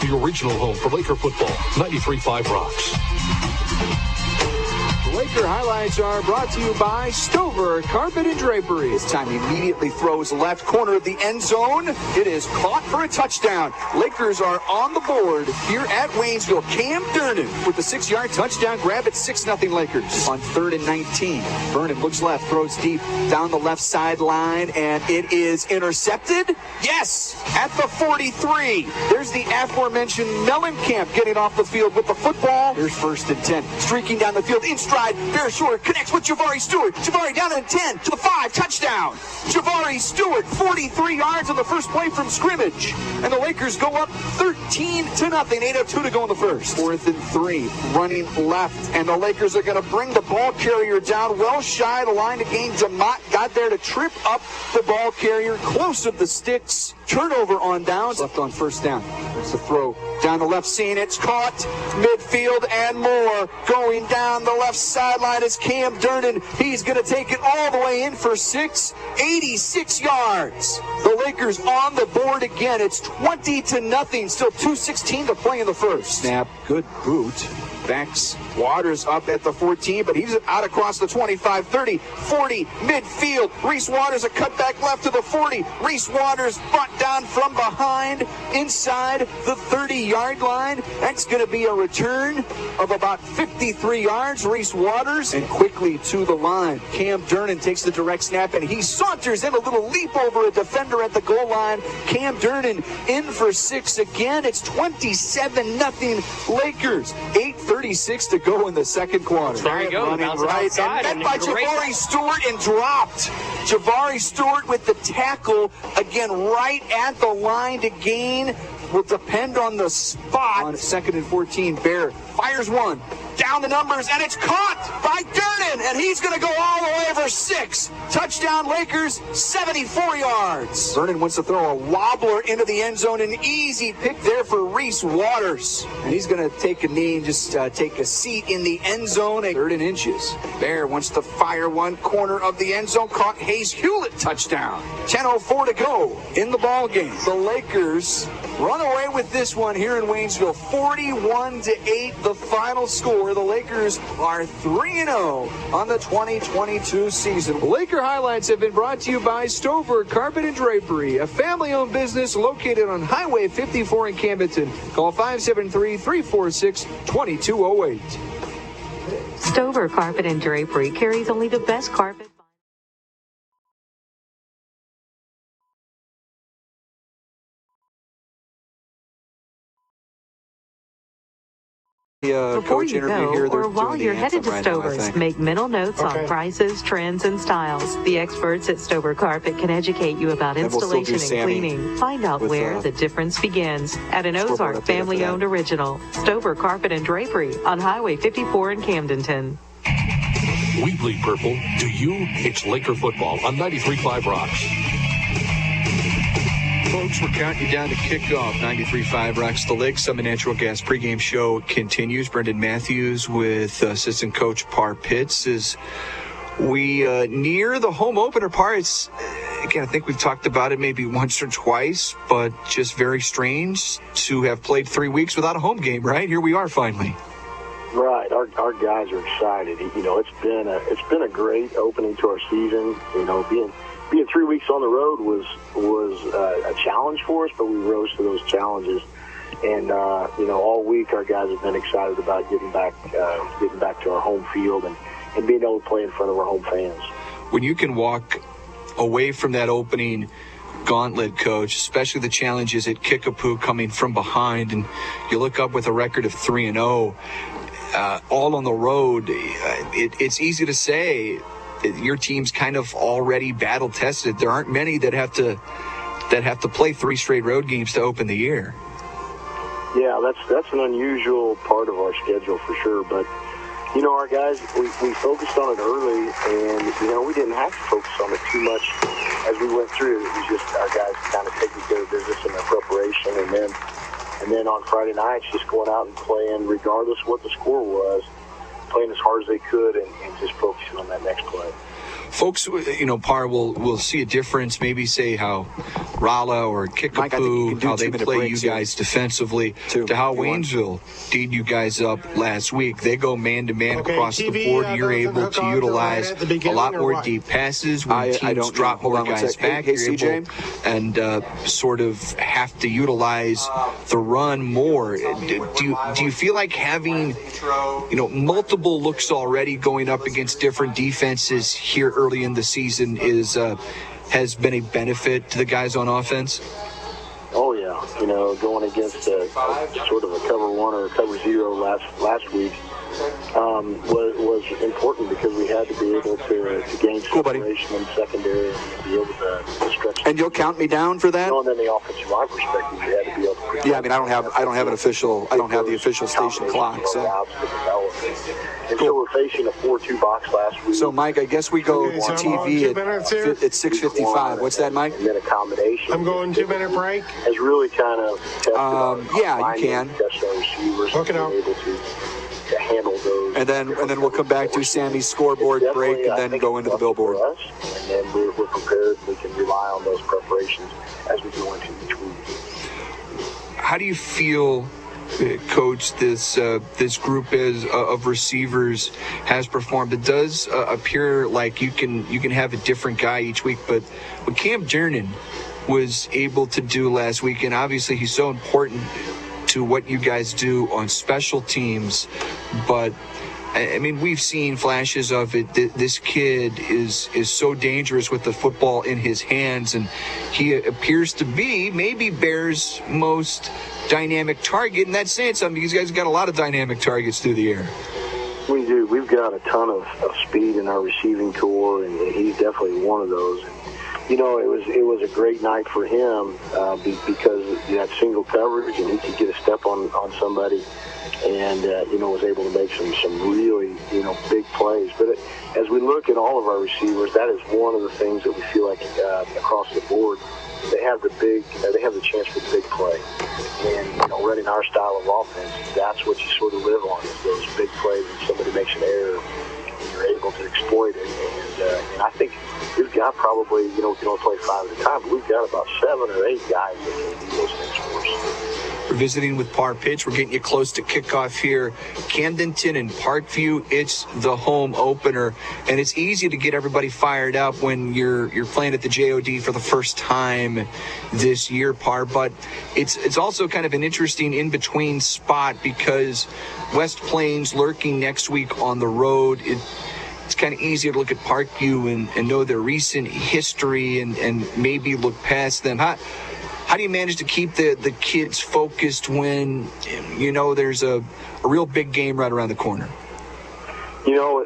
the original home for Laker football. 93.5 Rocks. Laker highlights are brought to you by Stover Carpet and Drapery. This time he immediately throws left corner of the end zone. It is caught for a touchdown. Lakers are on the board here at Waynesville. Camdenton with the 6-yard touchdown grab. It's 6-0 Lakers on 3rd and 19. Vernon looks left, throws deep down the left sideline, and it is intercepted. Yes, at the 43. There's the aforementioned Mellencamp getting off the field with the football. Here's 1st and 10. Streaking down the field in stride. Bear Short connects with Javari Stewart. Javari down at 10 to the 5. Touchdown. Javari Stewart, 43 yards on the first play from scrimmage. And the Lakers go up 13-0. 8:02 to go in the first. 4th and 3. Running left. And the Lakers are going to bring the ball carrier down well shy of the line to gain. Jamot got there to trip up the ball carrier. Close of the sticks. Turnover on downs. Left on 1st down. There's the throw down the left seam. It's caught. Midfield and more. Going down the left sideline is Camdenton. He's going to take it all the way in for 6. 86 yards. The Lakers on the board again. It's 20-0. Still 2:16 to play in the first. Snap. Good boot. Backs Waters up at the 14, but he's out across the 25, 30, 40, midfield. Reese Waters a cutback left to the 40. Reese Waters brought down from behind inside the 30-yard line. That's going to be a return of about 53 yards. Reese Waters and quickly to the line. Camdenton takes the direct snap, and he saunters in a little leap over a defender at the goal line. Camdenton in for 6 again. It's 27-0 Lakers. 8:36 to go in the second quarter. There you go. Running right and met by Javari Stewart and dropped. Javari Stewart with the tackle again right at the line to gain. Will depend on the spot. On 2nd and 14, Bear fires one. Down the numbers, and it's caught by Durden, and he's going to go all the way for 6. Touchdown Lakers, 74 yards. Vernon wants to throw a wobbler into the end zone, an easy pick there for Reese Waters. And he's going to take a knee and just take a seat in the end zone, 3rd and inches. Bear wants to fire one corner of the end zone, caught Hayes Hewlett, touchdown. 10:04 to go in the ball game. The Lakers run away with this one here in Waynesville, 41-8, the final score. The Lakers are 3-0 on the 2022 season. Laker highlights have been brought to you by Stover Carpet and Drapery, a family-owned business located on Highway 54 in Camdenton. Call 573-346-2208. Stover Carpet and Drapery carries only the best carpet. Before you go, or while you're headed to Stover's, make mental notes on prices, trends, and styles. The experts at Stover Carpet can educate you about installation and cleaning. Find out where the difference begins at an Ozark family-owned original. Stover Carpet and Drapery on Highway 54 in Camdenton. We bleed purple. Do you? It's Laker football on 93.5 Rocks. Folks, we're counting you down to kickoff. 93.5 Rocks the Lake Summit Natural Gas pregame show continues. Brendan Matthews with assistant coach Par Pitts as we near the home opener. Par, it's, again, I think we've talked about it maybe once or twice, but just very strange to have played 3 weeks without a home game, right? Here we are finally. Right, our guys are excited. You know, it's been a great opening to our season. You know, being 3 weeks on the road was a challenge for us, but we rose to those challenges. And you know, all week our guys have been excited about getting back to our home field and being able to play in front of our home fans. When you can walk away from that opening gauntlet, Coach, especially the challenges at Kickapoo coming from behind, and you look up with a record of 3-0, all on the road, it's easy to say your team's kind of already battle tested. There aren't many that have to play 3 straight road games to open the year. Yeah, that's an unusual part of our schedule for sure. But you know, our guys, we focused on it early, and you know, we didn't have to focus on it too much as we went through. It was just our guys kind of taking care of business in their preparation, and then on Friday nights, just going out and playing regardless of what the score was, playing as hard as they could and just focusing on that next play. folks, Par will see a difference. Maybe say how Rolla or Kickapoo, how they play you guys defensively, to how Waynesville did you guys up last week. They go man-to-man across the board. You're able to utilize a lot more deep passes when teams drop more guys back. You're able and sort of have to utilize the run more. Do you feel like having multiple looks already going up against different defenses here early in the season has been a benefit to the guys on offense? Oh yeah, going against sort of a cover 1 or a cover 0 last week was important because we had to be able to gain separation in secondary and be able to stretch. And you'll count me down for that? And then the offensive line perspective, we had to be able to. Yeah, I mean, I don't have the official station clock. So. And so we're facing a 4-2 box last week. So, Mike, I guess we go on TV at 6:55. What's that, Mike? And then a combination. I'm going 2-minute break. Has really kind of tested our you can. Test our receivers. Look it up. Able to handle those. And then we'll come back to Sammy's scoreboard break and then go into the billboard. And then we're prepared. We can rely on those preparations as we go into each week. How do you feel, Coach, this group of receivers has performed? It does appear like you can have a different guy each week, but what Camdenton was able to do last week, and obviously he's so important to what you guys do on special teams, but I mean, we've seen flashes of it. This kid is so dangerous with the football in his hands, and he appears to be maybe Bears' most dynamic target, and that's saying something because you guys got a lot of dynamic targets through the air. We do. We've got a ton of speed in our receiving core, and he's definitely one of those. It was a great night for him because that single coverage, and he could get a step on somebody, and was able to make some really big plays. But as we look at all of our receivers, that is one of the things that we feel like across the board, they have the chance for the big play. And running our style of offense, that's what you sort of live on, is those big plays when somebody makes an error and you're able to exploit it. And I think we've got probably, we can only play 5 at a time, but we've got about 7 or 8 guys that can do those things for us. We're visiting with Par Pitch. We're getting you close to kickoff here. Camdenton and Parkview, it's the home opener. And it's easy to get everybody fired up when you're playing at the JOD for the first time this year, Par. But it's also kind of an interesting in-between spot because West Plains lurking next week on the road. It's kind of easier to look at Parkview and know their recent history and maybe look past them. How do you manage to keep the kids focused when there's a real big game right around the corner?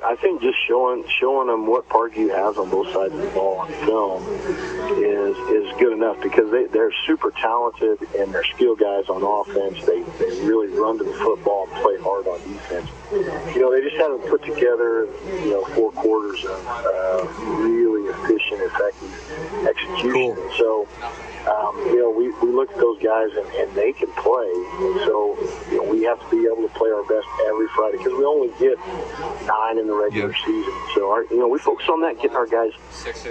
I think just showing them what Parkview has on both sides of the ball on film is good enough because they're super talented and they're skill guys on offense. They really run to the football and play hard on defense. They just haven't put together 4 quarters of really efficient, effective execution. Cool. So we look at those guys and they can play. And so we have to be able to play our best every Friday because we only get 9 in the regular season. So we focus on that, getting our guys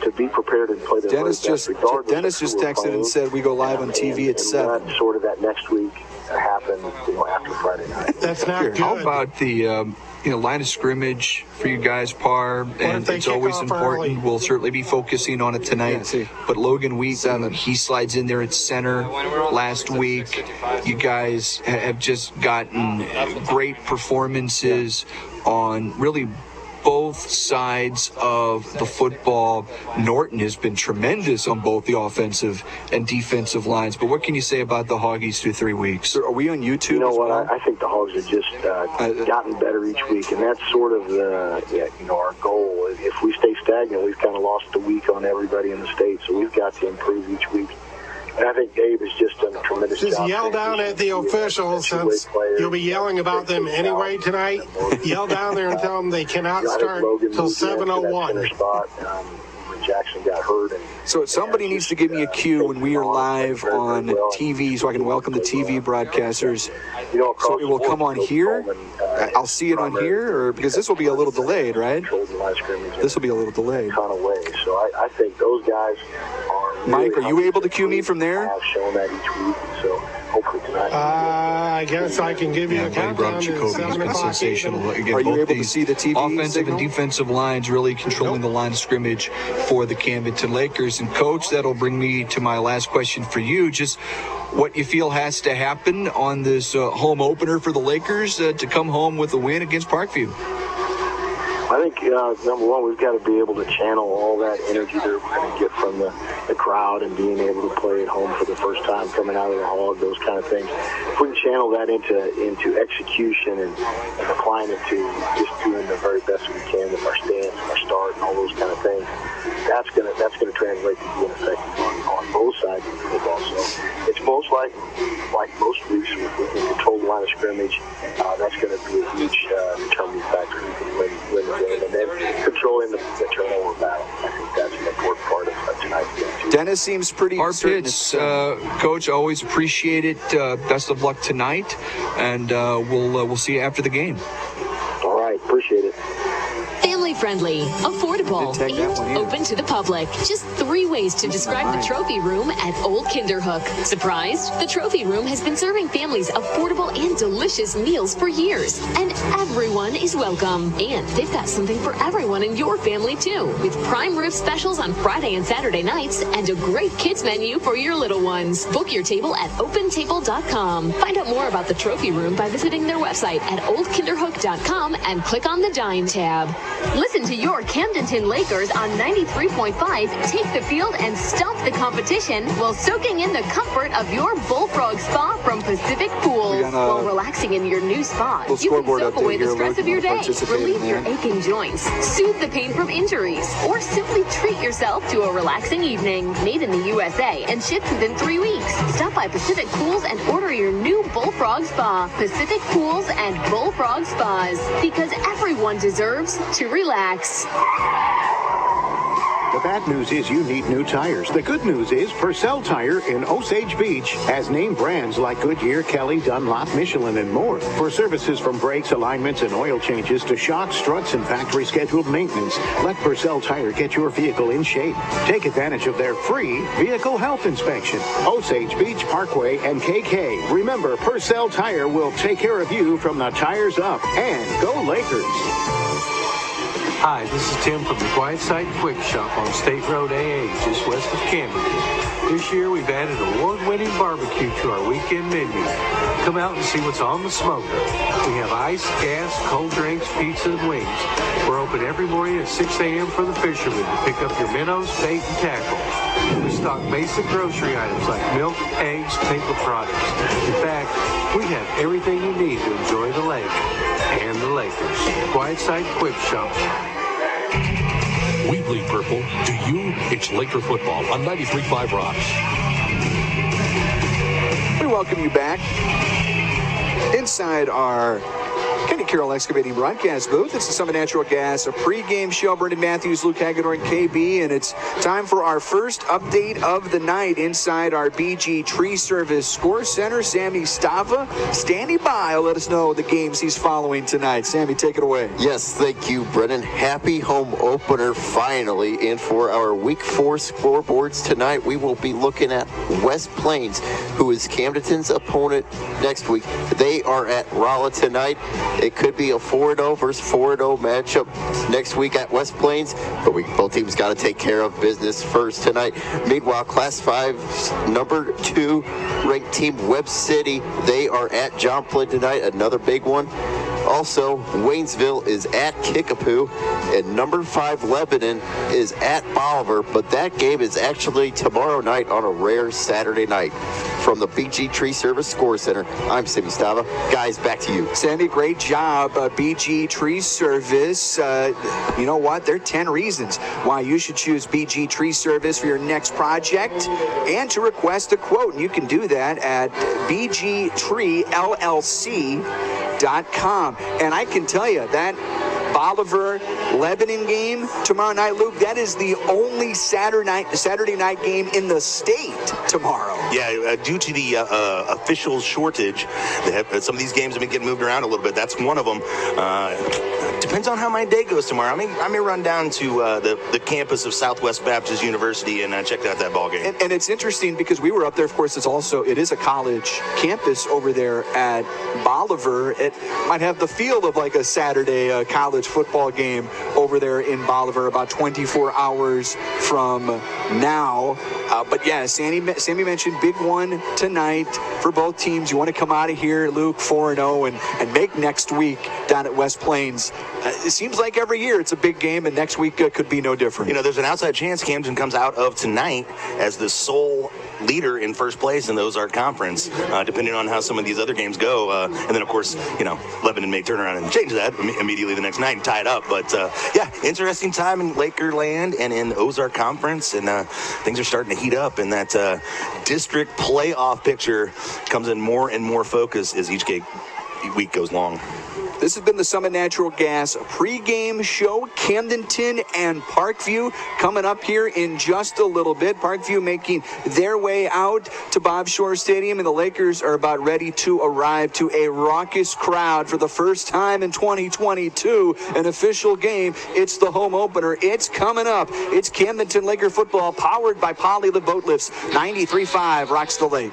to be prepared and play their Dennis just texted and said we go live on TV at 7. And sort of that next week happen after Friday night. That's not good. How about the line of scrimmage for you guys, Par? And it's always important. Early. We'll certainly be focusing on it tonight. But Logan Wheaton, he slides in there at center last week. You guys have just gotten great performances on really both sides of the football. Norton has been tremendous on both the offensive and defensive lines. But what can you say about the Hoggies through 3 weeks? Are we on YouTube? You know what? I think the Hogs have just gotten better each week, and that's sort of our goal. If we stay stagnant, we've kind of lost a week on everybody in the state, so we've got to improve each week. And I think Dave has just done a tremendous job. Just yell down at the officials, since you'll be yelling about them anyway tonight. Yell down there and tell them they cannot start until 7:01. Jackson got hurt. So somebody needs to give me a cue when we are live on TV so I can welcome the TV broadcasters. So it will come on here? I'll see it on here? Or because this will be a little delayed, right? This will be a little delayed. So I think those guys are... Mike, are you able to cue me from there? I've shown that each week, so hopefully tonight... I guess I can give you a countdown to 7 o'clock. Sensational. Again, are you able to see the TV offensive signal? And defensive lines really controlling the line of scrimmage for the Camdenton Lakers. And Coach, that'll bring me to my last question for you. Just what you feel has to happen on this home opener for the Lakers to come home with a win against Parkview. I think, number one, we've got to be able to channel all that energy that we're going to get from the crowd and being able to play at home for the first time, coming out of the Hog, those kind of things. If we can channel that into execution and applying it to just doing the very best we can with our stance, our start, and all those kind of things, that's going to translate to being effective on both sides of the football. So it's most like most weeks, if we can control the line of scrimmage, that's going to be a huge determining factor who can win the game. And then controlling the turnover battle. I think that's an important part of tonight's game, too. Dennis seems pretty certain. Coach, always appreciate it. Best of luck tonight, and we'll see you after the game. All right, appreciate it. Family-friendly, affordable, and open to the public. Just 3 ways to describe the Trophy Room at Old Kinderhook. Surprised? The Trophy Room has been serving families affordable and delicious meals for years. And everyone is welcome. And they've got something for everyone in your family, too. With prime rib specials on Friday and Saturday nights and a great kids menu for your little ones. Book your table at opentable.com. Find out more about the Trophy Room by visiting their website at oldkinderhook.com and click on the Dine tab. Listen to your Camdenton Lakers on 93.5. Take the field and stomp the competition while soaking in the comfort of your Bullfrog Spa from Pacific Pools. While relaxing in your new spa, you can soak away the stress of your day, relieve your aching joints, soothe the pain from injuries, or simply treat yourself to a relaxing evening. Made in the USA and shipped within 3 weeks. Stop by Pacific Pools and order your new Bullfrog Spa. Pacific Pools and Bullfrog Spas, because everyone deserves to relax. The bad news is you need new tires. The good news is Purcell Tire in Osage Beach has name brands like Goodyear, Kelly, Dunlop, Michelin, and more. For services from brakes, alignments, and oil changes to shocks, struts, and factory scheduled maintenance, let Purcell Tire get your vehicle in shape. Take advantage of their free vehicle health inspection. Osage Beach Parkway and KK. Remember, Purcell Tire will take care of you from the tires up. And go Lakers. Hi, this is Tim from the Quiet Site Quick Shop on State Road AA, just west of Camdenton. This year, we've added award-winning barbecue to our weekend menu. Come out and see what's on the smoker. We have ice, gas, cold drinks, pizza, and wings. We're open every morning at 6 a.m. for the fishermen to pick up your minnows, bait, and tackle. We stock basic grocery items like milk, eggs, paper products. In fact, we have everything you need to enjoy the lake and the Lakers. Quiet Site Quick Shop. We bleed purple. Do you? It's Laker football on 93.5 Rocks. We welcome you back inside our Kenny Carroll Excavating broadcast booth. It's the Summit Natural Gas, a pregame show. Brendan Matthews, Luke Hagedorn, and KB, and it's time for our first update of the night inside our BG Tree Service Score Center. Sammy Stava standing by. Let us know the games he's following tonight. Sammy, take it away. Yes, thank you, Brendan. Happy home opener finally. And for our Week 4 scoreboards tonight, we will be looking at West Plains, who is Camdenton's opponent next week. They are at Rolla tonight. It could be a 4-0 versus 4-0 matchup next week at West Plains, but both teams got to take care of business first tonight. Meanwhile, Class 5 number 2 ranked team Webb City, they are at Joplin tonight, another big one. Also, Waynesville is at Kickapoo, and number 5 Lebanon is at Bolivar, but that game is actually tomorrow night on a rare Saturday night. From the BG Tree Service Score Center, I'm Sammy Stava. Guys, back to you. Sammy, great job. BG Tree Service. You know what? There are 10 reasons why you should choose BG Tree Service for your next project and to request a quote. And you can do that at bgtreellc.com. And I can tell you that Bolivar Lebanon game tomorrow night, Luke. That is the only Saturday night game in the state tomorrow. Yeah, due to the official shortage, some of these games have been getting moved around a little bit. That's one of them. Depends on how my day goes tomorrow. I may run down to the campus of Southwest Baptist University and check out that ball game. And it's interesting because we were up there. Of course, it is a college campus over there at Bolivar. It might have the feel of like a Saturday college football game over there in Bolivar, about 24 hours from now. But yeah, Sammy mentioned big one tonight for both teams. You want to come out of here, Luke, 4-0 and make next week down at West Plains. It seems like every year it's a big game, and next week could be no different. There's an outside chance Camden comes out of tonight as the sole leader in first place in the Ozark Conference, depending on how some of these other games go. And then, of course, Lebanon may turn around and change that immediately the next night and tie it up. But, yeah, interesting time in Laker land and in the Ozark Conference, and things are starting to heat up, and that district playoff picture comes in more and more focus as each week goes long. This has been the Summit Natural Gas pregame show. Camdenton and Parkview coming up here in just a little bit. Parkview making their way out to Bob Shore Stadium, and the Lakers are about ready to arrive to a raucous crowd for the first time in 2022. An official game. It's the home opener. It's coming up. It's Camdenton Laker football powered by Poly the Boat Lifts. 93.5 rocks the lake.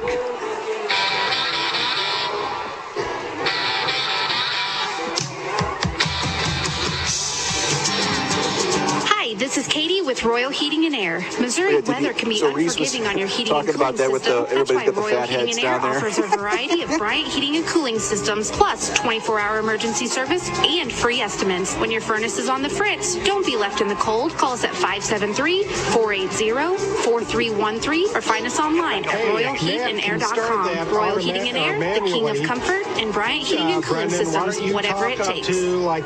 This is Katie with Royal Heating and Air. Missouri weather can be unforgiving on your heating and cooling system. That's why Royal Heating and Air offers a variety of Bryant heating and cooling systems, plus 24-hour emergency service and free estimates. When your furnace is on the fritz, don't be left in the cold. Call us at 573-480-4313 or find us online at royalheatandair.com. Royal Heating and Air, the king of comfort, and Bryant heating and cooling systems, whatever it takes. To like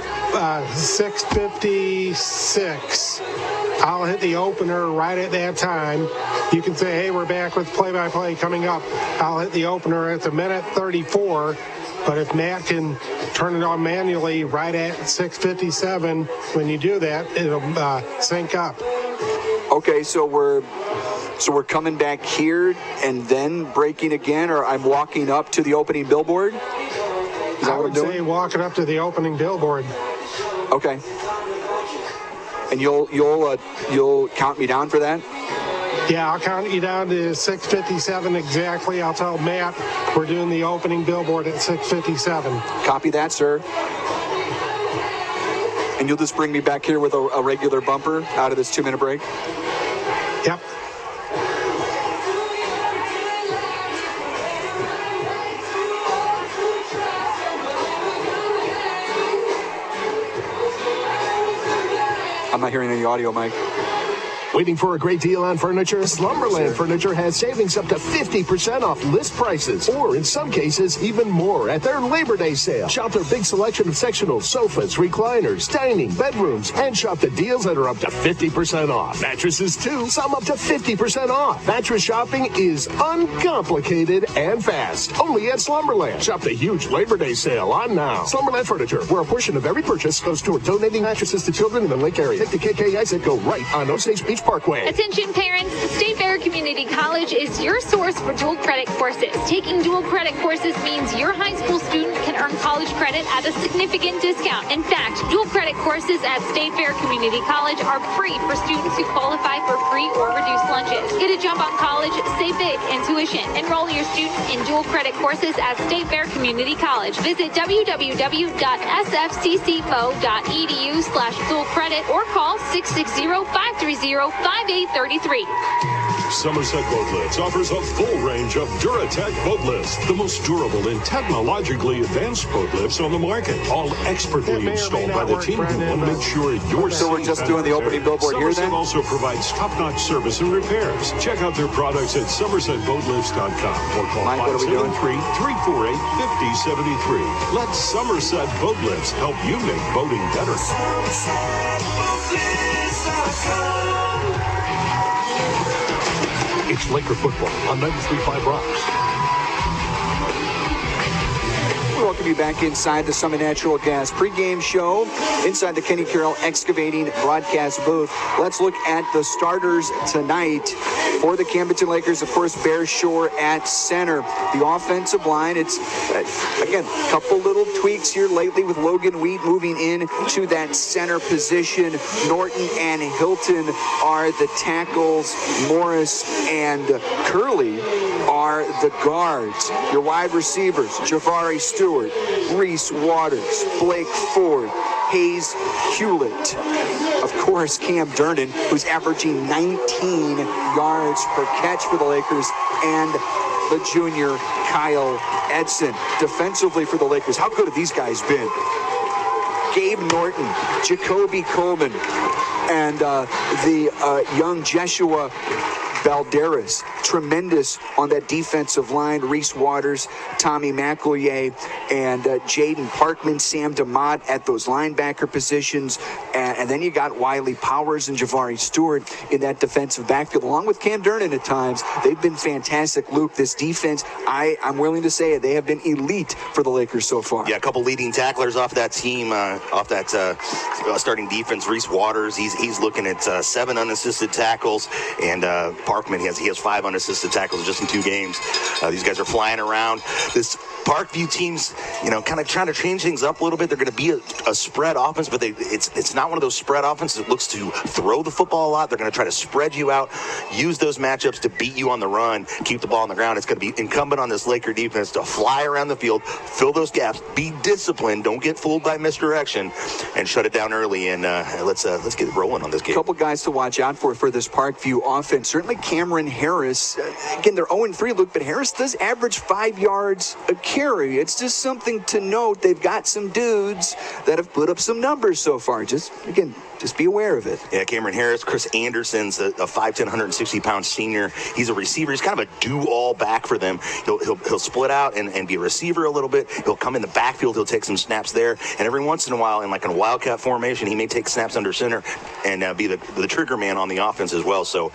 6:56. I'll hit the opener right at that time. You can say, hey, we're back with play-by-play coming up. I'll hit the opener at the minute 34. But if Matt can turn it on manually right at 6:57, when you do that, it'll sync up. Okay, so we're coming back here and then breaking again, or I'm walking up to the opening billboard? Is that what I'm doing? I would say walking up to the opening billboard. Okay. And you'll count me down for that? Yeah, I'll count you down to 6:57 exactly. I'll tell Matt we're doing the opening billboard at 6:57. Copy that, sir. And you'll just bring me back here with a regular bumper out of this 2-minute break? Yep. I'm not hearing any audio, Mike. Waiting for a great deal on furniture? Slumberland Furniture has savings up to 50% off list prices, or in some cases, even more at their Labor Day sale. Shop their big selection of sectionals, sofas, recliners, dining, bedrooms, and shop the deals that are up to 50% off. Mattresses, too, some up to 50% off. Mattress shopping is uncomplicated and fast. Only at Slumberland. Shop the huge Labor Day sale on now. Slumberland Furniture, where a portion of every purchase goes toward donating mattresses to children in the Lake area. Take the KK exit, go right on Osage Beach Parkway. Attention parents, State Fair Community College is your source for dual credit courses. Taking dual credit courses means your high school student can earn college credit at a significant discount. In fact, dual credit courses at State Fair Community College are free for students who qualify for free or reduced lunches. Get a jump on college, save big in tuition. Enroll your student in dual credit courses at State Fair Community College. Visit www.sfccmo.edu/dual credit or call 660-530-5833. Somerset Boat Lifts offers a full range of Duratec boat lifts, the most durable and technologically advanced boat lifts on the market. All expertly installed by the team who want to make sure you're So we're just doing the opening billboard here then? Somerset also provides top-notch service and repairs. Check out their products at somersetboatlifts.com or call 573-348-5073. Let Somerset Boat Lifts help you make boating better. It's Laker football on 93.5 Rocks. welcome you back inside the Summit Natural Gas pregame show inside the Kenny Carroll Excavating broadcast booth. Let's look at the starters tonight for the Camdenton Lakers. Of course, Bear Shore at center. The offensive line, it's, again, a couple little tweaks here lately with Logan Wheat moving in to that center position. Norton and Hilton are the tackles. Morris and Curley are the guards. Your wide receivers, Javari Stewart, Reese Waters, Blake Ford, Hayes Hewlett. Of course, Cam Durnan, who's averaging 19 yards per catch for the Lakers, and the junior Kyle Edson. Defensively for the Lakers, how good have these guys been? Gabe Norton, Jacoby Coleman, and the young Jeshua Valderas, tremendous on that defensive line. Reese Waters, Tommy McEllier, and Jaden Parkman, Sam DeMott at those linebacker positions. And then you got Wiley Powers and Javari Stewart in that defensive backfield, along with Cam Durnan at times. They've been fantastic. Luke, this defense, I'm willing to say it, they have been elite for the Lakers so far. Yeah, a couple leading tacklers off that team, off that starting defense. Reese Waters, he's looking at 7 unassisted tackles, and Parkman, he has 5 unassisted tackles just in 2 games. These guys are flying around. This Parkview team's, kind of trying to change things up a little bit. They're going to be a spread offense, but it's not one of those spread offenses that looks to throw the football a lot. They're going to try to spread you out, use those matchups to beat you on the run, keep the ball on the ground. It's going to be incumbent on this Laker defense to fly around the field, fill those gaps, be disciplined, don't get fooled by misdirection, and shut it down early. And let's get it rolling on this game. A couple guys to watch out for this Parkview offense. Certainly Cameron Harris. Again, they're 0-3, Luke, but Harris does average 5 yards a carry. It's just something to note. They've got some dudes that have put up some numbers so far. Just be aware of it. Yeah, Cameron Harris. Chris Anderson's a 5'10", 160-pound senior. He's a receiver. He's kind of a do-all back for them. He'll split out and be a receiver a little bit. He'll come in the backfield. He'll take some snaps there. And every once in a while, in a wildcat formation, he may take snaps under center and be the trigger man on the offense as well. So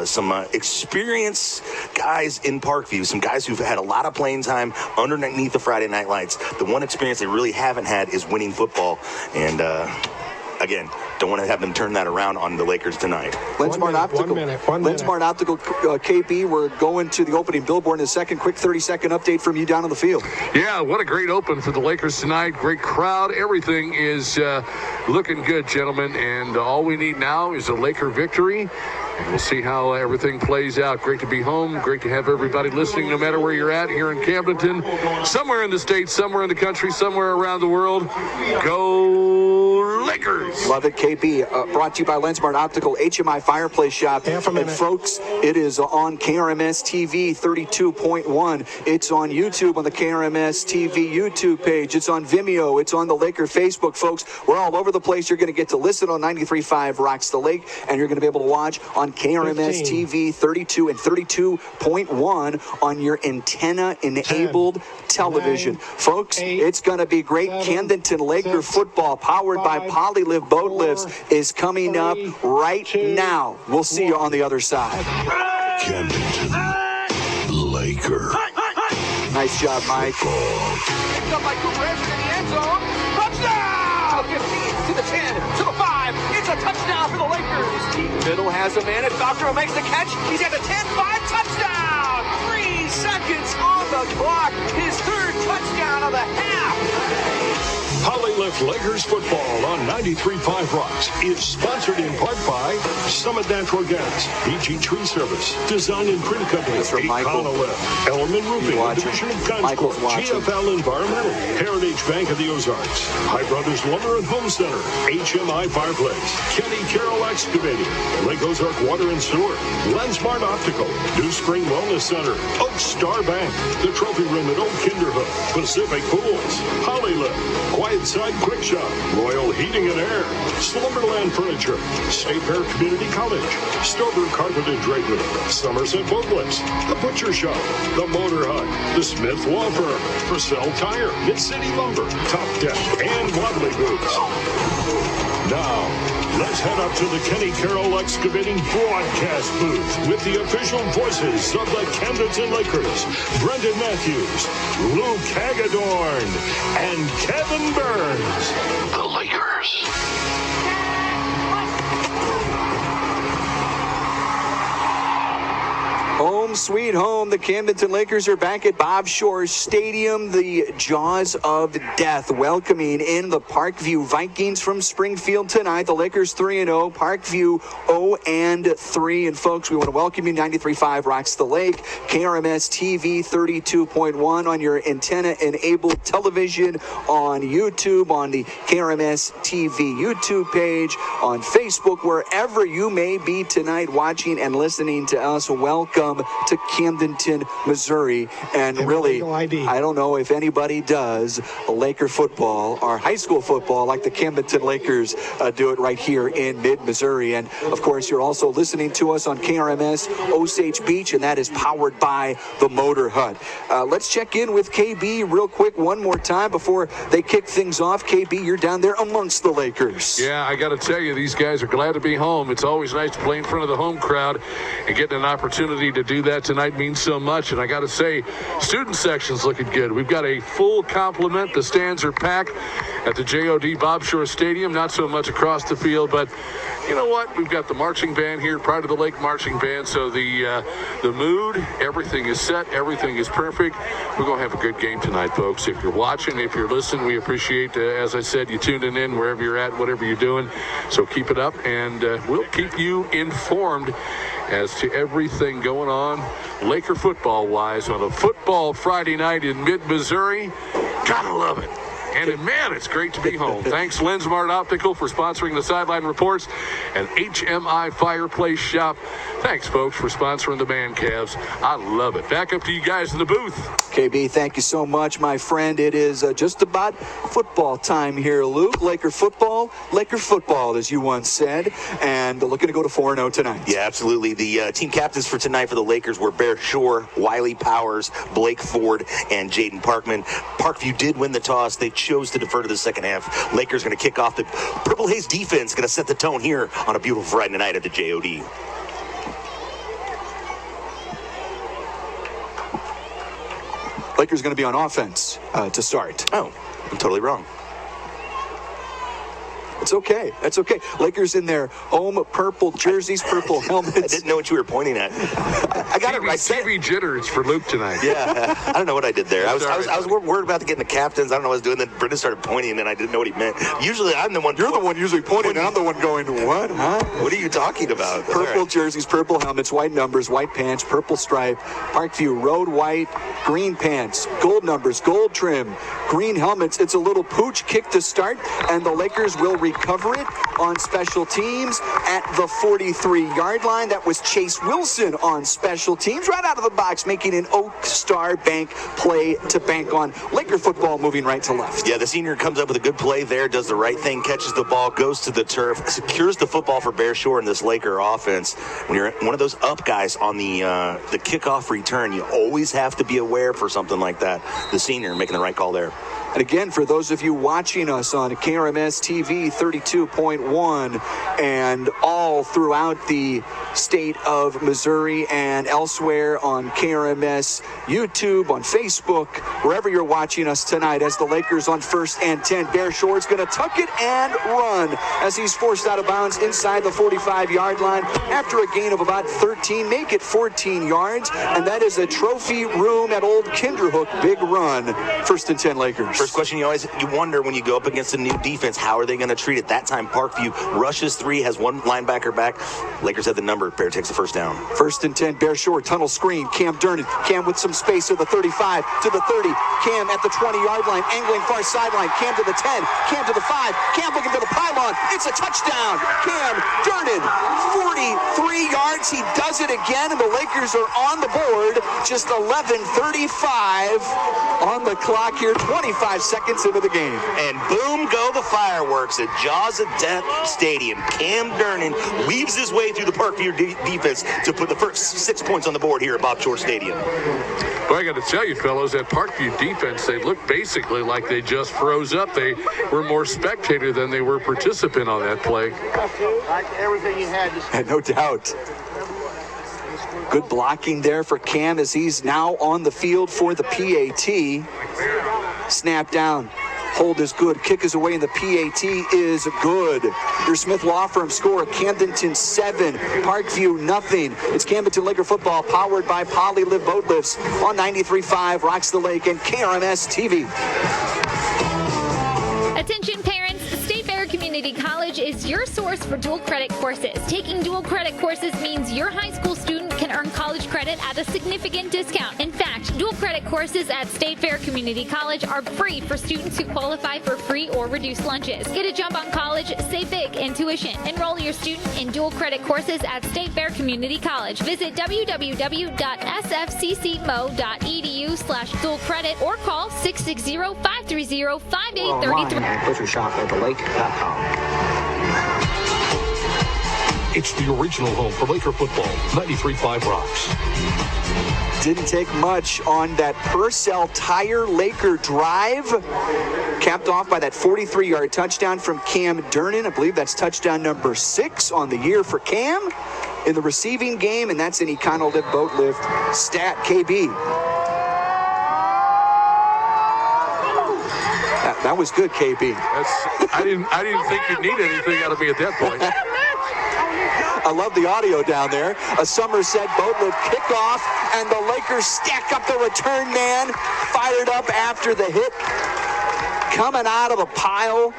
some experienced guys in Parkview, some guys who've had a lot of playing time underneath the Friday night lights. The one experience they really haven't had is winning football. And again, don't want to have them turn that around on the Lakers tonight. Lensmart Optical. Lensmart Optical, KB, we're going to the opening billboard in a second. Quick 30-second update from you down on the field. Yeah, what a great open for the Lakers tonight. Great crowd. Everything is looking good, gentlemen. And all we need now is a Laker victory. And we'll see how everything plays out. Great to be home. Great to have everybody listening, no matter where you're at here in Camdenton, somewhere in the States, somewhere in the country, somewhere around the world. Go Lakers! Love it, KB. Brought to you by Lensmart Optical, HMI Fireplace Shop. And folks, it is on KRMS TV 32.1. It's on YouTube on the KRMS TV YouTube page. It's on Vimeo. It's on the Laker Facebook, folks. We're all over the place. You're going to get to listen on 93.5 Rocks the Lake, and you're going to be able to watch on KRMS 15. TV 32 and 32.1 on your antenna-enabled television. 9, folks, 8, it's going to be great. 7, Camdenton Laker 6, football, powered 5, by Polylive Boat 4, Lifts, is coming 3, up right 2, now. We'll see you on the other side. Camdenton Laker. Nice job, Mike. Picked up by Cooper Edson in the end zone. Touchdown! 15 to the 10 to the 5. It's a touchdown for the Lakers. Deep middle has a man, and Falcao makes the catch. He's at the 10-5 touchdown. 3 seconds on the clock. His 3rd touchdown of the half. Polylift Lakers football on 93.5 Rocks is sponsored in part by Summit Natural Gas, BG Tree Service, Design and Print Company, Econo-Lift, Element Roofing, Division of Concord, GFL Environmental, Heritage Bank of the Ozarks, High Brothers Lumber and Home Center, HMI Fireplace, Kenny Carroll Excavating, Lake Ozark Water and Sewer, Lensmart Optical, New Spring Wellness Center, Oak Star Bank, the Trophy Room at Old Kinderhook, Pacific Pools, Polylift, Quiet Side Quick Shop, Royal Heating and Air, Slumberland Furniture, State Fair Community College, Stover Carpet and Drapery, Somerset Boat Lifts, The Butcher Shop, The Motor Hut, The Smith Law Firm, Purcell Tire, Mid-City Lumber, Top Deck, and Wadley Boots. Now, let's head up to the Kenny Carroll Excavating broadcast booth with the official voices of the Camdenton Lakers, Brendan Matthews, Luke Hagedorn, and Kevin Burns. The Lakers. Home sweet home. The Camdenton Lakers are back at Bob Shore Stadium, the jaws of death, welcoming in the Parkview Vikings from Springfield tonight. The Lakers 3-0, Parkview 0-3. And folks, we want to welcome you. 93.5 Rocks the Lake, KRMS TV 32.1 on your antenna-enabled television, on YouTube, on the KRMS TV YouTube page, on Facebook, wherever you may be tonight watching and listening to us. Welcome to Camdenton, Missouri. And really, I don't know if anybody does Laker football or high school football like the Camdenton Lakers do it right here in mid-Missouri. And of course, you're also listening to us on KRMS Osage Beach, and that is powered by the Motor Hut. Let's check in with KB real quick one more time before they kick things off. KB, you're down there amongst the Lakers. Yeah, I got to tell you, these guys are glad to be home. It's always nice to play in front of the home crowd, and getting an opportunity to do that tonight means so much. And I got to say, student section's looking good. We've got a full complement. The stands are packed at the JOD Bob Shore Stadium, not so much across the field, but you know what? We've got the marching band here, Pride of the Lake marching band, so the mood, everything is set, everything is perfect. We're going to have a good game tonight, folks. If you're watching, if you're listening, we appreciate, as I said, you tuning in wherever you're at, whatever you're doing. So keep it up, and we'll keep you informed as to everything going on Laker football-wise on a football Friday night in mid-Missouri. Gotta love it. And man, it's great to be home. Thanks, Lensmart Optical, for sponsoring the Sideline Reports, and HMI Fireplace Shop. Thanks, folks, for sponsoring the Man Cavs. I love it. Back up to you guys in the booth. KB, thank you so much, my friend. It is just about football time here, Luke. Laker football, as you once said, and looking to go to 4-0 tonight. Yeah, absolutely. The team captains for tonight for the Lakers were Bear Shore, Wiley Powers, Blake Ford, and Jaden Parkman. Parkview did win the toss. They chose to defer to the second half. Lakers going to kick off. The Purple Haze defense going to set the tone here on a beautiful Friday night at the JOD. Lakers going to be on offense to start. Oh, I'm totally wrong. It's okay. That's okay. Lakers in their home purple jerseys, purple helmets. I didn't know what you were pointing at. I got it right. TV jitters for Luke tonight. Yeah, I don't know what I did there. I was worried about getting the captains. I don't know what I was doing. Then Brendan started pointing, and I didn't know what he meant. Usually, I'm the one. You're the one usually pointing, and I'm the one going, what? Huh? What are you talking about? Purple jerseys, purple helmets, white numbers, white pants, purple stripe. Parkview road white, green pants, gold numbers, gold trim, green helmets. It's a little pooch kick to start, and the Lakers will recover it on special teams at the 43-yard line. That was Chase Wilson on special teams, right out of the box, making an Oak Star Bank play to bank on. Laker football moving right to left. Yeah, the senior comes up with a good play there, does the right thing, catches the ball, goes to the turf, secures the football for Bear Shore in this Laker offense. When you're one of those up guys on the kickoff return, you always have to be aware for something like that. The senior making the right call there. And again, for those of you watching us on KRMS TV 32.1 and all throughout the state of Missouri and elsewhere on KRMS YouTube, on Facebook, wherever you're watching us tonight, as the Lakers on 1st and 10. Bear Shore's going to tuck it and run as he's forced out of bounds inside the 45-yard line after a gain of about 13, make it 14 yards, and that is a trophy room at Old Kinderhook. Big run, 1st and 10 Lakers. First question you wonder when you go up against a new defense, how are they going to treat it? That time Parkview rushes 3, has one linebacker back. Lakers have the number. Bear takes the first down. 1st and 10, Bear Shore, tunnel screen. Cam Durnan. Cam with some space to the 35, to the 30. Cam at the 20-yard line, angling far sideline. Cam to the 10, Cam to the 5. Cam looking for the pylon. It's a touchdown. Cam Durnan, 43 yards. He does it again, and the Lakers are on the board. Just 11:35 on the clock here. 25 seconds into the game. And boom go the fireworks at Jaws of Death Stadium. Cam Durnan weaves his way through the Parkview defense to put the first 6 points on the board here at Bob Shore Stadium. Well, I got to tell you, fellows, that Parkview defense, they looked basically like they just froze up. They were more spectator than they were participant on that play. Like everything you had. No doubt. Good blocking there for Cam as he's now on the field for the PAT. Snap down. Hold is good. Kick is away, and the PAT is good. Your Smith Law Firm score, Camdenton 7, Parkview nothing. It's Camdenton Laker football powered by Poly Live Boat Lifts on 93.5 Rocks the Lake and KRMS TV. Attention parents, State Fair Community College is your source for dual credit courses. Taking dual credit courses means your high school student can earn college credit at a significant discount. In fact, dual credit courses at State Fair Community College are free for students who qualify for free or reduced lunches. Get a jump on college, save big in tuition. Enroll your student in dual credit courses at State Fair Community College. Visit www.sfccmo.edu/dual credit or call 660-530-5833. Put your shop at thelake.com. It's the original home for Laker football, 93.5 Rocks. Didn't take much on that Purcell Tire Laker drive. Capped off by that 43-yard touchdown from Camdenton. I believe that's touchdown number 6 on the year for Cam in the receiving game, and that's an Econo-Lift boat lift stat, KB. That was good, KB. I didn't think you'd need anything out of me at that point. I love the audio down there. A Somerset boat lift kickoff, and the Lakers stack up the return man. Fired up after the hit. Coming out of a pile.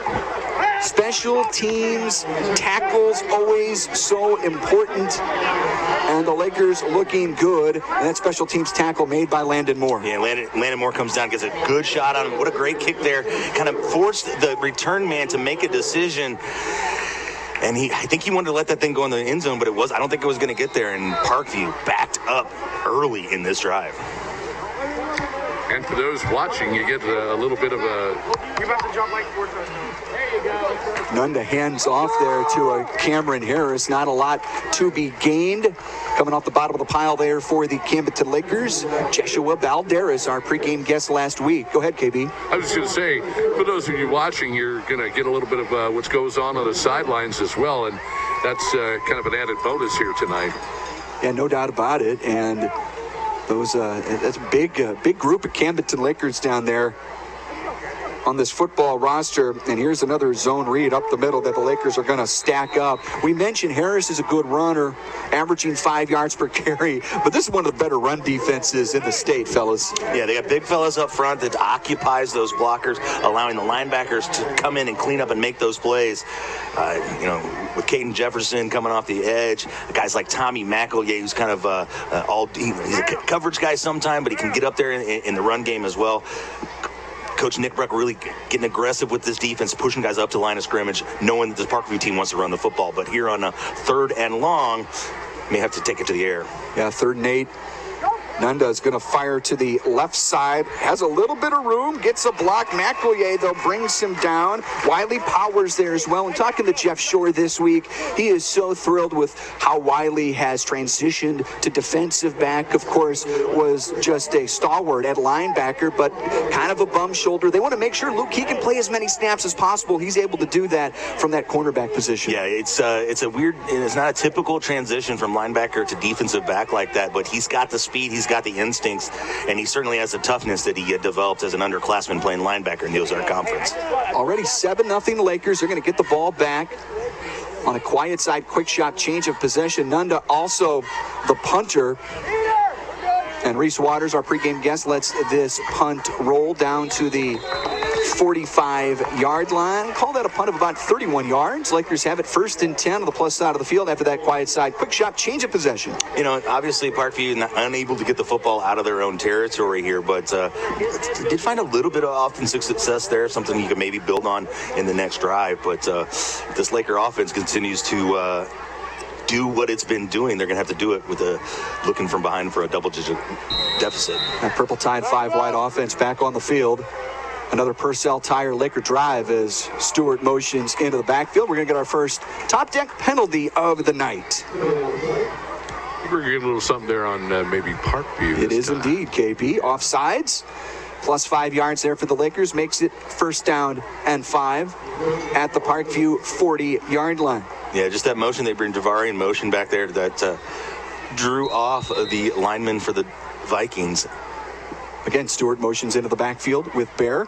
Special teams, tackles always so important. And the Lakers looking good. And that special teams tackle made by Landon Moore. Yeah, Landon Moore comes down, gets a good shot on him. What a great kick there. Kind of forced the return man to make a decision. And I think he wanted to let that thing go in the end zone, but I don't think it was going to get there. And Parkview backed up early in this drive. And for those watching, you get a little bit of a... You're about to jump like 4 touchdowns. There you go. Nunda hands off there to Cameron Harris. Not a lot to be gained. Coming off the bottom of the pile there for the Camdenton Lakers, Jeshua Balderas, our pregame guest last week. Go ahead, KB. I was just going to say, for those of you watching, you're going to get a little bit of what goes on the sidelines as well, and that's kind of an added bonus here tonight. Yeah, no doubt about it. And those that's a big group of Camdenton Lakers down there on this football roster. And here's another zone read up the middle that the Lakers are going to stack up. We mentioned Harris is a good runner, averaging 5 yards per carry, but this is one of the better run defenses in the state, fellas. Yeah, they got big fellas up front that occupies those blockers, allowing the linebackers to come in and clean up and make those plays. With Caden Jefferson coming off the edge, guys like Tommy McEllier, who's kind of he's a coverage guy sometime, but he can get up there in the run game as well. Coach Nick Bruck really getting aggressive with this defense, pushing guys up to line of scrimmage, knowing that the Parkview team wants to run the football. But here on a 3rd and long, may have to take it to the air. Yeah, 3rd and 8. Nunda is going to fire to the left side. Has a little bit of room. Gets a block. McEllier, though, brings him down. Wiley Powers there as well. And talking to Jeff Shore this week, he is so thrilled with how Wiley has transitioned to defensive back. Of course, was just a stalwart at linebacker, but kind of a bum shoulder. They want to make sure Luke, he can play as many snaps as possible. He's able to do that from that cornerback position. Yeah, it's a weird, and it's not a typical transition from linebacker to defensive back like that, but he's got the speed, he's got the instincts, and he certainly has the toughness that he developed as an underclassman playing linebacker in the Ozark Conference. Already 7-0 Lakers. They're going to get the ball back on a quiet side, quick shot, change of possession. Nunda also the punter. And Reese Waters, our pregame guest, lets this punt roll down to the 45-yard line. Call that a punt of about 31 yards. Lakers have it 1st and 10 on the plus side of the field after that quiet side. Quick shot, change of possession. Obviously Parkview unable to get the football out of their own territory here, but did find a little bit of offensive success there, something you can maybe build on in the next drive. But this Laker offense continues to do what it's been doing. They're going to have to do it with looking from behind for a double-digit deficit. That Purple Tide 5-wide offense back on the field. Another Purcell Tire Laker drive as Stewart motions into the backfield. We're going to get our first top deck penalty of the night. We're getting a little something there on maybe Parkview. It is indeed, KP. Offsides. Plus 5 yards there for the Lakers. Makes it 1st down and 5 at the Parkview 40-yard line. Yeah, just that motion. They bring Javari in motion back there that drew off the lineman for the Vikings. Again, Stewart motions into the backfield with Bear.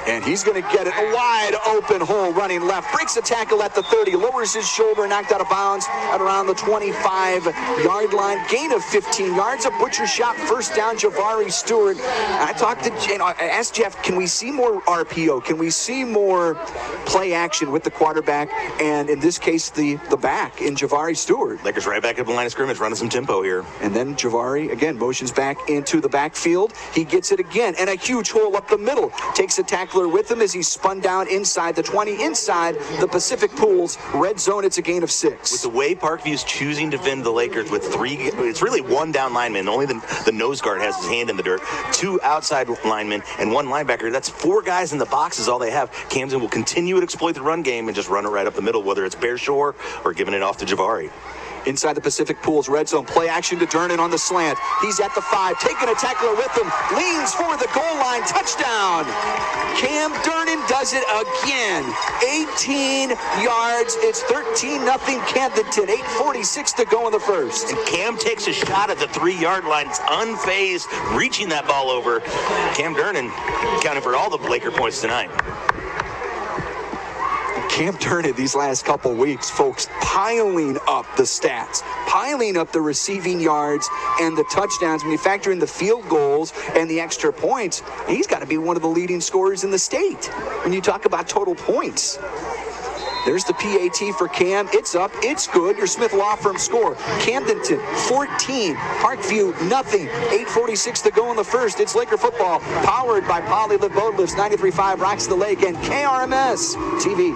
And he's going to get it. A wide open hole running left. Breaks a tackle at the 30. Lowers his shoulder. Knocked out of bounds at around the 25-yard line. Gain of 15 yards. A butcher shot. First down, Javari Stewart. I asked Jeff, can we see more RPO? Can we see more play action with the quarterback? And in this case, the back in Javari Stewart. Lakers right back up the line of scrimmage, running some tempo here. And then Javari, again, motions back into the backfield. He gets it again. And a huge hole up the middle. Takes a tackler with him as he spun down inside the 20, inside the Pacific Pools red zone. It's a gain of 6. With the way Parkview's choosing to defend the Lakers with 3, it's really 1 down lineman. Only the nose guard has his hand in the dirt. 2 outside linemen and 1 linebacker. That's 4 guys in the box is all they have. Camden will continue to exploit the run game and just run it right up the middle, whether it's Bear Shore or giving it off to Javari. Inside the Pacific Pools red zone, play action to Durnan on the slant. He's at the 5, taking a tackler with him, leans for the goal line, touchdown. Cam Durnan does it again. 18 yards. It's 13-0 Camdenton. 8:46 to go in the first. And Cam takes a shot at the 3-yard line. It's unfazed, reaching that ball over. Cam Durnan counting for all the Laker points tonight. Cam Durnan these last couple weeks, folks, piling up the stats, piling up the receiving yards and the touchdowns. When you factor in the field goals and the extra points, he's got to be one of the leading scorers in the state when you talk about total points. There's the PAT for Cam. It's up. It's good. Your Smith Law Firm score. Camdenton, 14. Parkview, nothing. 8:46 to go in the first. It's Laker football, powered by Polylift Boat Lifts, 93.5 Rocks the Lake, and KRMS TV.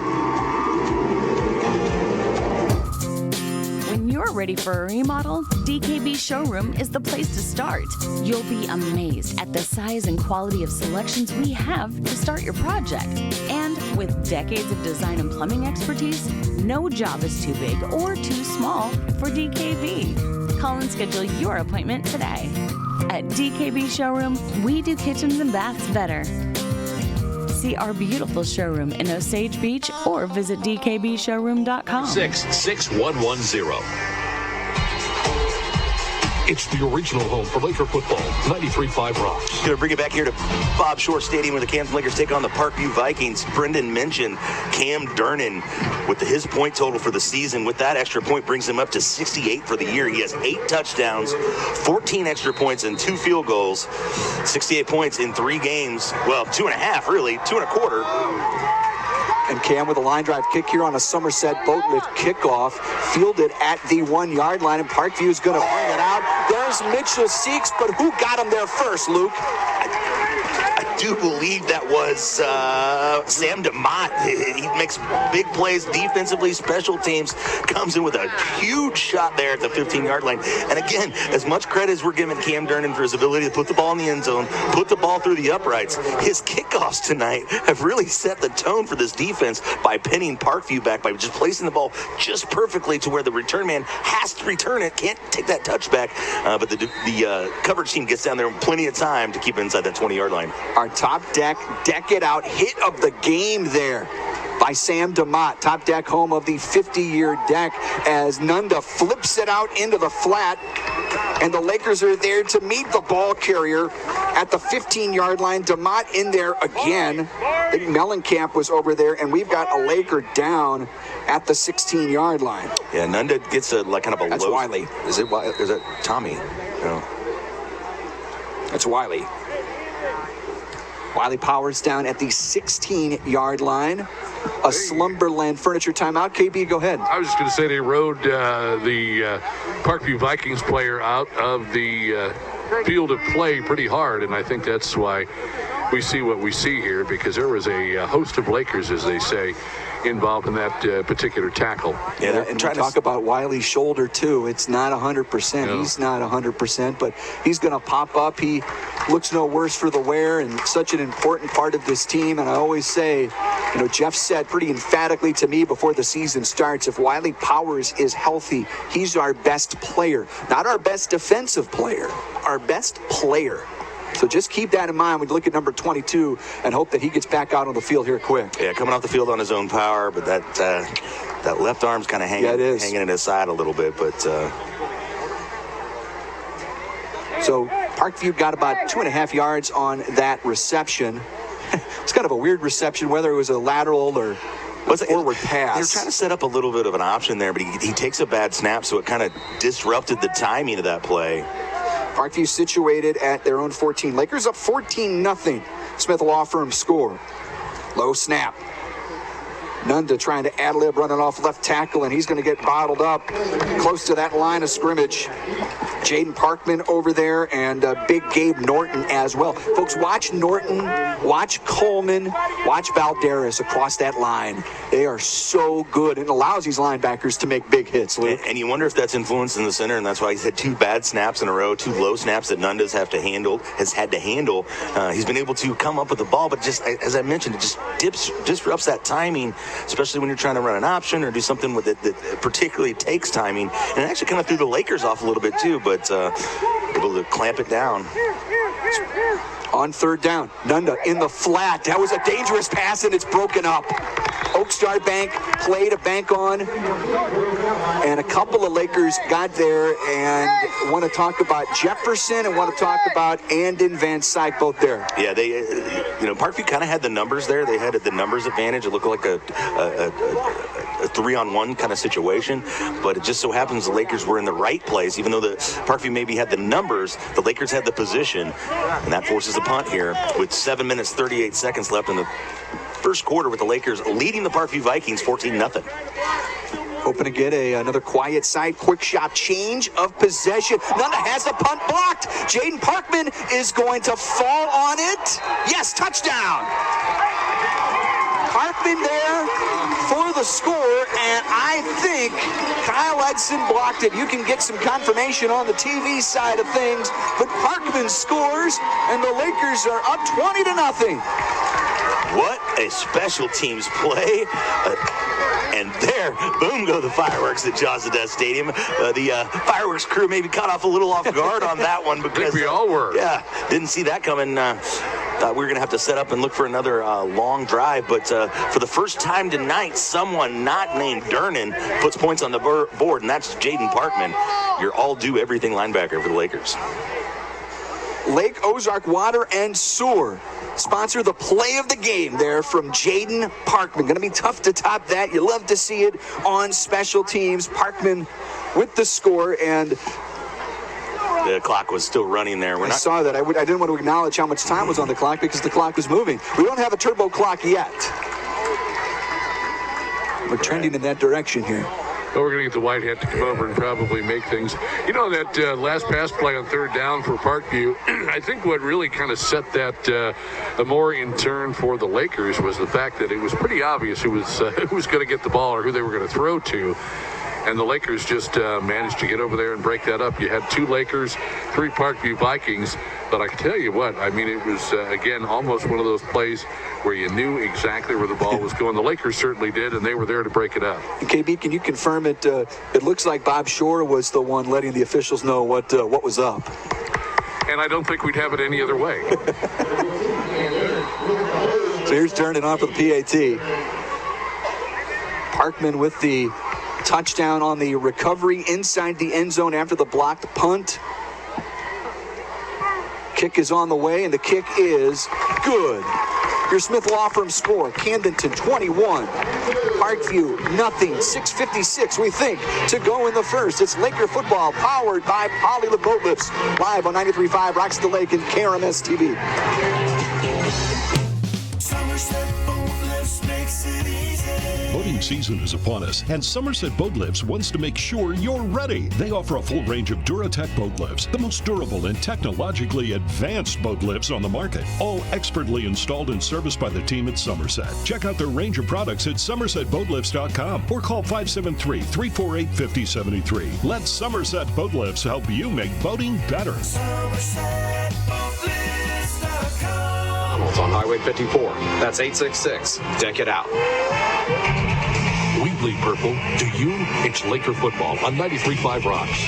When you're ready for a remodel, DKB Showroom is the place to start. You'll be amazed at the size and quality of selections we have to start your project. And with decades of design and plumbing expertise, no job is too big or too small for DKB. Call and schedule your appointment today. At DKB Showroom, we do kitchens and baths better. See our beautiful showroom in Osage Beach or visit dkbshowroom.com. 66110. It's the original home for Laker football, 93.5 Rocks. Going to bring it back here to Bob Shore Stadium where the Camden Lakers take on the Parkview Vikings. Brendan mentioned Cam Durnan with his point total for the season. With that extra point brings him up to 68 for the year. He has 8 touchdowns, 14 extra points, and 2 field goals. 68 points in 3 games. Well, 2.5 really, 2 1/4. And Cam with a line drive kick here on a Somerset boat lift kickoff, fielded at the 1-yard line, and Parkview is going to bring it out. There's Mitchell Seeks, but who got him there first, Luke? I do believe that was Sam DeMott. He makes big plays defensively, special teams, comes in with a huge shot there at the 15-yard line. And again, as much credit as we're giving Cam Durnan for his ability to put the ball in the end zone, put the ball through the uprights, his kickoffs tonight have really set the tone for this defense by pinning Parkview back, by just placing the ball just perfectly to where the return man has to return it, can't take that touchback. But the coverage team gets down there in plenty of time to keep it inside that 20-yard line. Our top deck it out hit of the game there by Sam DeMott. Top deck home of the 50-year deck as Nunda flips it out into the flat. And the Lakers are there to meet the ball carrier at the 15-yard line. DeMott in there again. I think Mellencamp was over there, and we've got a Laker down at the 16-yard line. Yeah, Nunda gets a kind of a That's low. Wiley. Is it Tommy? No. That's Wiley. Wiley Powers down at the 16-yard line. A Slumberland Furniture timeout. KB, go ahead. I was just going to say they rode the Parkview Vikings player out of the field of play pretty hard, and I think that's why we see what we see here, because there was a host of Lakers, as they say, involved in that particular tackle. Yeah, and try to talk about Wiley's shoulder too. It's not 100%. No. He's not 100%, but he's going to pop up. He looks no worse for the wear, and such an important part of this team. And I always say, Jeff said pretty emphatically to me before the season starts, if Wiley Powers is healthy, he's our best player, not our best defensive player, our best player. So just keep that in mind when you look at number 22 and hope that he gets back out on the field here quick. Yeah, coming off the field on his own power, but that left arm's kind of hanging at his side a little bit. But so Parkview got about 2.5 yards on that reception. It's kind of a weird reception, whether it was a lateral or forward pass. They were trying to set up a little bit of an option there, but he takes a bad snap, so it kind of disrupted the timing of that play. Parkview situated at their own 14. Lakers up 14-0. Smith Law Firm score. Low snap. Nunda trying to ad-lib, running off left tackle, and he's going to get bottled up close to that line of scrimmage. Jaden Parkman over there, and big Gabe Norton as well. Folks, watch Norton, watch Coleman, watch Valderas across that line. They are so good. It allows these linebackers to make big hits, Luke. And you wonder if that's influenced in the center, and that's why he's had 2 bad snaps in a row, 2 low snaps that Nunda's has had to handle. He's been able to come up with the ball, but just, as I mentioned, it just disrupts that timing, especially when you're trying to run an option or do something with it that particularly takes timing. And it actually kind of threw the Lakers off a little bit too, but able to clamp it down. On third down, Nunda in the flat. That was a dangerous pass, and it's broken up. Oakstar Bank play to bank on, and a couple of Lakers got there and want to talk about Jefferson and want to talk about Andon Van Syke, both there. Yeah, they, Parkview kind of had the numbers there. They had the numbers advantage. It looked like a 3-on-1 kind of situation, but it just so happens the Lakers were in the right place. Even though the Parkview maybe had the numbers, the Lakers had the position, and that forces a punt here with 7 minutes 38 seconds left in the first quarter, with the Lakers leading the Parkview Vikings 14-0. Hoping to get another quiet side, quick shot, change of possession. Nunda has the punt blocked. Jaden Parkman is going to fall on it. Yes, touchdown. Parkman there for the score, and I think Kyle Edson blocked it. You can get some confirmation on the TV side of things, but Parkman scores, and the Lakers are up 20-0. What a special teams play. And there, boom, go the fireworks at Jaws of Death Stadium. The fireworks crew maybe caught off a little off guard on that one because I think we all were. Yeah, didn't see that coming. Thought we were going to have to set up and look for another long drive. But for the first time tonight, someone not named Durnan puts points on the board, and that's Jaden Parkman, your all-do everything linebacker for the Lakers. Lake Ozark Water and Sewer sponsor the play of the game there from Jaden Parkman. Going to be tough to top that. You love to see it on special teams. Parkman with the score, and the clock was still running there. I saw that. I didn't want to acknowledge how much time was on the clock because the clock was moving. We don't have a turbo clock yet. We're trending in that direction here. Well, we're going to get the white hat to come over and probably make things. You know, that last pass play on third down for Parkview, I think what really kind of set that more in turn for the Lakers was the fact that it was pretty obvious who was going to get the ball or who they were going to throw to. And the Lakers just managed to get over there and break that up. You had 2 Lakers, 3 Parkview Vikings. But I can tell you what, I mean, it was, again, almost one of those plays where you knew exactly where the ball was going. The Lakers certainly did, and they were there to break it up. KB, can you confirm it? It looks like Bob Shore was the one letting the officials know what was up. And I don't think we'd have it any other way. So here's turning on for the PAT. Parkman with the touchdown on the recovery inside the end zone after the blocked punt. Kick is on the way, and the kick is good. Your Smith Law Firm score, Camdenton 21, Parkview nothing, 6:56 we think to go in the first. It's Laker football powered by Poly the Boat Lifts, live on 93.5 Rocks the Lake and KRMS TV. Boating season is upon us, and Somerset Boat Lifts wants to make sure you're ready. They offer a full range of Duratec boat lifts, the most durable and technologically advanced boat lifts on the market, all expertly installed and serviced by the team at Somerset. Check out their range of products at somersetboatlifts.com or call 573-348-5073. Let Somerset Boat Lifts help you make boating better. It's on Highway 54. That's 866. Deck it out. We bleed purple. Do you? It's Laker football on 93.5 Rocks.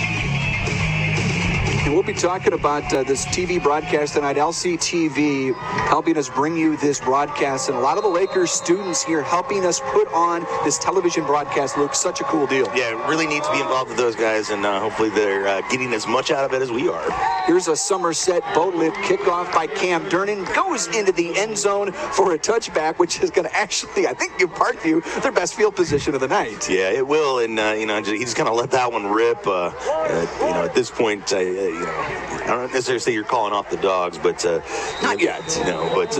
And we'll be talking about this TV broadcast tonight. LCTV helping us bring you this broadcast, and a lot of the Lakers students here helping us put on this television broadcast. Luke, such a cool deal. Yeah, really need to be involved with those guys, and hopefully they're getting as much out of it as we are. Here's a Somerset boat lift kickoff by Camdenton. Goes into the end zone for a touchback, which is going to actually, I think, give Parkview their best field position of the night. Yeah, it will, and he just kind of let that one rip. At this point, I don't necessarily say you're calling off the dogs, but not yet. But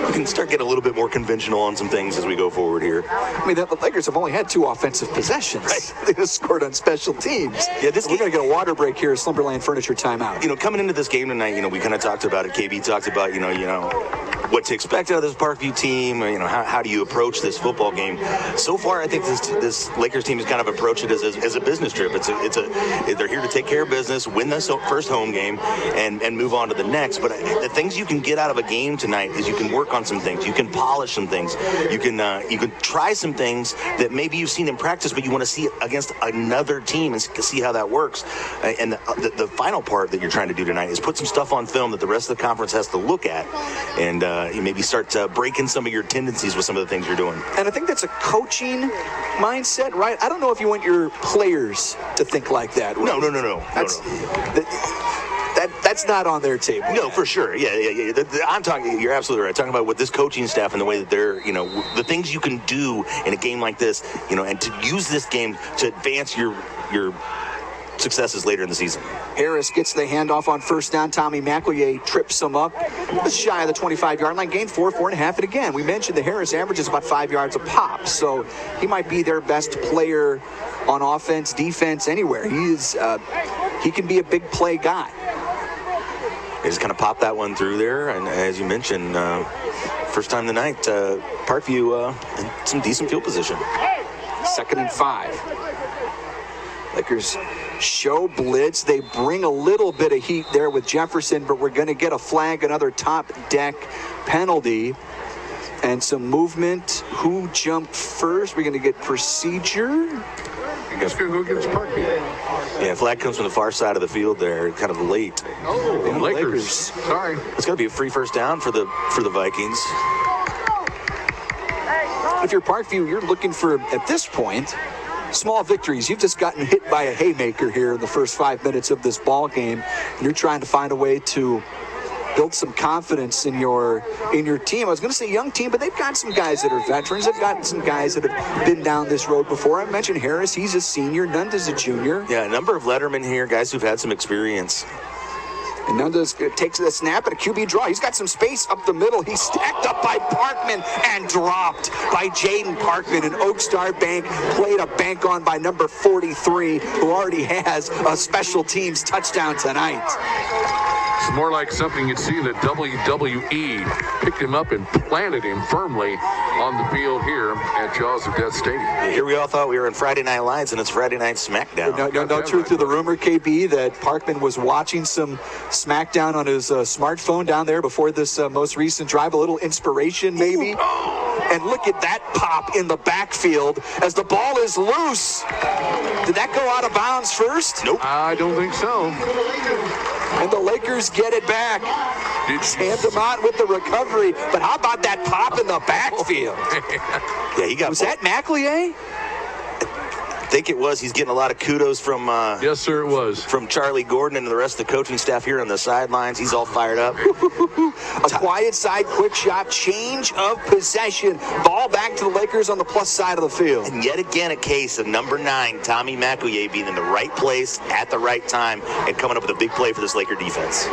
we can start getting a little bit more conventional on some things as we go forward here. I mean, the Lakers have only had 2 offensive possessions. Right. They just scored on special teams. Yeah, we're going to get a water break here. Slumberland Furniture timeout. Coming into this game tonight, we kind of talked about it. KB talked about, what to expect out of this Parkview team. How do you approach this football game? So far, I think this Lakers team has kind of approached it as a business trip. They're here to take care of business, win this first home game, and move on to the next. But the things you can get out of a game tonight is you can work on some things, you can polish some things, you can try some things that maybe you've seen in practice, but you want to see it against another team and see how that works. And the final part that you're trying to do tonight is put some stuff on film that the rest of the conference has to look at, and you maybe start breaking some of your tendencies with some of the things you're doing. And I think that's a coaching mindset, right? I don't know if you want your players to think like that. Right? No. That's not on their table. No, for sure. Yeah. I'm talking. You're absolutely right. Talking about with this coaching staff and the way that they're, the things you can do in a game like this, and to use this game to advance your successes later in the season. Harris gets the handoff on first down. Tommy McEllier trips him up just shy of the 25-yard line. Gained 4.5. And again, we mentioned the Harris averages about 5 yards a pop, so he might be their best player on offense, defense, anywhere. He can be a big play guy. They just kind of popped that one through there, and as you mentioned, first time tonight, Parkview in some decent field position. 2nd and 5. Lakers show blitz. They bring a little bit of heat there with Jefferson, but we're going to get a flag, another top deck penalty, and some movement. Who jumped first? We're going to get procedure. I guess we're going to go against Parkview. Yeah, flag comes from the far side of the field there, kind of late. Oh, Lakers. Sorry. It's going to be a free first down for the Vikings. If you're Parkview, you're looking for, at this point, small victories. You've just gotten hit by a haymaker here in the first 5 minutes of this ball game, and you're trying to find a way to build some confidence in your team. I was going to say young team, but they've got some guys that are veterans. They've got some guys that have been down this road before. I mentioned Harris. He's a senior. Nunda's a junior. Yeah, a number of lettermen here, guys who've had some experience. And Nunda's takes the snap and a QB draw. He's got some space up the middle. He's stacked up by Parkman and dropped by Jaden Parkman. And Oak Star Bank played a bank on by number 43, who already has a special teams touchdown tonight. It's more like something you'd see in the WWE. Picked him up and planted him firmly on the field here at Jaws of Death Stadium. Here we all thought we were in Friday Night Lights, and it's Friday Night SmackDown. No truth to the rumor, KB, that Parkman was watching some SmackDown on his smartphone down there before this most recent drive. A little inspiration, maybe. And look at that pop in the backfield as the ball is loose. Did that go out of bounds first? Nope. I don't think so. And the Lakers get it back. Santamont with the recovery. But how about that pop in the backfield? Yeah, he got. Was that McEllier? I think it was. He's getting a lot of kudos from. Yes, sir, it was. From Charlie Gordon and the rest of the coaching staff here on the sidelines. He's all fired up. A quiet side, quick shot, change of possession. Ball back to the Lakers on the plus side of the field. And yet again, a case of number 9, Tommy McEllier, being in the right place at the right time and coming up with a big play for this Laker defense.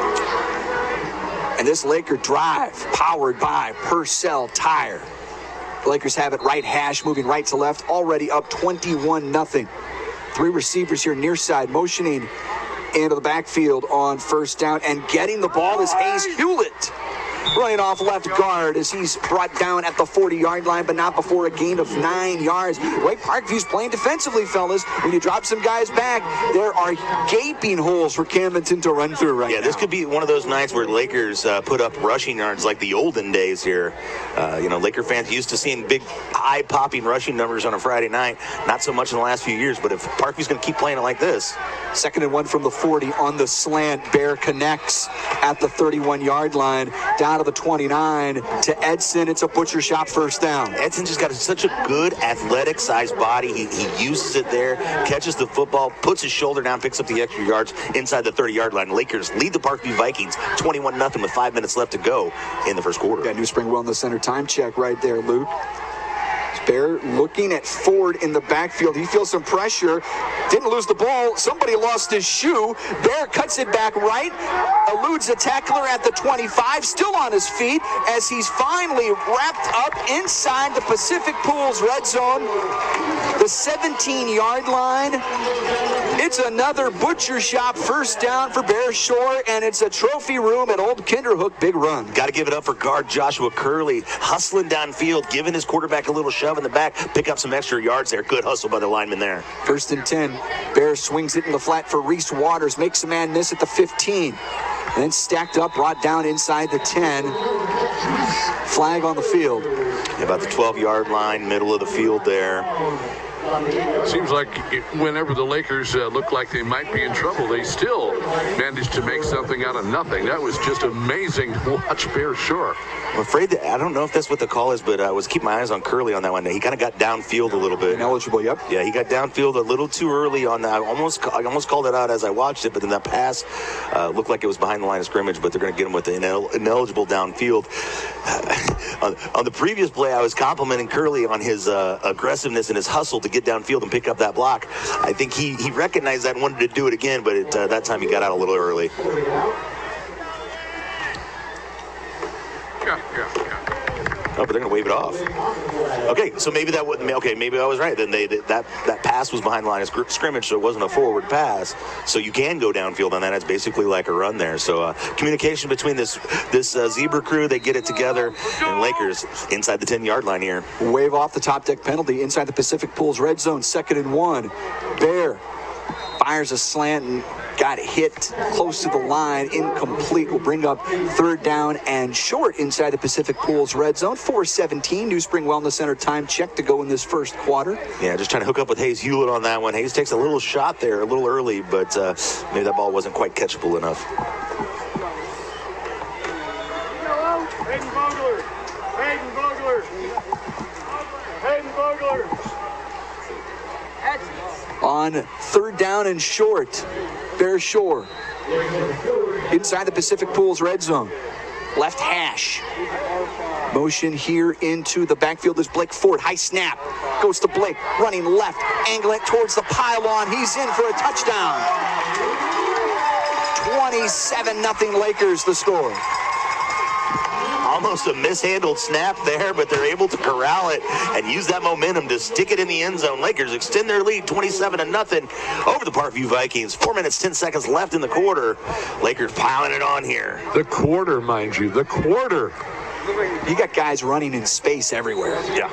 And this Laker drive powered by Purcell Tire. The Lakers have it right hash, moving right to left, already up 21-0. 3 receivers here near side, motioning into the backfield on first down, and getting the ball is Hayes Hewlett. running off left guard as he's brought down at the 40-yard line, but not before a gain of 9 yards. The way Parkview's playing defensively, fellas, when you drop some guys back, there are gaping holes for Camdenton to run through right now. Yeah, this could be one of those nights where Lakers put up rushing yards like the olden days here. Laker fans used to seeing big, eye-popping rushing numbers on a Friday night. Not so much in the last few years, but if Parkview's going to keep playing it like this. 2nd and 1 from the 40 on the slant. Bear connects at the 31-yard line, down to the 29 to Edson. It's a butcher shop first down. Edson just got such a good athletic-sized body. He uses it there, catches the football, puts his shoulder down, picks up the extra yards inside the 30-yard line. Lakers lead the Parkview Vikings 21-0 with 5 minutes left to go in the first quarter. Got New Spring Wellness Center time check right there, Luke. Bear looking at Ford in the backfield. He feels some pressure. Didn't lose the ball. Somebody lost his shoe. Bear cuts it back right. Eludes a tackler at the 25. Still on his feet as he's finally wrapped up inside the Pacific Pools red zone. The 17-yard line. It's another butcher shop first down for Bear Shore, and it's a trophy room at Old Kinderhook. Big run. Got to give it up for guard Joshua Curley, hustling downfield, giving his quarterback a little shove in the back, pick up some extra yards there. Good hustle by the lineman there. 1st and 10. Bear swings it in the flat for Reese Waters, makes a man miss at the 15. And then stacked up, brought down inside the 10. Flag on the field. About the 12-yard line, middle of the field there. Seems like whenever the Lakers look like they might be in trouble, they still managed to make something out of nothing. That was just amazing to watch Bear Shore. I'm afraid that I don't know if that's what the call is, but I was keeping my eyes on Curley on that one. He kind of got downfield a little bit. Ineligible, yep. Yeah, he got downfield a little too early on that. I almost called it out as I watched it, but then that pass looked like it was behind the line of scrimmage, but they're going to get him with the ineligible downfield. On the previous play, I was complimenting Curley on his aggressiveness and his hustle to get downfield and pick up that block. I think he recognized that and wanted to do it again, but that time he got out a little early. Oh, but they're going to wave it off. Okay, so maybe that wouldn't. Okay, maybe I was right. Then that pass was behind the line of scrimmage, so it wasn't a forward pass. So you can go downfield on that. It's basically like a run there. So communication between this Zebra crew, they get it together, and Lakers inside the 10-yard line here. Wave off the top deck penalty inside the Pacific Pools red zone. 2nd and 1. Bear fires a slant and got hit close to the line, incomplete. Will bring up 3rd down and short inside the Pacific Pools red zone. 4:17, New Spring Wellness Center time check to go in this first quarter. Yeah, just trying to hook up with Hayes Hewlett on that one. Hayes takes a little shot there, a little early, but maybe that ball wasn't quite catchable enough. Hayden Vogler. Hayden Vogler. Hayden Vogler. On 3rd down and short, Bear Shore inside the Pacific Pools red zone. Left hash. Motion here into the backfield is Blake Ford. High snap. Goes to Blake. Running left. Angling it towards the pylon. He's in for a touchdown. 27-0 Lakers the score. Almost a mishandled snap there, but they're able to corral it and use that momentum to stick it in the end zone. Lakers extend their lead 27-0 over the Parkview Vikings. 4 minutes, 10 seconds left in the quarter. Lakers piling it on here. The quarter, mind you, the quarter. You got guys running in space everywhere. Yeah.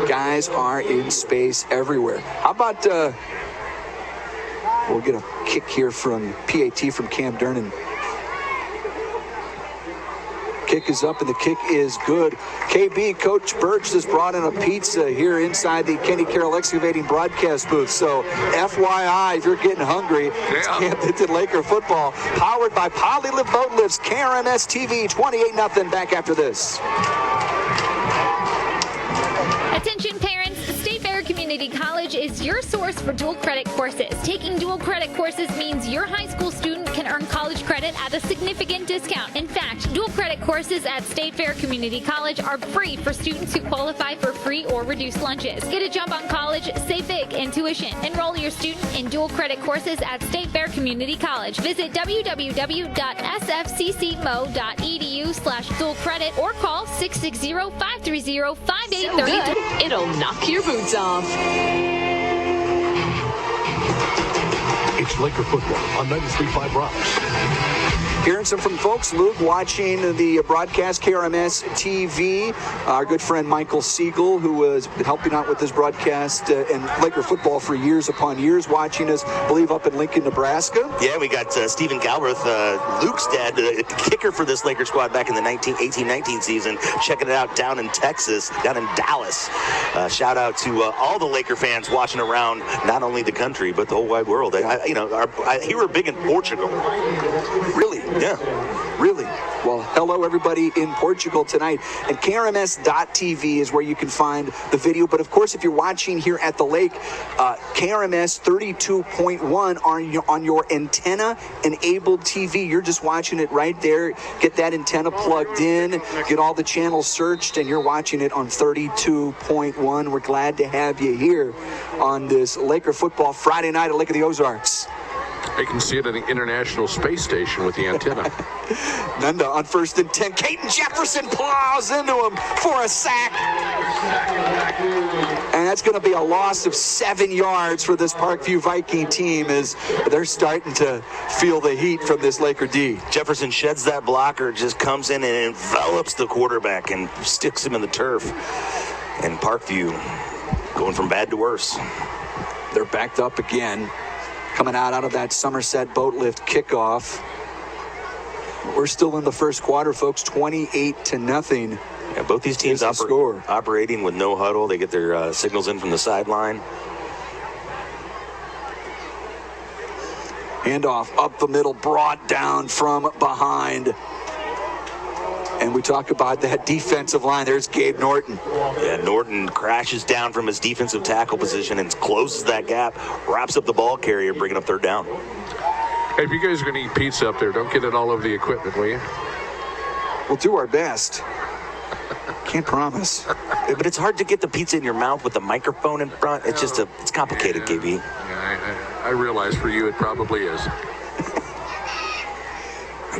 Guys are in space everywhere. How about we'll get a kick here from PAT from Camdenton. Kick is up and the kick is good. KB, Coach Birch has brought in a pizza here inside the Kenny Carroll Excavating broadcast booth. So FYI, if you're getting hungry, it's Camdenton Laker football. Powered by Polylift Boat Lifts, KRMS TV, 28-0 back after this. Attention parents, State Fair Community College is your source for dual credit courses. Taking dual credit courses means your high school student can earn college credit at a significant discount. In fact, dual credit courses at State Fair Community College are free for students who qualify for free or reduced lunches. Get a jump on college, save big in tuition. Enroll your student in dual credit courses at State Fair Community College. Visit www.sfccmo.edu/dual credit or call 660-530-5832. It'll knock your boots off. It's Laker football on 93.5 ROCKS. Hearing some from folks. Luke watching the broadcast, KRMS TV. Our good friend Michael Siegel, who has been helping out with this broadcast and Laker football for years upon years, watching us, I believe, up in Lincoln, Nebraska. Yeah, we got Stephen Galbraith, Luke's dad, kicker for this Laker squad back in the 18-19 season, checking it out down in Texas, down in Dallas. Shout out to all the Laker fans watching around not only the country, but the whole wide world. Here we're big in Portugal. Really? Yeah. Really? Well, hello, everybody in Portugal tonight. And KRMS.TV is where you can find the video. But, of course, if you're watching here at the lake, KRMS 32.1 on your antenna-enabled TV. You're just watching it right there. Get that antenna plugged in. Get all the channels searched, and you're watching it on 32.1. We're glad to have you here on this Laker football Friday night at Lake of the Ozarks. You can see it at the International Space Station with the antenna. Nunda on 1st and 10. Caden Jefferson plows into him for a sack. And that's going to be a loss of 7 yards for this Parkview Viking team as they're starting to feel the heat from this Laker D. Jefferson sheds that blocker, just comes in and envelops the quarterback and sticks him in the turf. And Parkview going from bad to worse. They're backed up again. Coming out of that Somerset boat lift kickoff. We're still in the first quarter, folks, 28-0. Yeah, both these teams operating with no huddle. They get their signals in from the sideline. Handoff up the middle, brought down from behind. And we talk about that defensive line. There's Gabe Norton. Yeah, Norton crashes down from his defensive tackle position and closes that gap, wraps up the ball carrier, bringing up 3rd down. Hey, if you guys are going to eat pizza up there, don't get it all over the equipment, will you? We'll do our best. Can't promise. But it's hard to get the pizza in your mouth with the microphone in front. It's just it's complicated, KB. Yeah, I realize for you it probably is.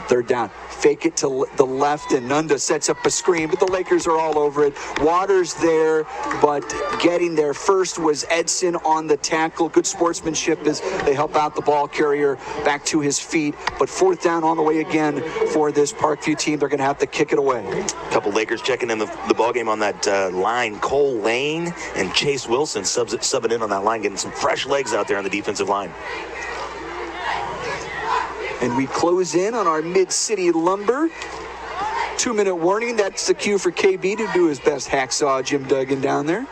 3rd down. Fake it to the left, and Nunda sets up a screen, but the Lakers are all over it. Waters there, but getting there first was Edson on the tackle. Good sportsmanship as they help out the ball carrier back to his feet. But 4th down on the way again for this Parkview team. They're going to have to kick it away. A couple Lakers checking in the ball game on that line. Cole Lane and Chase Wilson subbing in on that line, getting some fresh legs out there on the defensive line. And we close in on our Mid-City Lumber. 2-minute warning. That's the cue for KB to do his best hacksaw Jim Duggan down there.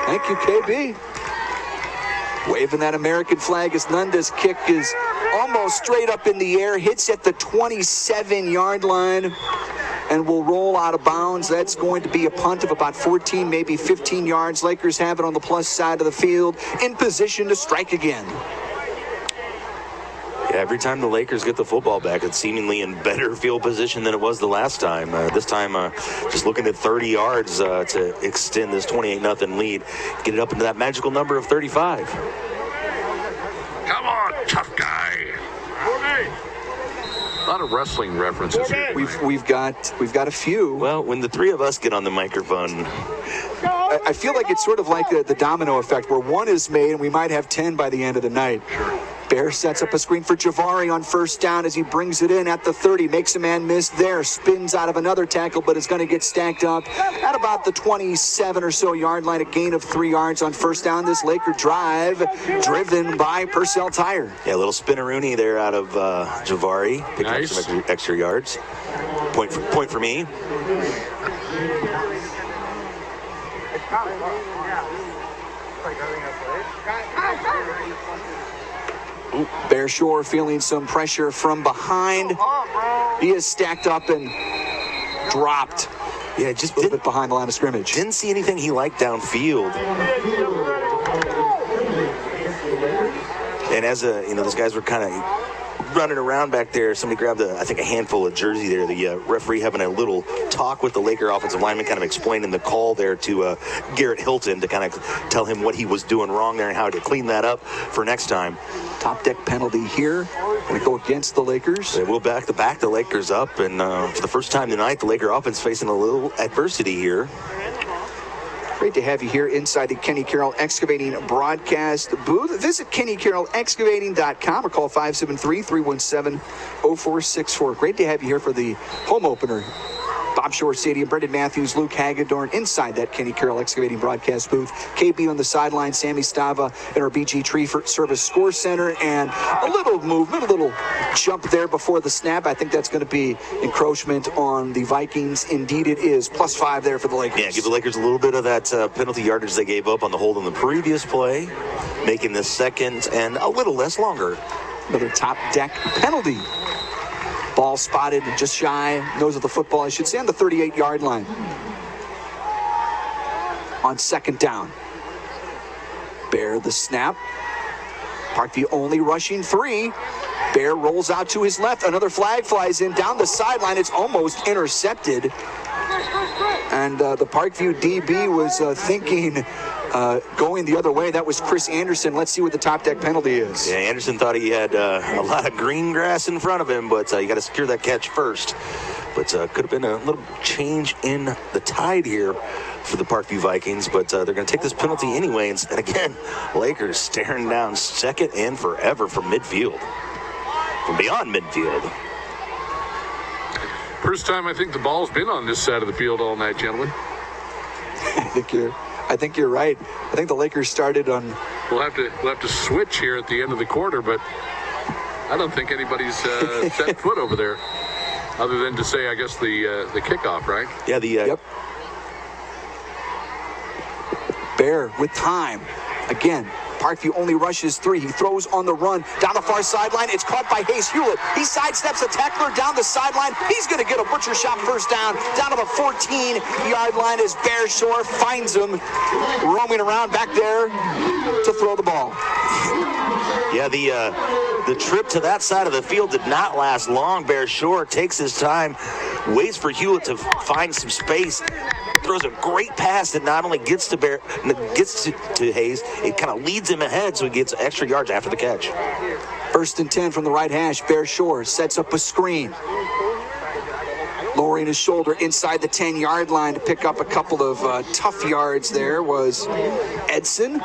Thank you, KB. Waving that American flag as Nunda's kick is almost straight up in the air. Hits at the 27-yard line and will roll out of bounds. That's going to be a punt of about 14, maybe 15 yards. Lakers have it on the plus side of the field, in position to strike again. Every time the Lakers get the football back, it's seemingly in better field position than it was the last time. This time, just looking at 30 yards to extend this 28-0 lead, get it up into that magical number of 35. Come on, tough guy. A lot of wrestling references here. We've got a few. Well, when the 3 of us get on the microphone, I feel like it's sort of like the domino effect, where one is made and we might have 10 by the end of the night. Sure. Bear sets up a screen for Javari on 1st down as he brings it in at the 30. Makes a man miss there. Spins out of another tackle, but is going to get stacked up at about the 27 or so yard line. A gain of 3 yards on 1st down. This Laker drive driven by Purcell Tire. Yeah, a little spinneroonie there out of Javari. Picking up some extra yards. Point for me. Bear Shore feeling some pressure from behind. He is stacked up and dropped. Yeah, just a little bit behind the line of scrimmage. Didn't see anything he liked downfield. And as those guys were kind of running around back there, somebody grabbed I think a handful of jersey there. The referee having a little talk with the Laker offensive lineman, kind of explaining the call there to Garrett Hilton to kind of tell him what he was doing wrong there and how to clean that up for next time. Top deck penalty here. Going to go against the Lakers. They will back the Lakers up, and for the first time tonight, the Laker offense facing a little adversity here. Great to have you here inside the Kenny Carroll Excavating broadcast booth. Visit KennyCarrollExcavating.com or call 573-317-0464. Great to have you here for the home opener. Bob Shore Stadium, Brendan Matthews, Luke Hagedorn inside that Kenny Carroll Excavating broadcast booth. KB on the sideline, Sammy Stava in our BG Tree Service Score Center, and a little movement, a little jump there before the snap. I think that's going to be encroachment on the Vikings. Indeed it is. +5 there for the Lakers. Yeah, give the Lakers a little bit of that penalty yardage they gave up on the hold on the previous play, making this second and a little less longer. Another top deck penalty. Ball spotted just shy, nose of the football, I should say, on the 38-yard line. On second down. Bear the snap. Parkview only rushing 3. Bear rolls out to his left. Another flag flies in down the sideline. It's almost intercepted. And the Parkview DB was thinking going the other way. That was Chris Anderson. Let's see what the top deck penalty is. Yeah, Anderson thought he had a lot of green grass in front of him, but you got to secure that catch first. But could have been a little change in the tide here for the Parkview Vikings, but they're going to take this penalty anyway. And again, Lakers staring down second and forever from midfield, from beyond midfield. First time I think the ball's been on this side of the field all night, gentlemen. I think you're right. I think the Lakers started on. We'll have to switch here at the end of the quarter, but I don't think anybody's set foot over there, other than to say, I guess the kickoff, right? Yeah, Yep. Bear with time. Again, Parkview only rushes 3. He throws on the run down the far sideline. It's caught by Hayes Hewlett. He sidesteps a tackler down the sideline. He's going to get a butcher shot first down to the 14-yard line as Bear Shore finds him roaming around back there to throw the ball. Yeah, the trip to that side of the field did not last long. Bear Shore takes his time, waits for Hewlett to find some space, throws a great pass that not only gets to Hayes, it kind of leads him ahead so he gets extra yards after the catch. 1st and 10 from the right hash. Bear Shore sets up a screen. Lowering his shoulder inside the 10-yard line to pick up a couple of tough yards there was Edson.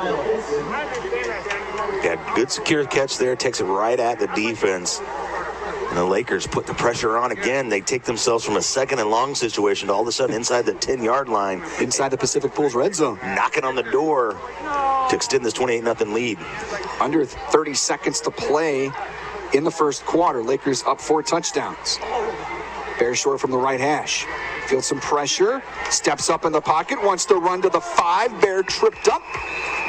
Yeah, good secure catch there. Takes it right at the defense. And the Lakers put the pressure on again. They take themselves from a 2nd and long situation to all of a sudden inside the 10-yard line. Inside the Pacific Pools red zone. Knocking on the door to extend this 28-0 lead. Under 30 seconds to play in the first quarter. Lakers up 4 touchdowns. Bear Shore from the right hash. Feels some pressure. Steps up in the pocket. Wants to run to the 5. Bear tripped up.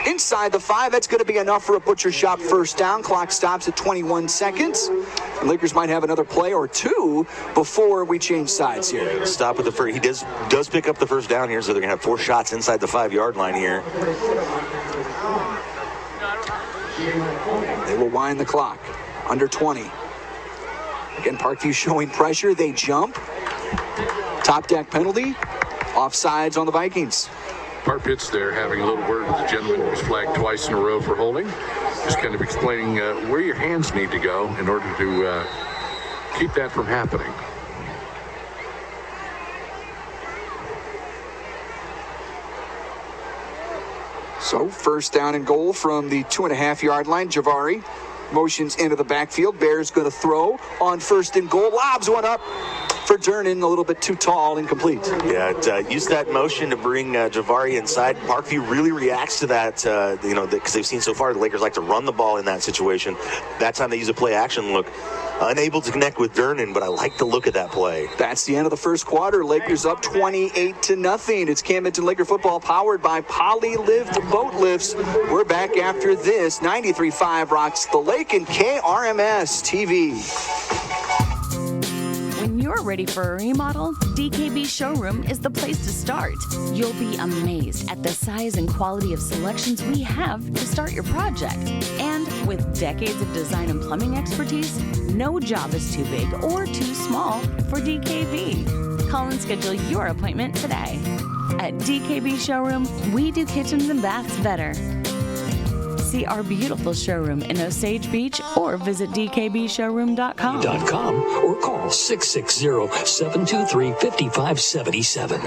Inside the 5, that's going to be enough for a butcher shop first down. Clock stops at 21 seconds. The Lakers might have another play or 2 before we change sides here. Stop at the first. He does pick up the first down here, so they're going to have 4 shots inside the 5-yard line here. They will wind the clock. Under 20. Again, Parkview showing pressure. They jump. Top deck penalty. Offsides on the Vikings. Parpit's there having a little word with the gentleman who was flagged twice in a row for holding. Just kind of explaining where your hands need to go in order to keep that from happening. So 1st down and goal from the 2.5-yard line. Javari motions into the backfield. Bear's going to throw on 1st and goal. Lobs one up for Durnan, a little bit too tall, incomplete. Yeah, use that motion to bring Javari inside. Parkview really reacts to that, because they've seen so far the Lakers like to run the ball in that situation. That time they use a play action look. Unable to connect with Durnan, but I like the look of that play. That's the end of the first quarter. Lakers up 28-0. It's Camdenton Laker football powered by Polylift Boat Lifts. We're back after this. 93.5 Rocks the Lake and KRMS TV. When you're ready for a remodel, DKB Showroom is the place to start. You'll be amazed at the size and quality of selections we have to start your project. And with decades of design and plumbing expertise, no job is too big or too small for DKB. Call and schedule your appointment today. At DKB Showroom, we do kitchens and baths better. See our beautiful showroom in Osage Beach or visit dkbshowroom.com. Or call 660-723-5577.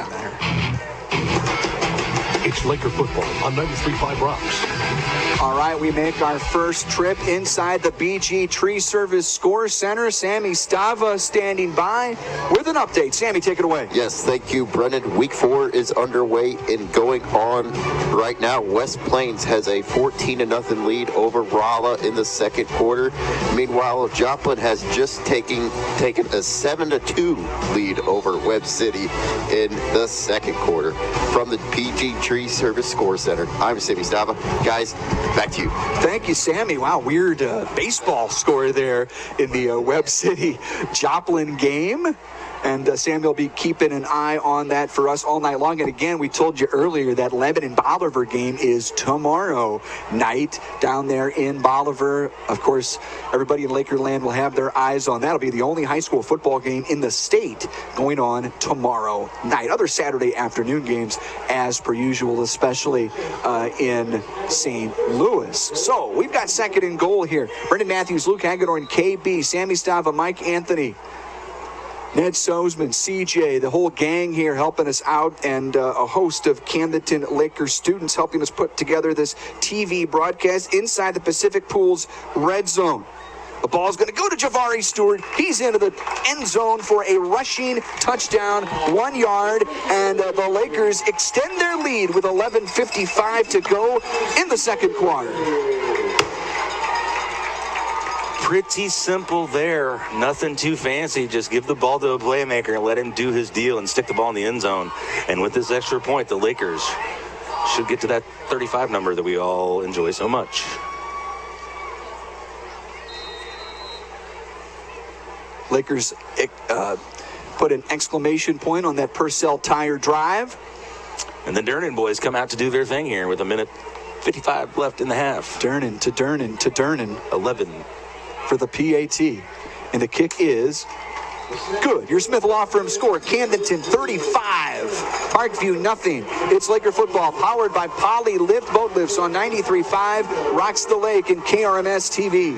It's Laker football on 93.5 ROCKS. All right, we make our first trip inside the BG Tree Service Score Center. Sammy Stava standing by with an update. Sammy, take it away. Yes, thank you, Brennan. Week 4 is underway and going on right now. West Plains has a 14-0 lead over Rolla in the second quarter. Meanwhile, Joplin has just taken a 7-2 lead over Webb City in the second quarter. From the PG Tree Service Score Center, I'm Sammy Stava. Guys, back to you. Thank you, Sammy. Wow, weird baseball score there in the Webb City Joplin game. And Sammy will be keeping an eye on that for us all night long. And again, we told you earlier that Lebanon Bolivar game is tomorrow night down there in Bolivar. Of course, everybody in Lakerland will have their eyes on that. It'll be the only high school football game in the state going on tomorrow night. Other Saturday afternoon games as per usual, especially in St. Louis. So we've got second and goal here. Brendan Matthews, Luke Hagedorn, KB, Sammy Stava, Mike Anthony, Ned Sozman, CJ, the whole gang here helping us out, and a host of Camdenton Laker students helping us put together this TV broadcast inside the Pacific Pools red zone. The ball's going to go to Javari Stewart. He's into the end zone for a rushing touchdown, 1 yard, and the Lakers extend their lead with 11:55 to go in the second quarter. Pretty simple there. Nothing too fancy. Just give the ball to a playmaker and let him do his deal and stick the ball in the end zone. And with this extra point, the Lakers should get to that 35 number that we all enjoy so much. Lakers put an exclamation point on that Purcell Tire drive. And the Durnan boys come out to do their thing here with 1:55 left in the half. Durnan to Durnan to Durnan. 11. For the PAT. And the kick is good. Your Smith Law Firm score. Camdenton 35. Parkview nothing. It's Laker football powered by Poly Lift Boat Lifts on 93.5 Rocks the Lake and KRMS TV.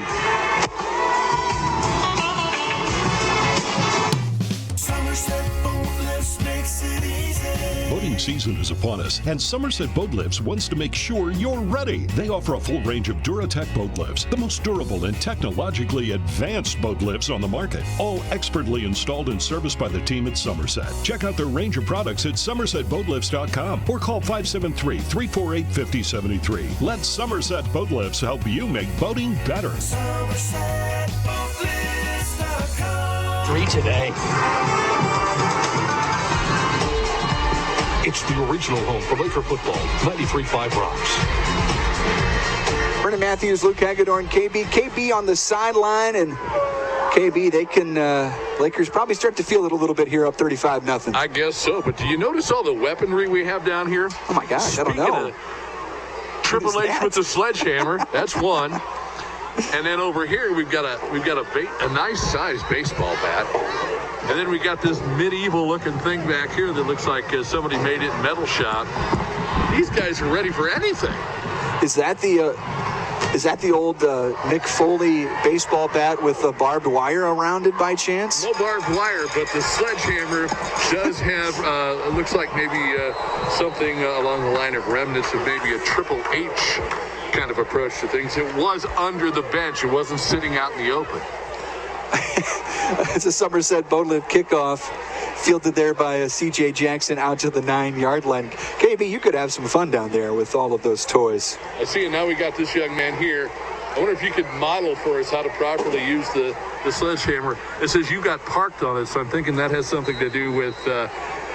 Boating season is upon us, and Somerset Boat Lifts wants to make sure you're ready. They offer a full range of Duratec boat lifts, the most durable and technologically advanced boat lifts on the market, all expertly installed and serviced by the team at Somerset. Check out their range of products at somersetboatlifts.com or call 573-348-5073. Let Somerset Boat Lifts help you make boating better. SomersetBoatLifts.com. 3 today. It's the original home for Laker football, 93.5 ROCKS. Brendan Matthews, Luke Hagedorn, KB on the sideline, and KB, they can, Lakers probably start to feel it a little bit here up 35-0. I guess so, but do you notice all the weapeonry we have down here? Oh my gosh, I don't know. Triple H with the sledgehammer, that's one. And then over here we've got a nice sized baseball bat. And then we got this medieval looking thing back here that looks like somebody made it in metal shop. These guys are ready for anything. Is that the old Nick Foley baseball bat with the barbed wire around it by chance? No barbed wire, but the sledgehammer does have, it looks like maybe something along the line of remnants of maybe a Triple H kind of approach to things. It was under the bench. It wasn't sitting out in the open. It's a Somerset Boat Lift kickoff, fielded there by C.J. Jackson out to the 9-yard line. KB, you could have some fun down there with all of those toys. I see, and now we got this young man here. I wonder if you could model for us how to properly use the sledgehammer. It says you got parked on it, so I'm thinking that has something to do with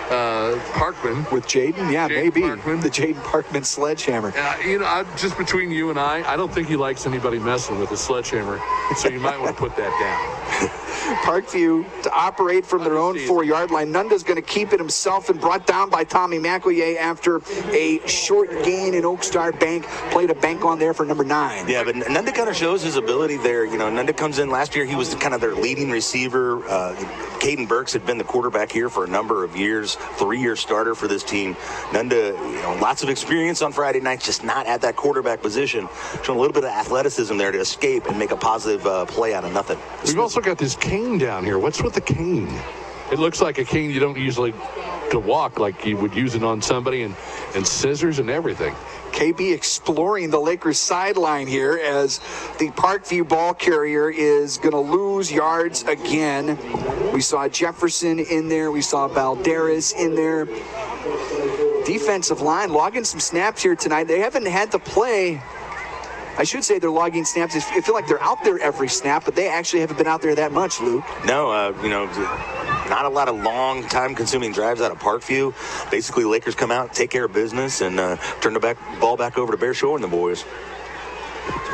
Parkman. With Jaden? Yeah, Jaden maybe. Parkman. The Jaden Parkman sledgehammer. Just between you and I don't think he likes anybody messing with his sledgehammer, so you might want to put that down. Parkview to operate from their own 4-yard line. Nunda's going to keep it himself and brought down by Tommy McEllier after a short gain in Oakstar Bank. Played a bank on there for number 9. Yeah, but Nunda kind of shows his ability there. You know, Nunda comes in last year. He was kind of their leading receiver. Caden Burks had been the quarterback here for a number of years, 3-year starter for this team. Nunda, lots of experience on Friday nights, just not at that quarterback position. Showing a little bit of athleticism there to escape and make a positive play out of nothing. We've also got this cane down here. What's with the cane? It looks like a cane you don't usually to walk like you would use it on somebody, and and scissors and everything. KB exploring the Lakers sideline here as the Parkview ball carrier is going to lose yards again. We saw Jefferson in there. We saw Balderas in there. Defensive line logging some snaps here tonight. They haven't had to play. I should say they're logging snaps. I feel like they're out there every snap, but they actually haven't been out there that much, Luke. No, not a lot of long time-consuming drives out of Parkview. Basically, Lakers come out, take care of business, and turn the ball back over to Bear Shore and the boys.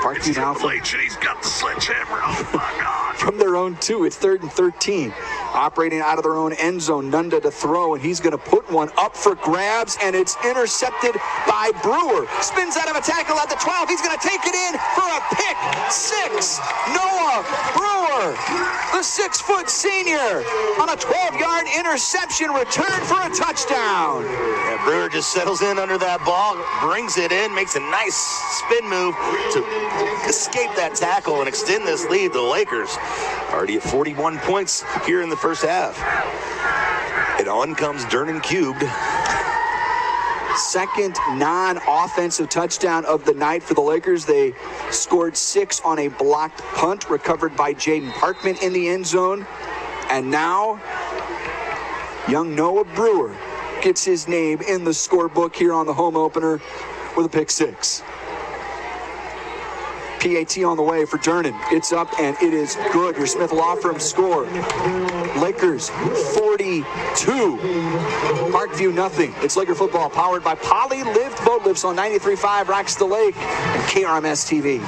Parkview now He's got the sledgehammer. Oh, my God. From their own 2, it's 3rd and 13. Operating out of their own end zone, Nunda to throw, and he's going to put one up for grabs, and it's intercepted by Brewer. Spins out of a tackle at the 12. He's going to take it in for a pick 6. Noah Brewer, the 6-foot senior, on a 12-yard interception return for a touchdown. Yeah, Brewer just settles in under that ball, brings it in, makes a nice spin move to escape that tackle and extend this lead. The Lakers already at 41 points here in the first half. And on comes Dernan Cubed. Second non-offensive touchdown of the night for the Lakers. They scored 6 on a blocked punt recovered by Jaden Parkman in the end zone. And now, young Noah Brewer gets his name in the scorebook here on the home opener with a pick 6. PAT on the way for Dernan. It's up and it is good. Your Smith Law Firm score. Lakers 42. Parkview nothing. It's Laker football powered by Poly Lived Boat Lifts on 93.5 Rocks the Lake and KRMS TV.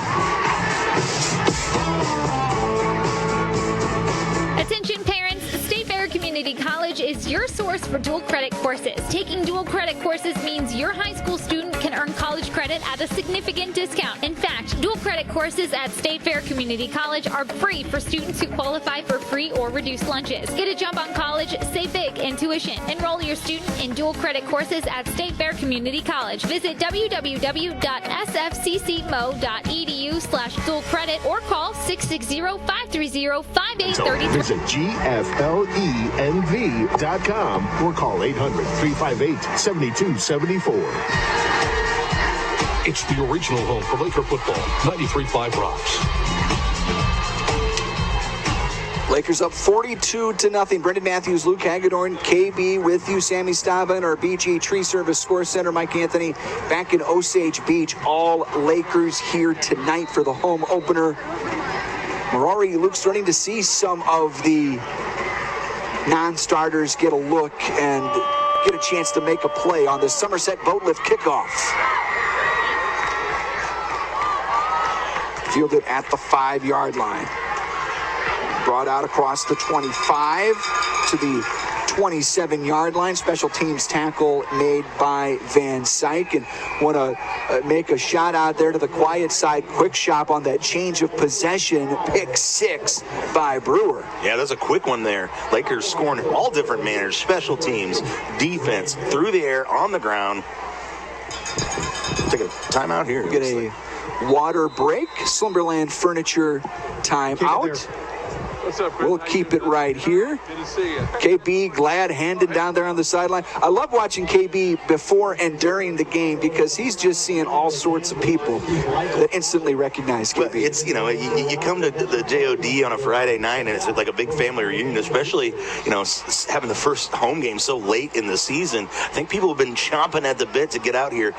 Attention parents, State Fair Community College is your source for dual credit courses. Taking dual credit courses means your high school student can earn college credit at a significant discount. In fact, dual credit courses at State Fair Community College are free for students who qualify for free or reduced lunches. Get a jump on college, save big in tuition. Enroll your student in dual credit courses at State Fair Community College. Visit www.sfccmo.edu/dual credit or call 660-530-5833. Visit GFLENV.com or call 800-358-7274. It's the original home for Laker football. 93.5 Rocks. Lakers up 42-0. Brendan Matthews, Luke Hagedorn, KB with you. Sammy Stava in our BG Tree Service Score Center. Mike Anthony back in Osage Beach. All Lakers here tonight for the home opener. We're already, Luke, starting to see some of the non-starters get a look and get a chance to make a play on the Somerset Boat Lift kickoff. Fielded at the 5-yard line. Brought out across the 25 to the 27-yard line. Special teams tackle made by Van Syke. And want to make a shout out there to the Quiet Side Quick Shop on that change of possession. Pick 6 by Brewer. Yeah, that's a quick one there. Lakers scoring in all different manners. Special teams, defense, through the air, on the ground. Take a timeout here. Get a water break. Slumberland Furniture timeout. What's up, Chris? We'll keep it right here. Good to see you. KB glad-handed down there on the sideline. I love watching KB before and during the game because he's just seeing all sorts of people that instantly recognize KB. But it's, you come to the JOD on a Friday night and it's like a big family reunion, especially, having the first home game so late in the season. I think people have been chomping at the bit to get out here,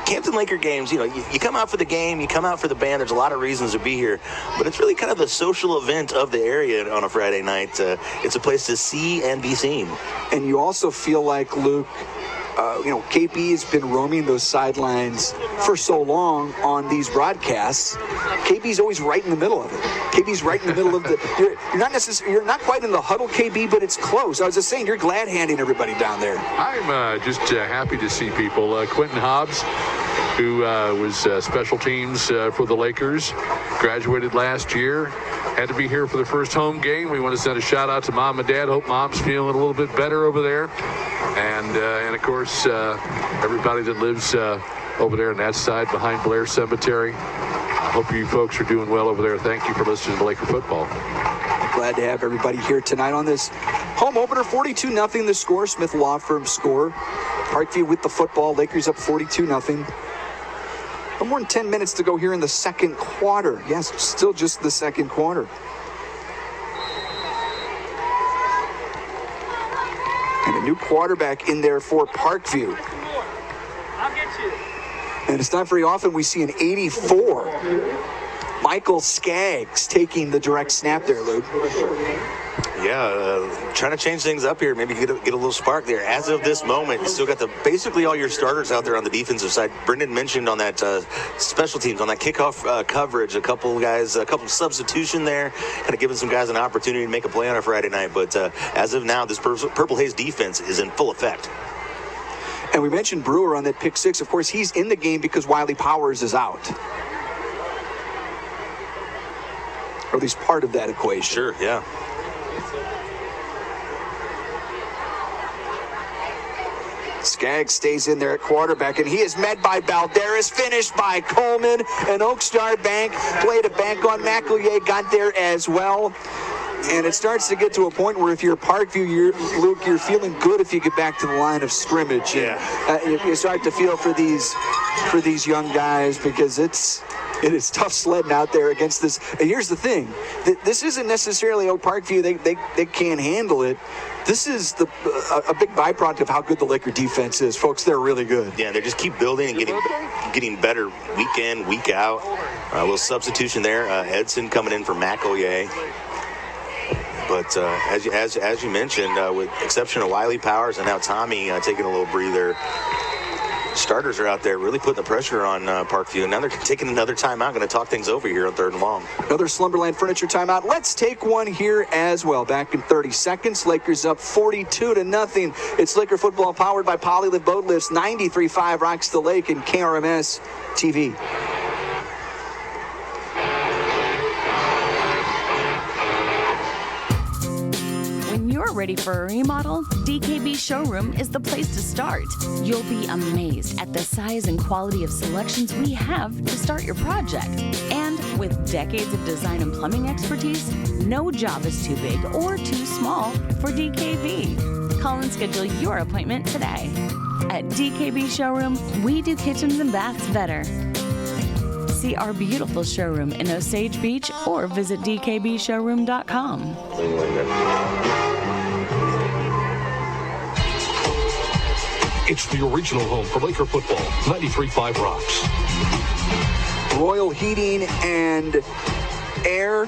Camden Laker games, you come out for the game, you come out for the band. There's a lot of reasons to be here, but it's really kind of the social event of the area on a Friday night. It's a place to see and be seen. And you also feel like, Luke, KB has been roaming those sidelines for so long on these broadcasts. KB's always right in the middle of it. KB's right in the middle of the. You're not quite in the huddle, KB, but it's close. I was just saying, you're glad handing everybody down there. I'm just happy to see people. Quentin Hobbs, who was special teams for the Lakers, graduated last year. Had to be here for the first home game. We want to send a shout out to Mom and Dad. Hope Mom's feeling a little bit better over there. And of course, everybody that lives over there on that side behind Blair Cemetery. I hope you folks are doing well over there. Thank you for listening to Laker football. Glad to have everybody here tonight on this Home opener, 42-0 the score. Smith Law Firm score. Parkview with the football. Lakers up 42-0. More than 10 minutes to go here in the second quarter. Yes, still just the second quarter. And a new quarterback in there for Parkview. I'll get you. And it's not very often we see an 84. Michael Skaggs taking the direct snap there, Luke. Yeah, trying to change things up here. Maybe get a little spark there. As of this moment, you still got basically all your starters out there on the defensive side. Brendan mentioned on that special teams, on that kickoff coverage, a couple substitution there, kind of giving some guys an opportunity to make a play on a Friday night. But as of now, this Purple Haze defense is in full effect. And we mentioned Brewer on that pick six. Of course, he's in the game because Wiley Powers is out. Or at least part of that equation. Sure, yeah. Skaggs stays in there at quarterback, and he is met by Balderas, finished by Coleman. And Oakstar Bank played a bank on McEllier, got there as well. And it starts to get to a point where if you're Parkview, Luke, you're feeling good if you get back to the line of scrimmage. Yeah. And, you start to feel for these young guys, because it is tough sledding out there against this. And here's the thing. This isn't necessarily, Parkview, they can't handle it. This is a big byproduct of how good the Laker defense is. Folks, they're really good. Yeah, they just keep building and getting better week in, week out. A little substitution there. Edson coming in for McEllier. But as you mentioned, with exception of Wiley Powers and now Tommy taking a little breather, starters are out there really putting the pressure on Parkview. And now they're taking another timeout, going to talk things over here on 3rd and long. Another Slumberland Furniture timeout. Let's take one here as well. Back in 30 seconds. Lakers up 42-0. It's Laker football powered by Polylift Boat Lifts, 93.5 Rocks the Lake and KRMS TV. When you're ready for a remodel, DKB Showroom is the place to start. You'll be amazed at the size and quality of selections we have to start your project. And with decades of design and plumbing expertise, no job is too big or too small for DKB. Call and schedule your appointment today. At DKB Showroom, we do kitchens and baths better. See our beautiful showroom in Osage Beach or visit dkbshowroom.com. It's the original home for Laker football, 93.5 Rocks. Royal Heating and Air.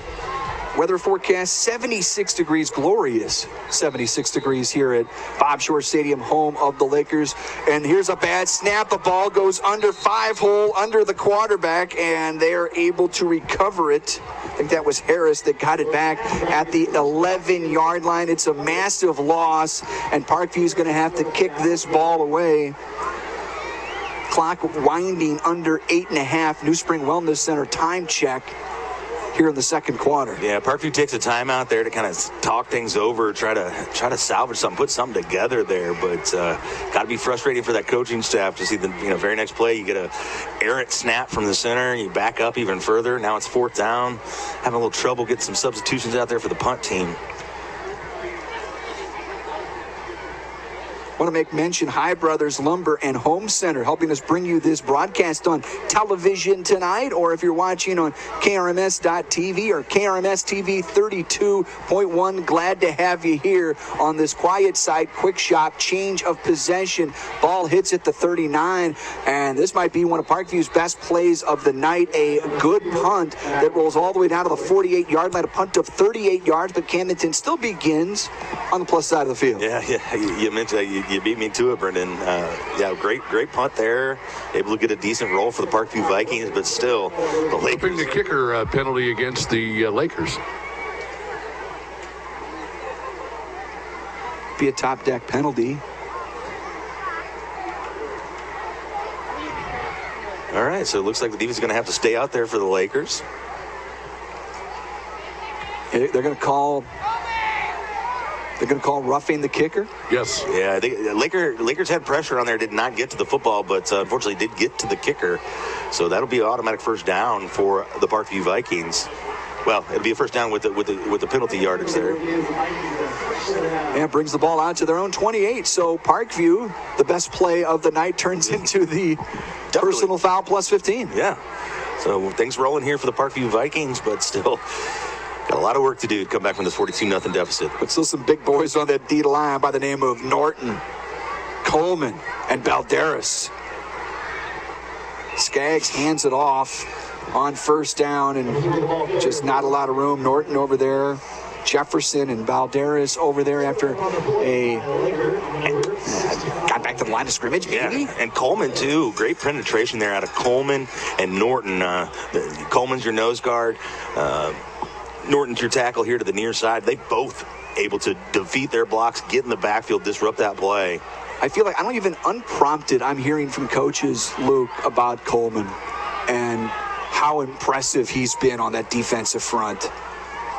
Weather forecast, 76 degrees, glorious 76 degrees here at Bob Shore Stadium, home of the Lakers. And here's a bad snap. The ball goes under 5-hole, under the quarterback, and they are able to recover it. I think that was Harris that got it back at the 11-yard line. It's a massive loss, and Parkview's going to have to kick this ball away. Clock winding under 8.5. New Spring Wellness Center time check here in the second quarter. Yeah, Parkview takes a timeout there to kind of talk things over, try to salvage something, put something together there. But got to be frustrating for that coaching staff to see the very next play you get a errant snap from the center, you back up even further. Now it's 4th down, having a little trouble getting some substitutions out there for the punt team. Want to make mention, High Brothers Lumber and Home Center helping us bring you this broadcast on television tonight, or if you're watching on KRMS.TV or KRMS TV 32.1. Glad to have you here on this quiet side quick shop. Change of possession. Ball hits at the 39, and this might be one of Parkview's best plays of the night. A good punt that rolls all the way down to the 48-yard line. A punt of 38 yards, but Camdenton still begins on the plus side of the field. Yeah, you mentioned you beat me to it, Brendan. Yeah, great punt there. Able to get a decent roll for the Parkview Vikings, but still, the Lakers. Flipping the kicker penalty against the Lakers. Be a top deck penalty. All right, so it looks like the defense is going to have to stay out there for the Lakers. They're going to call roughing the kicker? Yes. Yeah, I think Lakers had pressure on there, did not get to the football, but unfortunately did get to the kicker. So that'll be an automatic 1st down for the Parkview Vikings. well, it'd be a first down with the penalty yardage there. And brings the ball out to their own 28. So Parkview, the best play of the night, turns into the personal foul plus 15. Yeah. So things rolling here for the Parkview Vikings, but still got a lot of work to do to come back from this 42-0 deficit. But still some big boys on that D line by the name of Norton, Coleman, and Balderas. Skaggs hands it off on first down, and just not a lot of room. Norton over there. Jefferson and Balderas over there after got back to the line of scrimmage. Yeah, and Coleman too. Great penetration there out of Coleman and Norton. Coleman's your nose guard. Norton's your tackle here to the near side. They both able to defeat their blocks, get in the backfield, disrupt that play. I feel like I don't even unprompted, I'm hearing from coaches, Luke, about Coleman and how impressive he's been on that defensive front.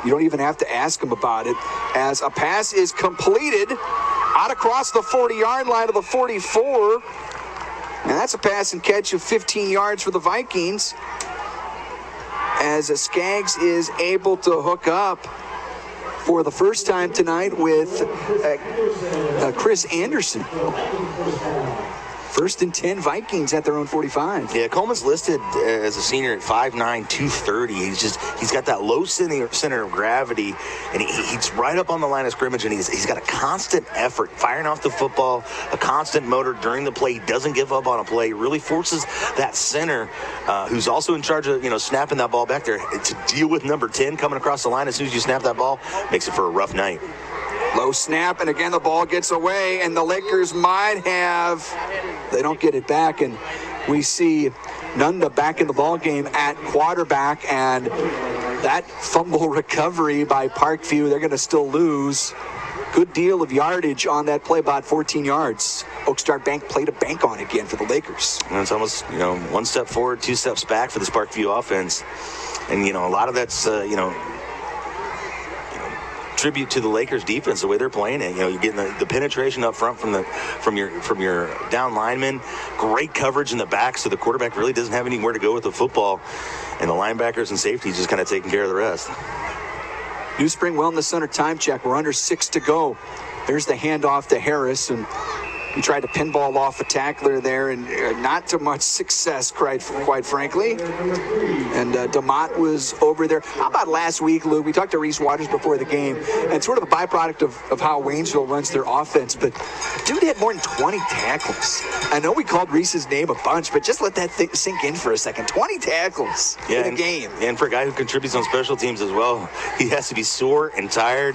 You don't even have to ask him about it, as a pass is completed out across the 40-yard line of the 44. And that's a pass and catch of 15 yards for the Vikings, as Skaggs is able to hook up for the first time tonight with Chris Anderson. First and 10 Vikings at their own 45. Yeah, Coleman's listed as a senior at 5'9", 230. He's got that low center of gravity, and he's right up on the line of scrimmage, and he's got a constant effort, firing off the football, a constant motor during the play. He doesn't give up on a play. He really forces that center, who's also in charge of snapping that ball back there, to deal with number 10 coming across the line as soon as you snap that ball. Makes it for a rough night. Low snap, and again the ball gets away, and the Lakers might have. They don't get it back, and we see Nunda back in the ball game at quarterback, and that fumble recovery by Parkview, they're going to still lose. Good deal of yardage on that play, about 14 yards. Oakstar Bank played a bank on again for the Lakers. And it's almost, one step forward, two steps back for this Parkview offense. And, a lot of that's, tribute to the Lakers defense, the way they're playing it. You're getting the penetration up front from your down linemen. Great coverage in the back, so the quarterback really doesn't have anywhere to go with the football. And the linebackers and safeties just kind of taking care of the rest. New Spring Wellness Center time check. We're under 6 to go. There's the handoff to Harris, and he tried to pinball off a tackler there, and not to much success, quite frankly. And DeMott was over there. How about last week, Lou? We talked to Reese Waters before the game, and sort of a byproduct of how Waynesville runs their offense, but dude had more than 20 tackles. I know we called Reese's name a bunch, but just let that thing sink in for a second. 20 tackles in a game. And for a guy who contributes on special teams as well, he has to be sore and tired.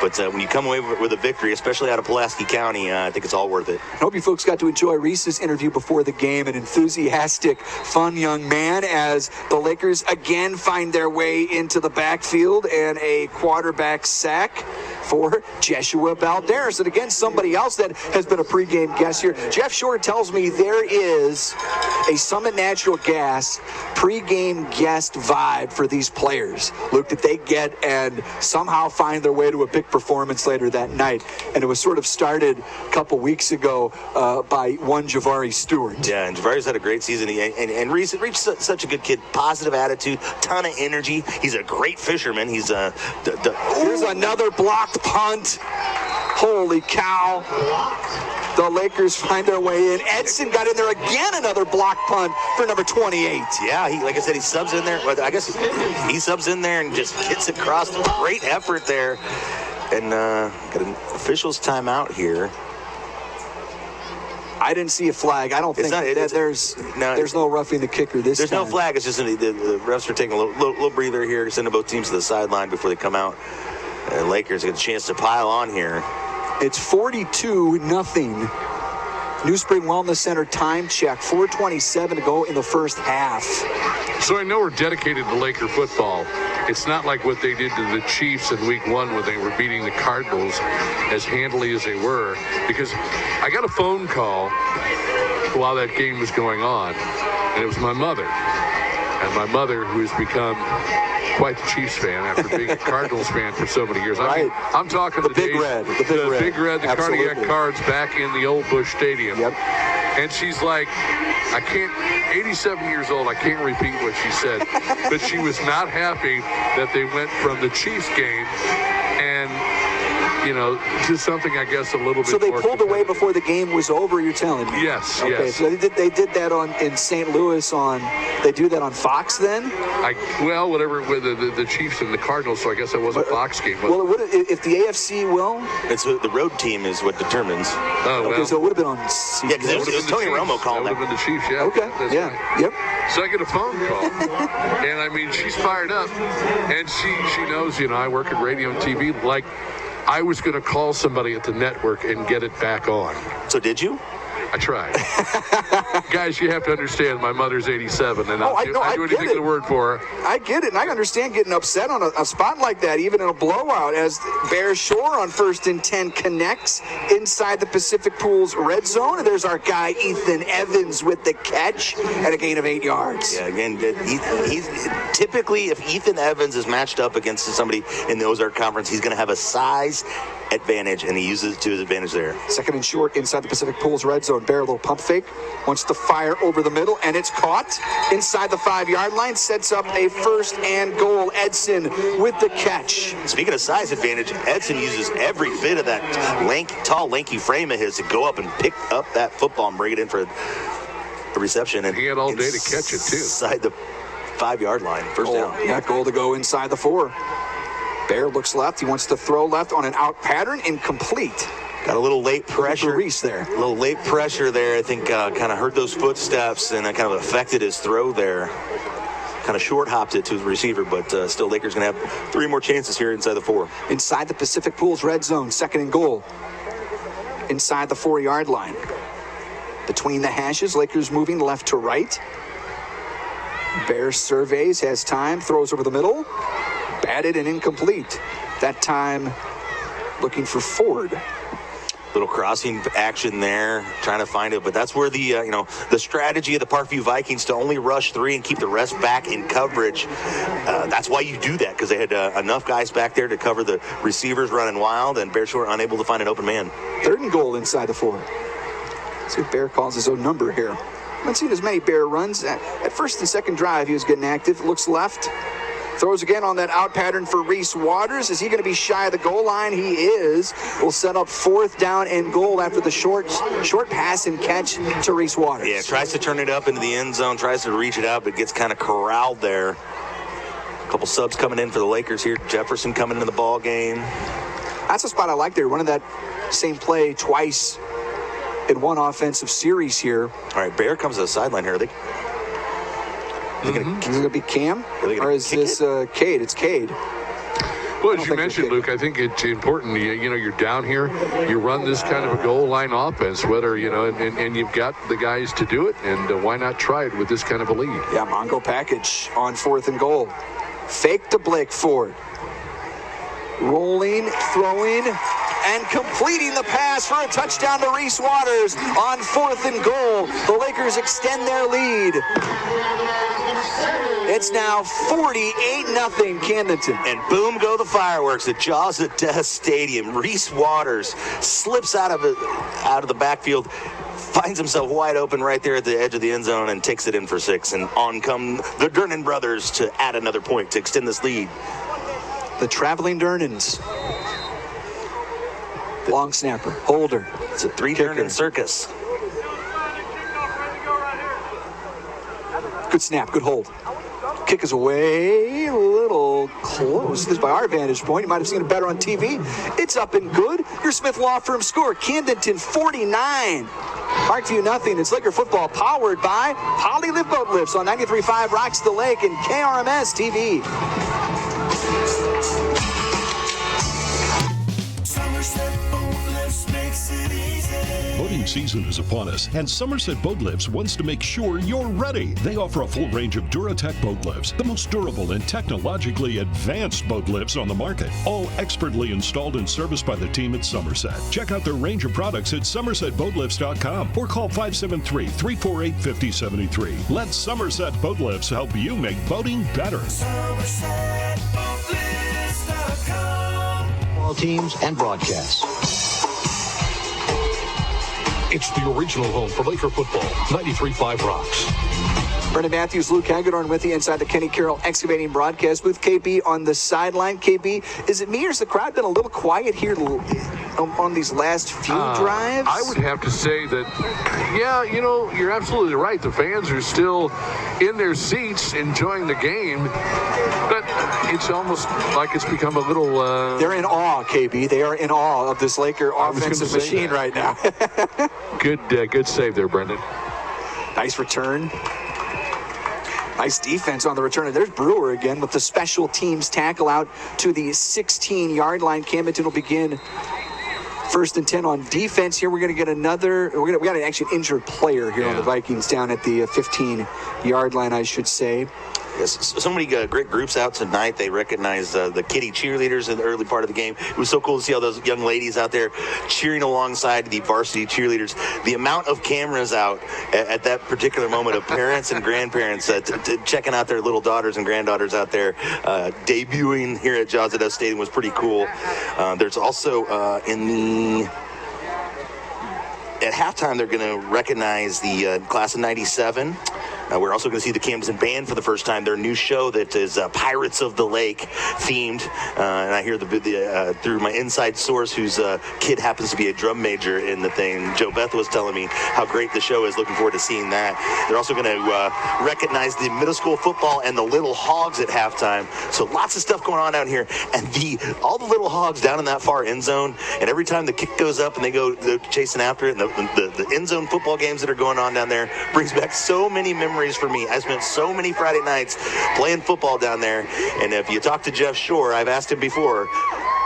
But when you come away with a victory, especially out of Pulaski County, I think it's all worth it. I hope you folks got to enjoy Reese's interview before the game. An enthusiastic, fun young man, as the Lakers again find their way into the backfield, and a quarterback sack for Jeshua Balderas. And again, somebody else that has been a pregame guest here. Jeff Shore tells me there is a Summit Natural Gas pregame guest vibe for these players, Luke, that they get and somehow find their way to a big performance later that night. And it was sort of started a couple weeks ago by one Javari Stewart. Yeah, and Javari's had a great season. And Reese such a good kid, positive attitude, ton of energy. He's a great fisherman. He's Here's another blocked punt. Holy cow. The Lakers find their way in. Edson got in there again, another block punt for number 28. Yeah, like I said, he subs in there. I guess he subs in there and just gets across. Great effort there. And got an official's timeout here. I didn't see a flag. I don't think there's no roughing the kicker this time. There's no flag. It's just the refs are taking a little breather here, sending both teams to the sideline before they come out. And Lakers get a chance to pile on here. It's 42-0. New Spring Wellness Center time check. 4:27 to go in the first half. So I know we're dedicated to Laker football. It's not like what they did to the Chiefs in week 1 when they were beating the Cardinals as handily as they were. Because I got a phone call while that game was going on, and it was my mother. And my mother, who has become quite the Chiefs fan after being a Cardinals fan for so many years. Right. I'm talking the Big Red. The Big Red, the Cardiac Cards back in the old Busch Stadium. Yep. And she's like, 87 years old, I can't repeat what she said, but she was not happy that they went from the Chiefs game and, to something, I guess, a little bit. So they pulled away before the game was over, you're telling me? Yes, okay, yes. So they did that in St. Louis they do that on Fox then? Whatever, with the Chiefs and the Cardinals, so I guess it was a Fox game. Well, if the AFC will? It's the road team is what determines. Oh, well. Okay, so it would have been on CBS. Yeah, because it was Tony Romo calling that. That would have been the Chiefs, yeah. Okay, yeah, right. Yep. So I get a phone call, and she's fired up, and she knows, I work at radio and TV, like I was going to call somebody at the network and get it back on. So did you? I tried. Guys, you have to understand, my mother's 87, and I do anything in the word for her. I get it, and I understand getting upset on a spot like that, even in a blowout, as Bears Shore on 1st and 10 connects inside the Pacific Pools red zone, and there's our guy Ethan Evans with the catch at a gain of 8 yards. Yeah, again, he's typically, if Ethan Evans is matched up against somebody in the Ozark Conference, he's going to have a size advantage, and he uses it to his advantage there. 2nd and short inside the Pacific Pools red zone. Bear, a little pump fake, wants to fire over the middle, and it's caught inside the 5-yard line, sets up a 1st and goal. Edson with the catch. Speaking of size advantage, Edson uses every bit of that tall, lanky frame of his to go up and pick up that football and bring it in for a reception. And he had all day to catch it, too. Inside the 5-yard line. First down. Yeah, goal to go inside the 4. Bear looks left. He wants to throw left on an out pattern. Incomplete. Got a little late pressure. Reese there. A little late pressure there. I think kind of hurt those footsteps, and that kind of affected his throw there. Kind of short hopped it to the receiver, but still Lakers going to have 3 more chances here inside the 4. Inside the Pacific Pools red zone, 2nd and goal. Inside the 4-yard line. Between the hashes, Lakers moving left to right. Bears surveys, has time, throws over the middle. Batted and incomplete. That time looking for Ford. Little crossing action there, trying to find it, but that's where the strategy of the Parkview Vikings to only rush 3 and keep the rest back in coverage. That's why you do that, because they had enough guys back there to cover the receivers running wild, and Bear Shore unable to find an open man. 3rd and goal inside the 4. Let's see if Bear calls his own number here. Haven't seen as many Bear runs. At 1st and 2nd drive, he was getting active. Looks left. Throws again on that out pattern for Reese Waters. Is he going to be shy of the goal line? He is. Will set up 4th down and goal after the short pass and catch to Reese Waters. Yeah, tries to turn it up into the end zone, tries to reach it out, but gets kind of corralled there. A couple subs coming in for the Lakers here. Jefferson coming into the ball game. That's a spot I like there. Running that same play twice in one offensive series here. All right, Bear comes to the sideline here. Is it going to be Cam? Or is this Cade? It's Cade. Well, as you mentioned, Luke, I think it's important, you're down here, you run this kind of a goal line offense, whether, and you've got the guys to do it, and why not try it with this kind of a lead? Yeah, Mongo package on 4th and goal. Fake to Blake Ford. Rolling, throwing, and completing the pass for a touchdown to Reese Waters on 4th and goal. The Lakers extend their lead. It's now 48-0 Camdenton. And boom go the fireworks at Jaws of Death Stadium. Reese Waters slips out of the backfield, finds himself wide open right there at the edge of the end zone, and takes it in for 6. And on come the Durnan brothers to add another point to extend this lead. The traveling Durnans. Long snapper, holder. It's a 3-Durnan circus. Good snap, good hold. Kick is away, a little close. This is by our vantage point. You might have seen it better on TV. It's up and good. Your Smith Law Firm score, Camdenton 49. Parkview nothing. It's Laker football powered by Poly Live Boat Lifts on 93.5 Rocks the Lake and KRMS TV. Boating season is upon us, and Somerset Boat Lifts wants to make sure you're ready. They offer a full range of Duratec boat lifts, the most durable and technologically advanced boat lifts on the market, all expertly installed and serviced by the team at Somerset. Check out their range of products at somersetboatlifts.com or call 573-348-5073. Let Somerset Boat Lifts help you make boating better. All teams and broadcasts. It's the original home for Laker football. 93.5 Rocks. Brendan Matthews, Luke Hagedorn with you inside the Kenny Carroll Excavating broadcast booth. KB on the sideline. KB, is it me or has the crowd been a little quiet here on these last few drives? I would have to say that, yeah, you know, you're absolutely right. The fans are still in their seats enjoying the game, but it's almost like it's become a little... They're in awe, KB. They are in awe of this Laker offensive machine right now. Good save there, Brendan. Nice return. Nice defense on the return. And there's Brewer again with the special teams tackle out to the 16-yard line. Camdenton will begin 1st and 10 on defense here. We're going to get another. We got an actually injured player here on the Vikings down at the 15-yard line, I should say. Yes, so many great groups out tonight. They recognized the kiddie cheerleaders in the early part of the game. It was so cool to see all those young ladies out there cheering alongside the varsity cheerleaders. The amount of cameras out at that particular moment of parents and grandparents checking out their little daughters and granddaughters out there debuting here at Jaws at Stadium was pretty cool. There's also at halftime, they're going to recognize the class of 97. We're also going to see the Camdenton Band for the first time, their new show that is Pirates of the Lake themed. And I hear through my inside source, whose kid happens to be a drum major in the thing, Joe Beth was telling me how great the show is. Looking forward to seeing that. They're also going to recognize the middle school football and the Little Hogs at halftime. So lots of stuff going on down here. And all the Little Hogs down in that far end zone. And every time the kick goes up and they're chasing after it, and the end zone football games that are going on down there brings back so many memories for me. I spent so many Friday nights playing football down there, and if you talk to Jeff Shore, I've asked him before,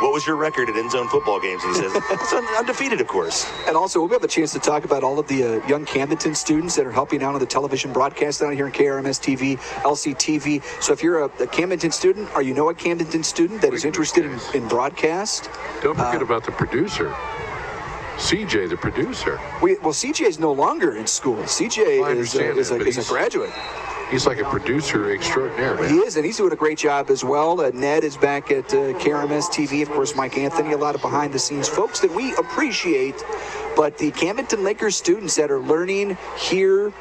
what was your record at end zone football games? And he says, it's undefeated, of course. And also, we'll have a chance to talk about all of the young Camdenton students that are helping out on the television broadcast down here in KRMS TV, LCTV. So if you're a Camdenton student, or you know a Camdenton student that is interested in broadcast. Don't forget about the producer. CJ, the producer. Well, CJ is no longer in school. CJ is a graduate. He's like a producer extraordinaire, man. He is, and he's doing a great job as well. Ned is back at KRMS TV. Of course, Mike Anthony, a lot of behind-the-scenes folks that we appreciate. But the Camdenton Laker students that are learning here,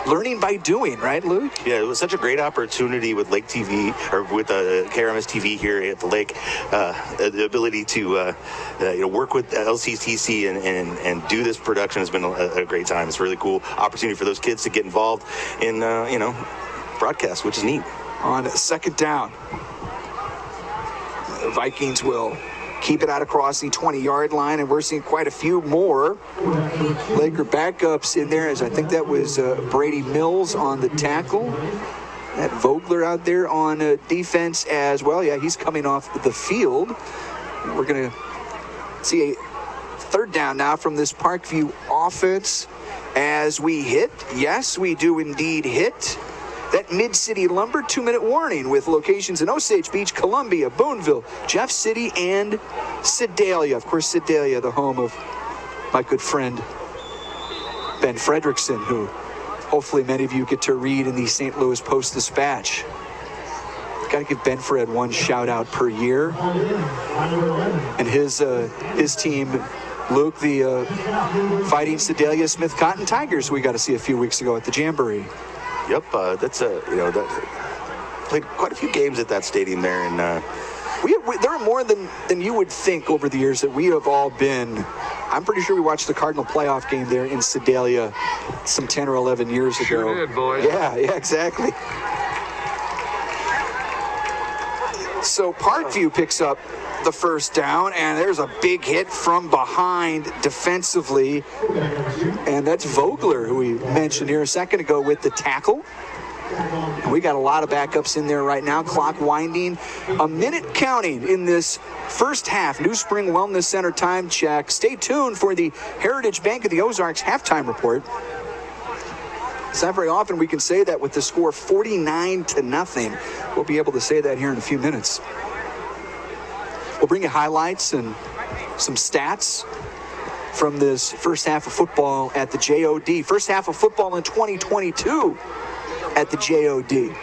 learning by doing, right, Luke? Yeah, it was such a great opportunity with Lake TV, or with KRMS TV here at the Lake, the ability to work with LCTC and do this production has been a great time. It's a really cool opportunity for those kids to get involved in, broadcast, which is neat. On 2nd down, the Vikings will keep it out across the 20-yard line, and we're seeing quite a few more Laker backups in there, as I think that was Brady Mills on the tackle. That Vogler out there on defense as well. Yeah, he's coming off the field. We're going to see a 3rd down now from this Parkview offense as we hit. Yes, we do indeed hit that Mid-City Lumber 2-minute warning with locations in Osage Beach, Columbia, Boonville, Jeff City, and Sedalia. Of course, Sedalia, the home of my good friend Ben Fredrickson, who hopefully many of you get to read in the St. Louis Post-Dispatch. Got to give Ben Fred one shout-out per year. And his team, Luke, the Fighting Sedalia Smith Cotton Tigers, we got to see a few weeks ago at the Jamboree. Yep, played quite a few games at that stadium there, and there are more than you would think over the years that we have all been. I'm pretty sure we watched the Cardinal playoff game there in Sedalia some 10 or 11 years ago. Sure did, boys. Yeah, exactly. So Parkview picks up the 1st down, and there's a big hit from behind defensively, and that's Vogler, who we mentioned here a second ago, with the tackle. And we got a lot of backups in there right now. Clock winding, a minute counting in this first half. New Spring Wellness Center time check. Stay tuned for the Heritage Bank of the Ozarks halftime report. It's not very often we can say that with the score 49-0. We'll be able to say that here in a few minutes. We'll bring you highlights and some stats from this first half of football at the JOD. First half of football in 2022 at the JOD.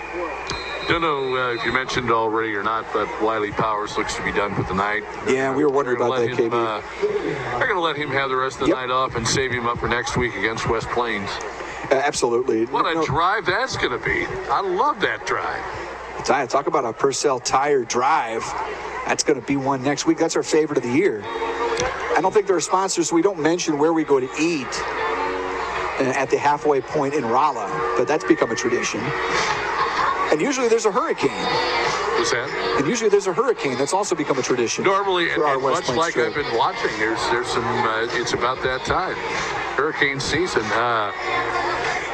Don't know if you mentioned already or not, but Wiley Powers looks to be done for the night. Yeah, we were wondering about that, KB. They're going to let him have the rest of the night off and save him up for next week against West Plains. Absolutely. What a drive that's going to be. I love that drive. Talk about a Purcell Tire drive. That's going to be one next week. That's our favorite of the year. I don't think there are sponsors, so we don't mention where we go to eat at the halfway point in Rolla, but that's become a tradition. And usually there's a hurricane. What's that? And usually there's a hurricane. That's also become a tradition. Normally, and much like trip. I've been watching, there's some, it's about that time. Hurricane season.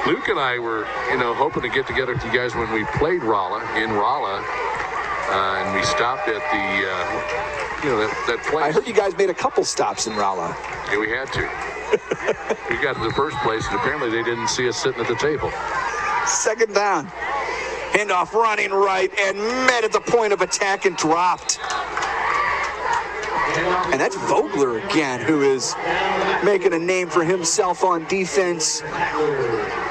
Luke and I were, hoping to get together with you guys when we played in Rolla. And we stopped at the, that place. I heard you guys made a couple stops in Rolla. Yeah, we had to. We got to the first place, and apparently they didn't see us sitting at the table. Second down. Handoff running right and met at the point of attack and dropped. And that's Vogler again, who is making a name for himself on defense.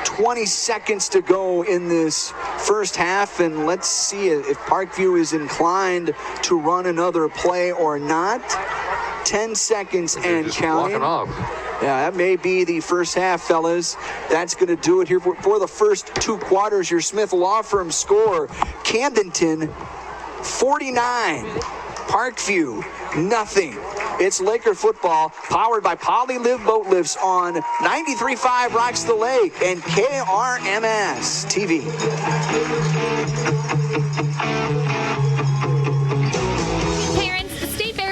20 seconds to go in this first half, and let's see if Parkview is inclined to run another play or not. 10 seconds and counting. Walking off. Yeah, that may be the first half, fellas. That's going to do it here for the first two quarters. Your Smith Law Firm score: Camdenton 49, Parkview nothing. It's Laker football, powered by Polylive Boat Lifts on 93.5 Rocks the Lake and KRMS TV.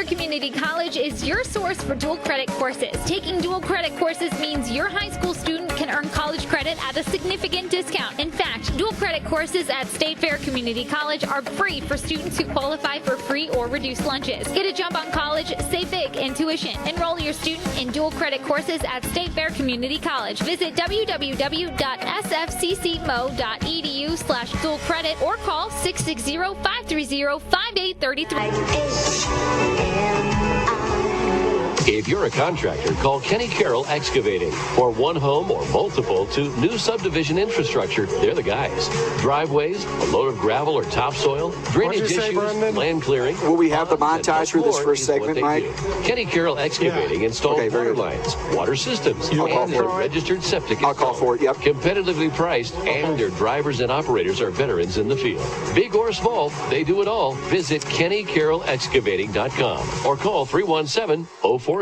Community College is your source for dual credit courses. Taking dual credit courses means your high school student can earn college credit at a significant discount. In fact, dual credit courses at State Fair Community College are free for students who qualify for free or reduced lunches. Get a jump on college, save big in tuition. Enroll your student in dual credit courses at State Fair Community College. Visit www.sfccmo.edu/dual credit or call 660-530-5833. If you're a contractor, call Kenny Carroll Excavating. For one home or multiple to new subdivision infrastructure, they're the guys. Driveways, a load of gravel or topsoil, drainage issues, land clearing. Will we have the montage for this first segment, Mike? Kenny Carroll Excavating installs water lines, water systems, and their registered septic. I'll call for it, yep. Competitively priced, and their drivers and operators are veterans in the field. Big or small, they do it all. Visit KennyCarrollExcavating.com or call 317-0464.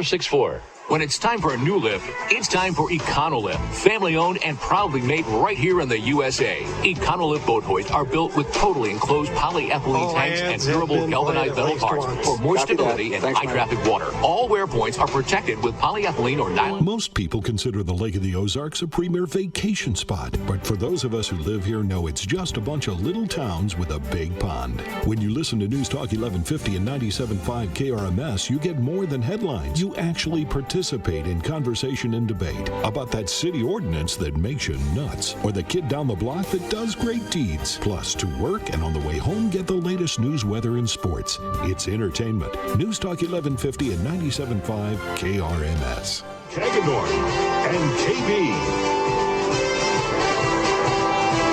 When it's time for a new lift, it's time for Econolift. Family owned and proudly made right here in the USA. Econolift boat hoists are built with totally enclosed polyethylene tanks and durable galvanized metal parts for more stability in high traffic water. All wear points are protected with polyethylene or nylon. Most people consider the Lake of the Ozarks a premier vacation spot. But for those of us who live here know it's just a bunch of little towns with a big pond. When you listen to News Talk 1150 and 97.5 KRMS, you get more than headlines. You actually participate in conversation and debate about that city ordinance that makes you nuts, or the kid down the block that does great deeds. Plus, to work and on the way home, get the latest news, weather, and sports. It's entertainment. News Talk 1150 and 97.5 KRMS. Kaggenor and KB.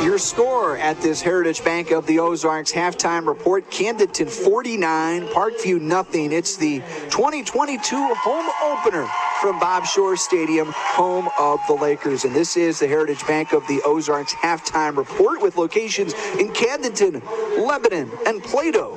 Your score at this Heritage Bank of the Ozarks halftime report: Camdenton 49, Parkview nothing. It's the 2022 home opener from Bob Shore Stadium, home of the Lakers. And this is the Heritage Bank of the Ozarks halftime report with locations in Camdenton, Lebanon, and Plato.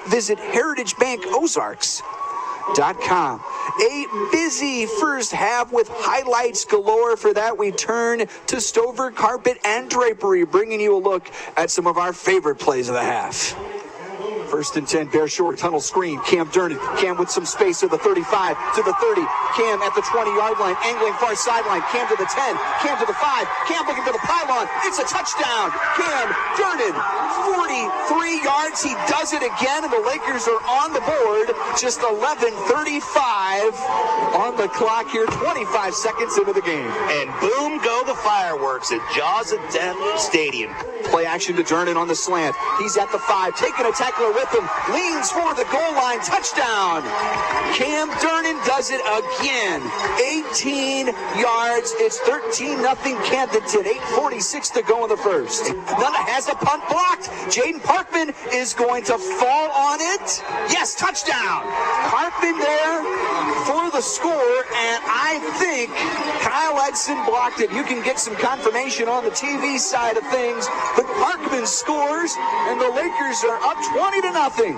Visit heritagebankozarks.com. A busy first half with highlights galore. For that, we turn to Stover Carpet and Drapery, bringing you a look at some of our favorite plays of the half. First and 10, Bear Shore tunnel screen. Cam Durnan. Cam with some space to the 35, to the 30. Cam at the 20-yard line, angling far sideline. Cam to the 10, Cam to the 5. Cam looking for the pylon. It's a touchdown. Cam Durnan, 43 yards. He does it again, and the Lakers are on the board. Just 11:35 on the clock here, 25 seconds into the game. And boom go the fireworks at Jaws of Death Stadium. Play action to Durnan on the slant. He's at the 5, taking a tackle with him, leans for the goal line, touchdown. Camdenton does it again. 18 yards. It's 13-0 Camdenton. 8:46 to go in the first. Nunna has a punt blocked. Jaden Parkman is going to fall on it. Yes, touchdown. Parkman there for the score, and I think Kyle Edson blocked it. You can get some confirmation on the TV side of things, but Parkman scores, and the Lakers are up 20-0.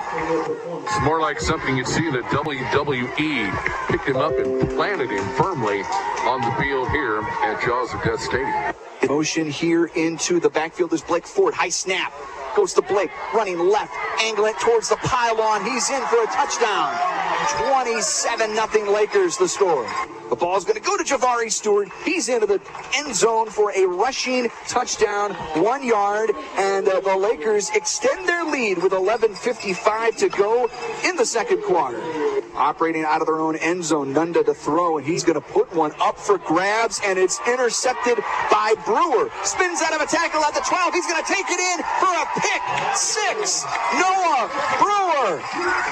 It's more like something you'd see that WWE picked him up and planted him firmly on the field here at Jaws of Death Stadium. Motion here into the backfield is Blake Ford. High snap. Goes to Blake, running left, angling it towards the pylon. He's in for a touchdown. 27-0 Lakers, the score. The ball's going to go to Javari Stewart. He's into the end zone for a rushing touchdown, 1 yard, and the Lakers extend their lead with 11:55 to go in the second quarter. Operating out of their own end zone, Nunda to throw, and he's going to put one up for grabs, and it's intercepted by Brewer. Spins out of a tackle at the 12. He's going to take it in for a pick six. Noah Brewer,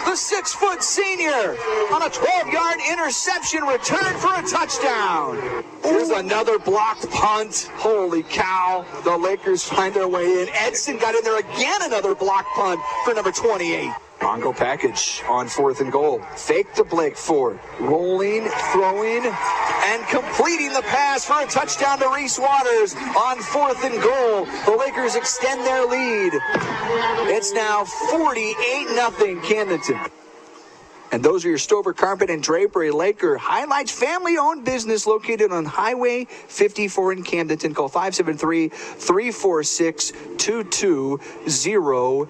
the 6-foot senior, on a 12-yard interception return for a touchdown. Here's another blocked punt. Holy cow. The Lakers find their way in. Edson got in there again, another blocked punt for number 28. Bongo package on 4th and goal. Fake to Blake Ford. Rolling, throwing, and completing the pass for a touchdown to Reese Waters on 4th and goal. The Lakers extend their lead. It's now 48-0 Camdenton. And those are your Stover Carpet and Drapery Laker highlights. Family-owned business located on Highway 54 in Camdenton. Call 573-346-2208.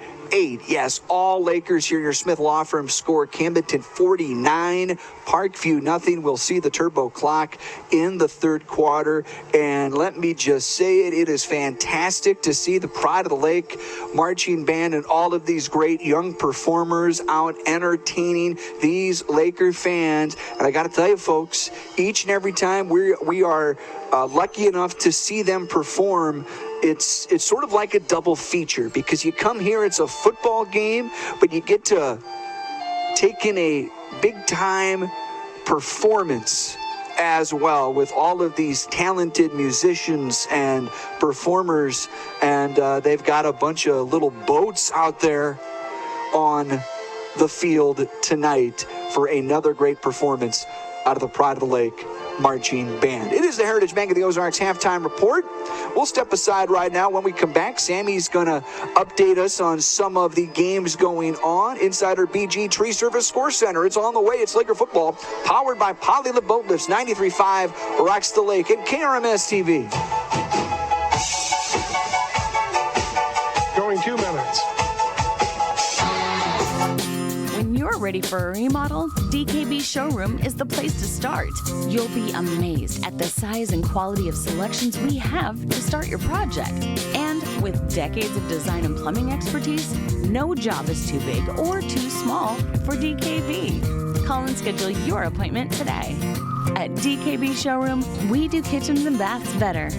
Yes, all Lakers here. Your Smith Law Firm score. Camdenton 49, Parkview nothing. We'll see the turbo clock in the third quarter. And let me just say it is fantastic to see the Pride of the Lake marching band and all of these great young performers out entertaining these Laker fans. And I got to tell you, folks, each and every time we are lucky enough to see them perform, it's sort of like a double feature, because you come here, it's a football game, but you get to take in a big-time performance as well with all of these talented musicians and performers, and they've got a bunch of little boats out there on the field tonight for another great performance out of the Pride of the Lake marching band. It is the Heritage Bank of the Ozarks halftime report. We'll step aside right now. When we come back, Sammy's going to update us on some of the games going on inside our BG Tree Service Score Center. It's on the way. It's Laker football, powered by Polylift Boat Lifts, 93.5 Rocks the Lake and KRMS TV. Going 2 minutes. When you're ready for a remodel, DKB Showroom is the place to start. You'll be amazed at the size and quality of selections we have to start your project. And with decades of design and plumbing expertise, no job is too big or too small for DKB. Call and schedule your appointment today. At DKB Showroom, we do kitchens and baths better.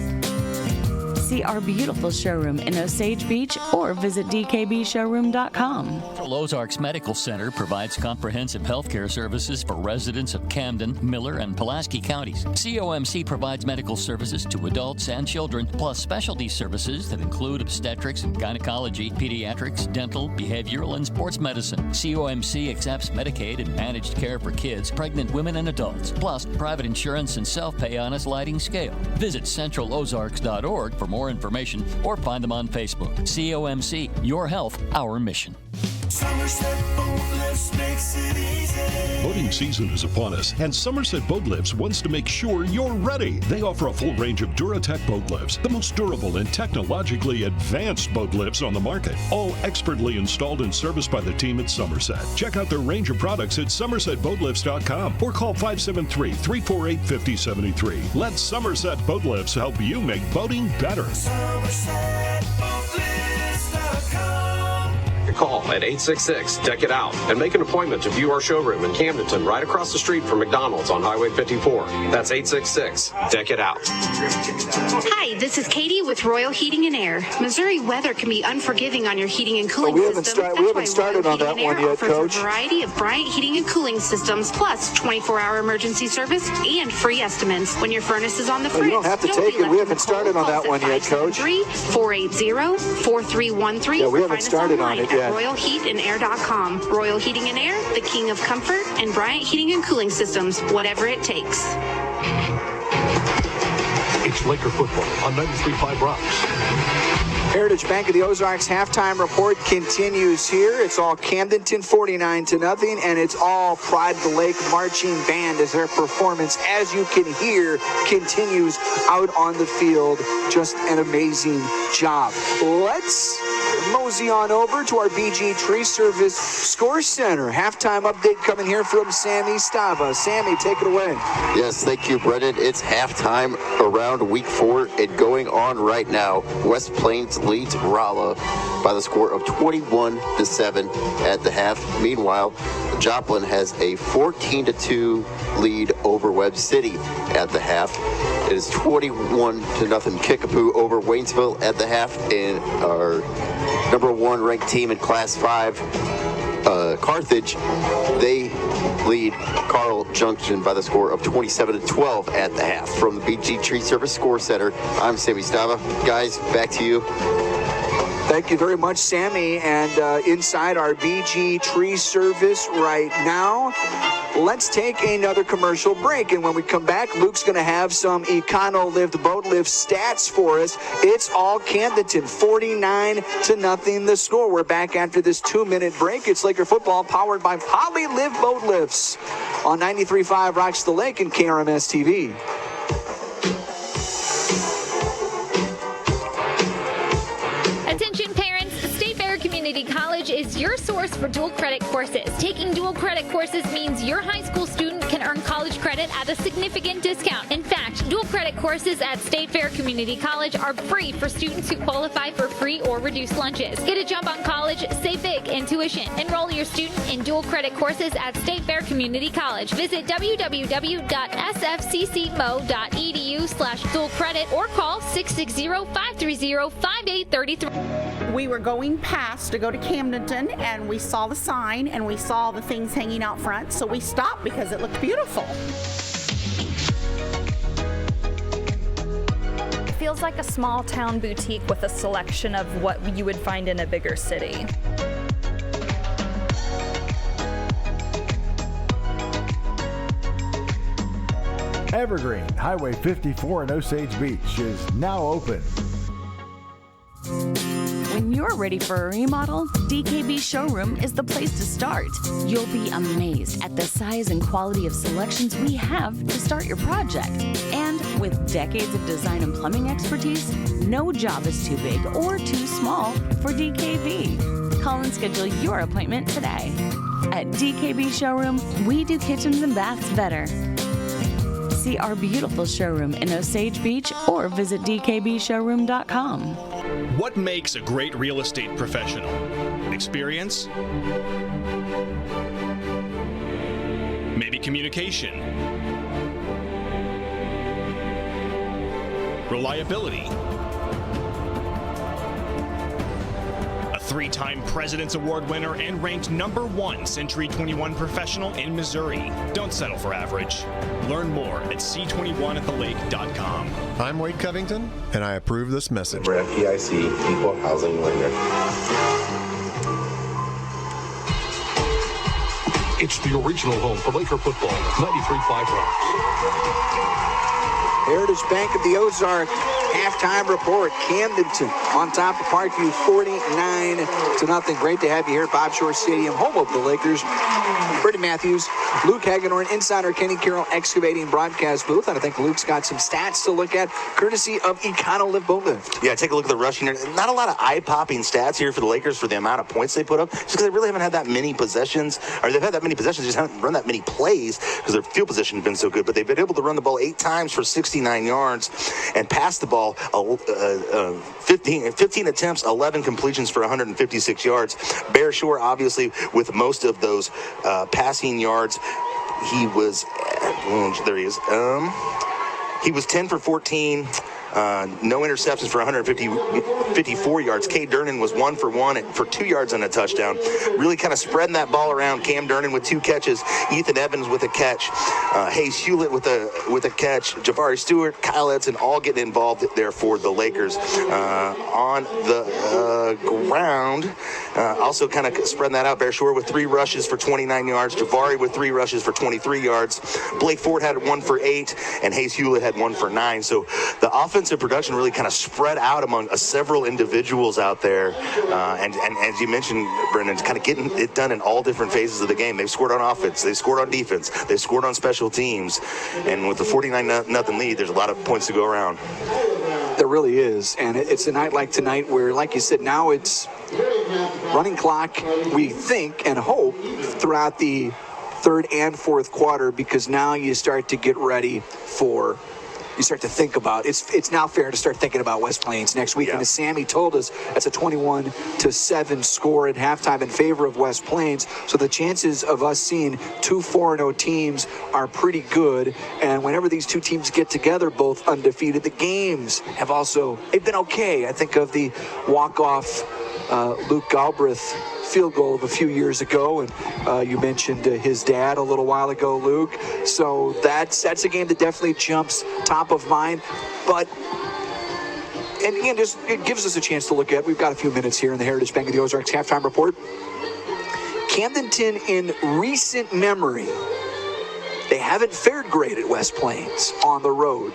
See our beautiful showroom in Osage Beach or visit dkbshowroom.com. Ozarks Medical Center provides comprehensive health care services for residents of Camden, Miller, and Pulaski counties. COMC provides medical services to adults and children, plus specialty services that include obstetrics and gynecology, pediatrics, dental, behavioral, and sports medicine. COMC accepts Medicaid and managed care for kids, pregnant women, and adults, plus private insurance and self-pay on a sliding scale. Visit centralozarks.org for more information or find them on Facebook. COMC, your health, our mission. Boating season is upon us, and Somerset Boat Lifts wants to make sure you're ready. They offer a full range of Duratec boat lifts, the most durable and technologically advanced boat lifts on the market, all expertly installed and serviced by the team at Somerset. Check out their range of products at somersetboatlifts.com or call 573-348-5073. Let Somerset Boat Lifts help you make boating better. call at 866-DECK-IT-OUT and make an appointment to view our showroom in Camdenton, right across the street from McDonald's on Highway 54. That's 866-DECK-IT-OUT. Hi, this is Katie with Royal Heating and Air. Missouri weather can be unforgiving on your heating and cooling system. We haven't started on that one yet, Coach. A variety of Bryant heating and cooling systems, plus 24-hour emergency service and free estimates. When your furnace is on the fritz, you don't have to take it. We haven't started on that one yet, Coach. 480-4313. Yeah, we haven't started on it yet. RoyalHeatandAir.com. Royal Heating and Air, the king of comfort, and Bryant Heating and Cooling Systems, whatever it takes. It's Laker football on 93.5 Rocks. Heritage Bank of the Ozarks halftime report continues here. It's all Camdenton 49-0, and it's all Pride of the Lake marching band as their performance, as you can hear, continues out on the field. Just an amazing job. Let's mosey on over to our BG Tree Service Score Center. Halftime update coming here from Sammy Stava. Sammy, take it away. Yes, thank you, Brendan. It's halftime around week 4 and going on right now. West Plains leads Rolla by the score of 21-7 at the half. Meanwhile, Joplin has a 14-2 lead over Webb City at the half. It is 21-0 Kickapoo over Waynesville at the half, and our number 1 ranked team in Class 5, Carthage, they lead Carl Junction by the score of 27-12 at the half. From the BG Tree Service Score Center, I'm Sammy Stava. Guys, back to you. Thank you very much, Sammy. And inside our BG Tree Service right now, let's take another commercial break. And when we come back, Luke's going to have some Econo-Lift boat lift stats for us. It's all Camdenton, 49-0 the score. We're back after this 2-minute break. It's Laker football powered by Poly Live Boat Lifts on 93.5 Rocks the Lake and KRMS TV. College is your source for dual credit courses. Taking dual credit courses means your high school student can earn college credit at a significant discount. In fact, dual credit courses at State Fair Community College are free for students who qualify for free or reduced lunches. Get a jump on college, save big in tuition. Enroll your student in dual credit courses at State Fair Community College. Visit www.sfccmo.edu/dual credit or call 660-530-5833. We were going past to go to Camdenton, and we saw the sign and we saw the things hanging out front, so we stopped because it looked beautiful. It feels like a small town boutique with a selection of what you would find in a bigger city. Evergreen, Highway 54 in Osage Beach is now open. When you're ready for a remodel, DKB Showroom is the place to start. You'll be amazed at the size and quality of selections we have to start your project. And with decades of design and plumbing expertise, no job is too big or too small for DKB. Call and schedule your appointment today. At DKB Showroom, we do kitchens and baths better. See our beautiful showroom in Osage Beach or visit dkbshowroom.com. What makes a great real estate professional? Experience? Maybe communication? Reliability? A 3-time President's Award winner and ranked #1 Century 21 professional in Missouri. Don't settle for average. Learn more at c21athelake.com. I'm Wade Covington, and I approve this message. We're FDIC Equal Housing Lender. It's the original home for Laker football, 93.5 Rocks. Heritage Bank of the Ozarks halftime report. Camdenton on top of Parkview, 49-0. Great to have you here at Bob Shore Stadium, home of the Lakers. Freddie Matthews, Luke Hagedorn, insider Kenny Carroll excavating broadcast booth. And I think Luke's got some stats to look at, courtesy of Econo-Lift Boat Lift. Yeah, take a look at the rushing. Not a lot of eye-popping stats here for the Lakers for the amount of points they put up, just because they really haven't had that many possessions, or they've had that many possessions, just haven't run that many plays because their field position has been so good. But they've been able to run the ball 8 times for 69 yards and pass the ball ball, 15 attempts, 11 completions for 156 yards. Bear Shore, obviously, with most of those passing yards, he was, there he is. He was 10 for 14. No interceptions for 154 yards. Kay Durnan was 1 for 1 for 2 yards and a touchdown. Really kind of spreading that ball around. Cam Durnan with 2 catches. Ethan Evans with a catch. Hayes Hewlett with a catch. Javari Stewart, Kyle Edson, all getting involved there for the Lakers. On the ground, also kind of spreading that out. Bear Shore with 3 rushes for 29 yards. Javari with 3 rushes for 23 yards. Blake Ford had 1 for 8, and Hayes Hewlett had 1 for 9. So the offensive production really kind of spread out among several individuals out there. And as you mentioned, Brendan, kind of getting it done in all different phases of the game. They've scored on offense. They've scored on defense. They've scored on special teams. And with the 49-0 lead, there's a lot of points to go around. There really is. And it's a night like tonight where, like you said, now it's running clock, we think and hope, throughout the third and fourth quarter, because now you start to get ready for, you start to think about, it's now fair to start thinking about West Plains next week. Yeah. And as Sammy told us, that's a 21-7 score at halftime in favor of West Plains. So the chances of us seeing 2 4-0 teams are pretty good. And whenever these two teams get together, both undefeated, the games have also, they've been okay. I think of the walk-off Luke Galbraith field goal of a few years ago, and you mentioned his dad a little while ago, Luke. So that's a game that definitely jumps top of mind. But and again, just it gives us a chance to look at. We've got a few minutes here in the Heritage Bank of the Ozarks halftime report. Camdenton, in recent memory, they haven't fared great at West Plains on the road.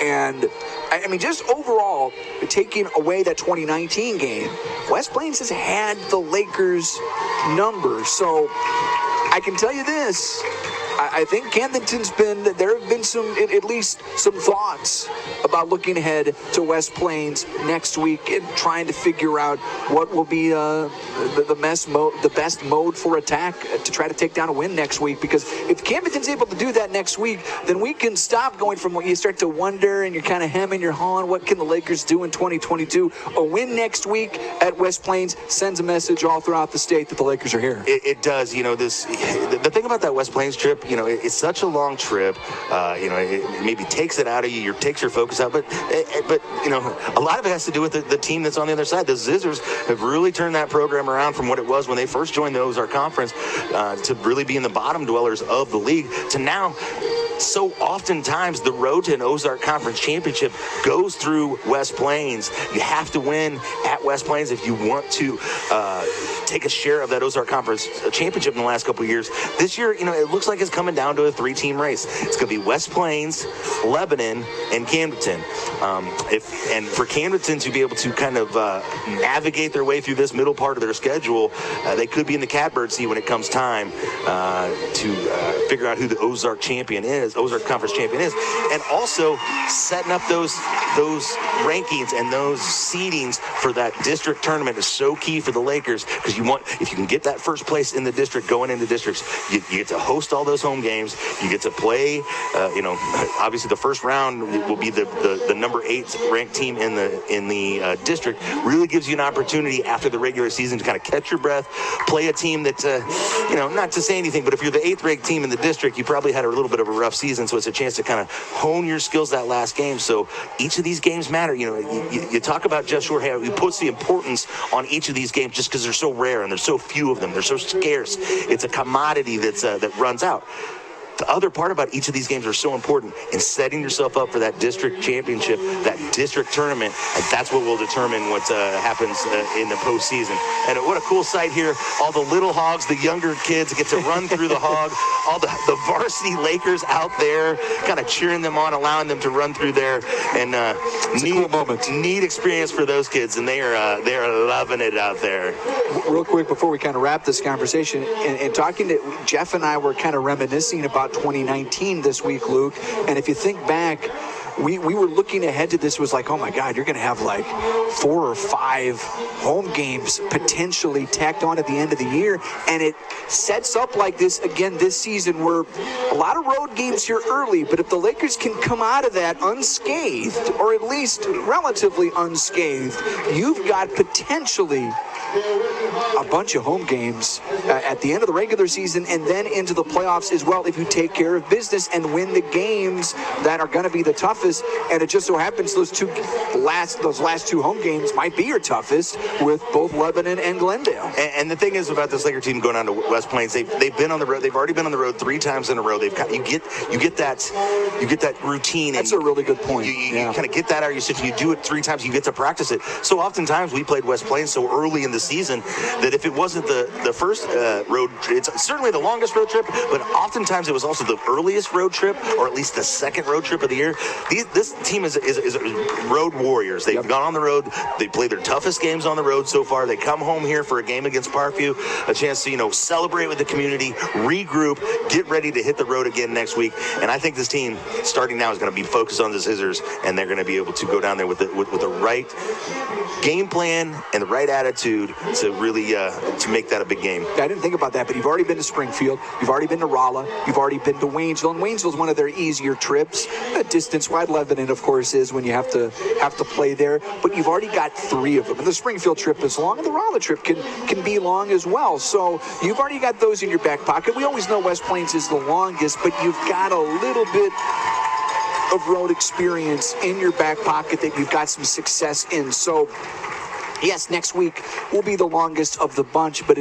And I mean, just overall, taking away that 2019 game, West Plains has had the Lakers' number. So I can tell you this. I think Camdenton's there have been at least some thoughts about looking ahead to West Plains next week and trying to figure out what will be the best mode for attack to try to take down a win next week. Because if Camdenton's able to do that next week, then we can stop going from what you start to wonder and you're kind of hemming, you're hawing, what can the Lakers do in 2022? A win next week at West Plains sends a message all throughout the state that the Lakers are here. It does. You know, the thing about that West Plains trip, you know, it's such a long trip. You know, it maybe takes it out of you, takes your focus out. But you know, a lot of it has to do with the team that's on the other side. The Zizzers have really turned that program around from what it was when they first joined the Ozark Conference to really being the bottom dwellers of the league to now. So oftentimes the road to an Ozark Conference championship goes through West Plains. You have to win at West Plains if you want to take a share of that Ozark Conference championship in the last couple of years. This year, you know, it looks like it's coming down to a 3-team race. It's going to be West Plains, Lebanon, and Camdenton. And for Camdenton to be able to kind of navigate their way through this middle part of their schedule, they could be in the catbird seat when it comes time to figure out who the Ozark champion is, Ozark Conference champion is, and also setting up those rankings and those seedings for that district tournament is so key for the Lakers, because if you can get that first place in the district going into districts, you get to host all those home games, you get to play, you know, obviously the first round will be the number 8 ranked team in the district. Really gives you an opportunity after the regular season to kind of catch your breath, play a team that, you know, not to say anything, but if you're the 8th ranked team in the district, you probably had a little bit of a rough season, so it's a chance to kind of hone your skills that last game. So each of these games matter. You know, you talk about Jeff Shore, he puts the importance on each of these games just because they're so rare and there's so few of them. They're so scarce. It's a commodity that runs out. The other part about each of these games are so important in setting yourself up for that district championship, that district tournament, and that's what will determine what happens in the postseason. And what a cool sight here. All the little hogs, the younger kids get to run through the hog. All the varsity Lakers out there kind of cheering them on, allowing them to run through there. And neat experience for those kids, and they are loving it out there. Real quick before we kind of wrap this conversation, and talking to Jeff and I were kind of reminiscing about 2019 this week, Luke. And if you think back, we were looking ahead to this, was like, oh my God, you're going to have like 4 or 5 home games potentially tacked on at the end of the year. And it sets up like this again this season, where a lot of road games here early, but if the Lakers can come out of that unscathed, or at least relatively unscathed, you've got potentially a bunch of home games at the end of the regular season and then into the playoffs as well, if you take care of business and win the games that are going to be the toughest. And it just so happens those last 2 home games might be your toughest, with both Lebanon and Glendale. And the thing is about this Laker team going on to West Plains, they've been on the road. They've already been on the road 3 times in a row. You get that routine. That's a really good point. You kind of get that out of your system. You do it 3 times. You get to practice it. So oftentimes we played West Plains so early in the season that if it wasn't the first road, it's certainly the longest road trip, but oftentimes it was also the earliest road trip, or at least the second road trip of the year. This team is road warriors. They've gone on the road. They played their toughest games on the road so far. They come home here for a game against Parkview, a chance to celebrate with the community, regroup, get ready to hit the road again next week. And I think this team, starting now, is going to be focused on the scissors, and they're going to be able to go down there with the right game plan and the right attitude to really to make that a big game. I didn't think about that, but you've already been to Springfield, you've already been to Rolla, you've already been to Waynesville, and Waynesville's one of their easier trips. Distance-wide, Lebanon, of course, is when you have to play there, but you've already got 3 of them. And the Springfield trip is long, and the Rolla trip can be long as well. So you've already got those in your back pocket. We always know West Plains is the longest, but you've got a little bit of road experience in your back pocket that you've got some success in. So yes, next week will be the longest of the bunch, but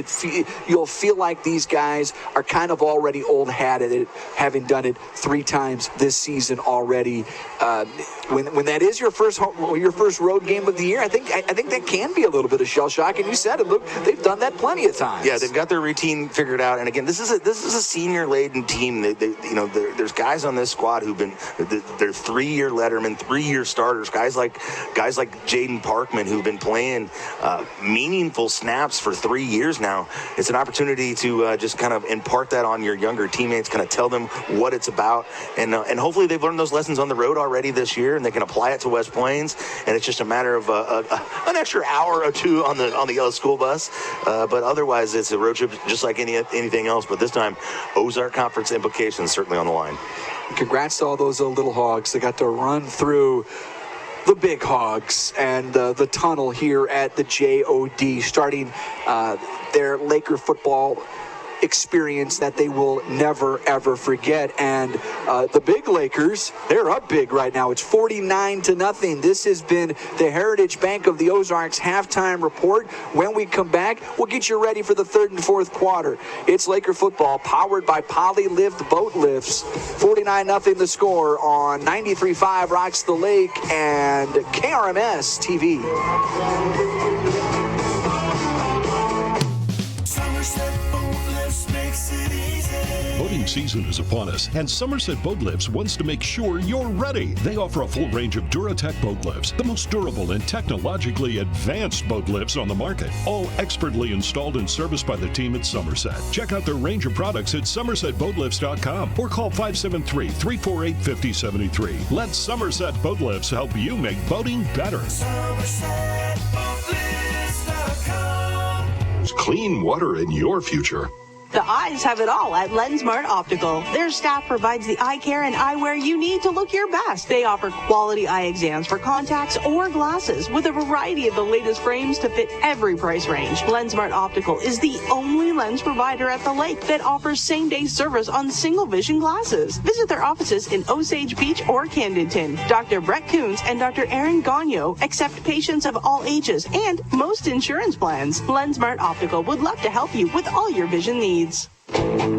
you'll feel like these guys are kind of already old hat at it, having done it 3 times this season already. When that is your first road game of the year, I think that can be a little bit of shell shock. And you said it. Look, they've done that plenty of times. Yeah, they've got their routine figured out. And again, this is a senior laden team. There's guys on this squad who've been they're 3-year lettermen, 3-year starters. Guys like Jaden Parkman, who've been playing meaningful snaps for 3 years now. It's an opportunity to just kind of impart that on your younger teammates, kind of tell them what it's about, and hopefully they've learned those lessons on the road already this year, and they can apply it to West Plains. And it's just a matter of an extra hour or 2 on the yellow school bus, but otherwise it's a road trip just like anything else. But this time, Ozark Conference implications certainly on the line. Congrats to all those little hogs. They got to run through the big hogs and the tunnel here at the JOD, starting their Laker football experience that they will never ever forget. And the big Lakers, they're up big right now. It's 49-0. This has been the Heritage Bank of the Ozarks halftime report. When we come back, we'll get you ready for the 3rd and 4th quarter. It's Laker football, powered by Poly-Lift Boat Lifts. 49-0 the score on 93.5 Rocks the Lake and KRMS TV. Boating season is upon us, and Somerset Boat Lifts wants to make sure you're ready. They offer a full range of Duratec boat lifts, the most durable and technologically advanced boat lifts on the market, all expertly installed and serviced by the team at Somerset. Check out their range of products at somersetboatlifts.com or call 573-348-5073. Let Somerset Boat Lifts help you make boating better. Clean water in your future. The eyes have it all at LensMart Optical. Their staff provides the eye care and eyewear you need to look your best. They offer quality eye exams for contacts or glasses with a variety of the latest frames to fit every price range. LensMart Optical is the only lens provider at the lake that offers same-day service on single vision glasses. Visit their offices in Osage Beach or Camdenton. Dr. Brett Coons and Dr. Aaron Gagno accept patients of all ages and most insurance plans. LensMart Optical would love to help you with all your vision needs.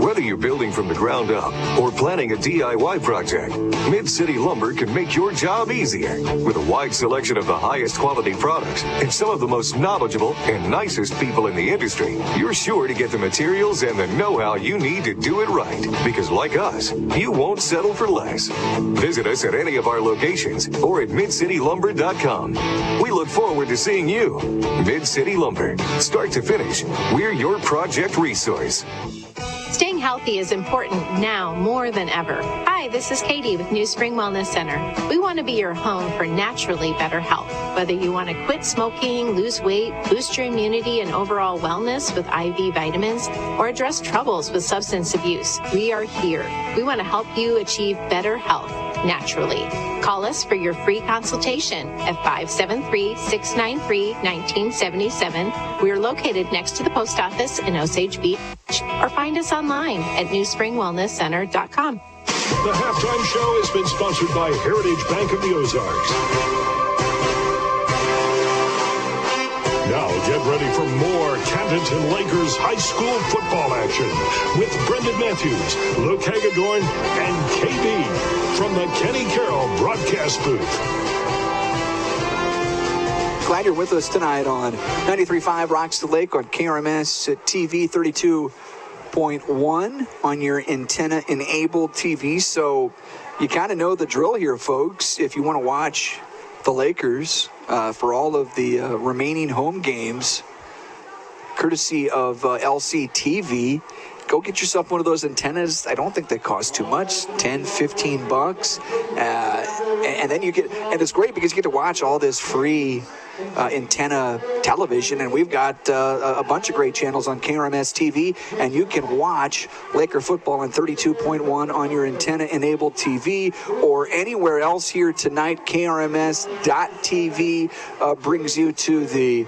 Whether you're building from the ground up or planning a DIY project, Mid-City Lumber can make your job easier. With a wide selection of the highest quality products and some of the most knowledgeable and nicest people in the industry, you're sure to get the materials and the know-how you need to do it right. Because like us, you won't settle for less. Visit us at any of our locations or at midcitylumber.com. We look forward to seeing you. Mid-City Lumber. Start to finish, we're your project resource. Staying healthy is important now more than ever. Hi, this is Katie with New Spring Wellness Center. We want to be your home for naturally better health. Whether you want to quit smoking, lose weight, boost your immunity and overall wellness with IV vitamins, or address troubles with substance abuse, we are here. We want to help you achieve better health naturally. Call us for your free consultation at 573-693-1977. We are located next to the post office in Osage Beach, or find us online at newspringwellnesscenter.com. The halftime show has been sponsored by Heritage Bank of the Ozarks. Now get ready for more Camdenton Lakers high school football action with Brendan Matthews, Luke Hagedorn, and KB from the Kenny Carroll broadcast booth. Glad you're with us tonight on 93.5 Rocks the Lake on KRMS TV 32.1 on your antenna-enabled TV. So you kind of know the drill here, folks. If you want to watch the Lakers for all of the remaining home games, courtesy of LC TV, go get yourself one of those antennas. I don't think they cost too much, $10-15. And then you get, and it's great because you get to watch all this free antenna television, and we've got a bunch of great channels on KRMS TV, and you can watch Laker football on 32.1 on your antenna-enabled TV or anywhere else here tonight. KRMS.TV brings you to the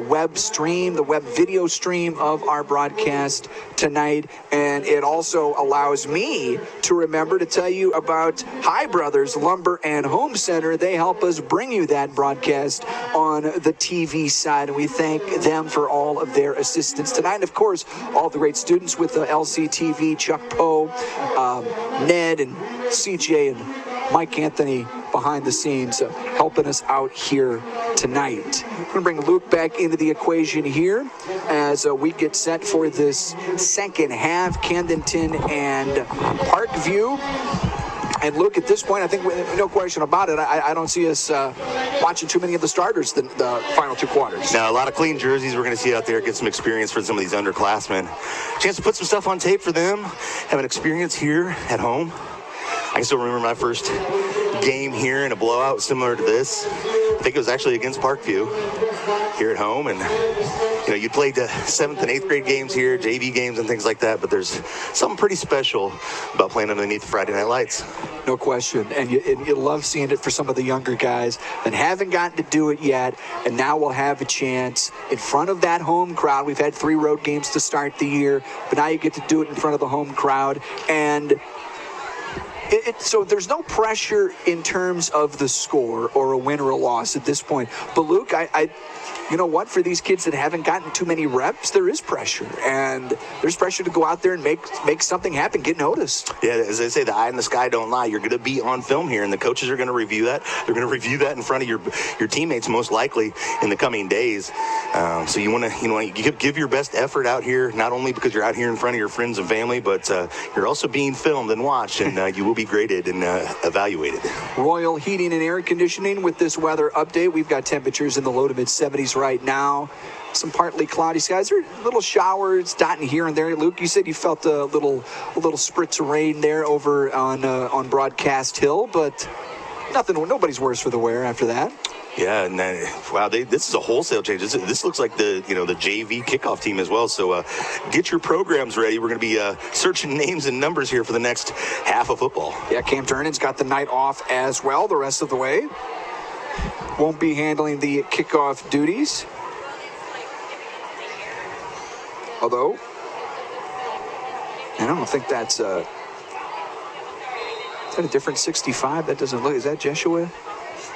web stream, the web video stream of our broadcast tonight, and it also allows me to remember to tell you about High Brothers Lumber and Home Center. They help us bring you that broadcast on the TV side, and we thank them for all of their assistance tonight. And of course, all the great students with LCTV, Chuck Poe, Ned and CJ and Mike Anthony behind the scenes helping us out here tonight. We're going to bring Luke back into the equation here as we get set for this second half, Camdenton and Parkview. And Luke, at this point, I think no question about it, I don't see us watching too many of the starters the final two quarters. Now, a lot of clean jerseys we're going to see out there, get some experience for some of these underclassmen. Chance to put some stuff on tape for them, have an experience here at home. I can still remember my first game here in a blowout similar to this. I think it was actually against Parkview here at home. And, you know, you played the 7th and 8th grade games here, JV games and things like that, but there's something pretty special about playing underneath the Friday night lights. No question. And you love seeing it for some of the younger guys that haven't gotten to do it yet, and now we'll have a chance in front of that home crowd. We've had 3 road games to start the year, but now you get to do it in front of the home crowd. And so there's no pressure in terms of the score or a win or a loss at this point. But Luke, you know what? For these kids that haven't gotten too many reps, there is pressure, and there's pressure to go out there and make something happen, get noticed. Yeah, as they say, the eye in the sky don't lie. You're going to be on film here, and the coaches are going to review that. They're going to review that in front of your teammates, most likely in the coming days. So you want to give your best effort out here, not only because you're out here in front of your friends and family, but you're also being filmed and watched, and you will be graded and evaluated. Royal Heating and Air Conditioning with this weather update. We've got temperatures in the low to mid 70s right now. Some partly cloudy skies. There are little showers dotting here and there. Luke, you said you felt a little spritz of rain there over on Broadcast Hill, but nobody's worse for the wear after that. Yeah, and wow, this is a wholesale change. This looks like the JV kickoff team as well. So get your programs ready. We're going to be searching names and numbers here for the next half of football. Yeah, Cam Turnan's got the night off as well the rest of the way. Won't be handling the kickoff duties. Although, I don't think that's is that a different 65? That doesn't look. Is that Jeshua?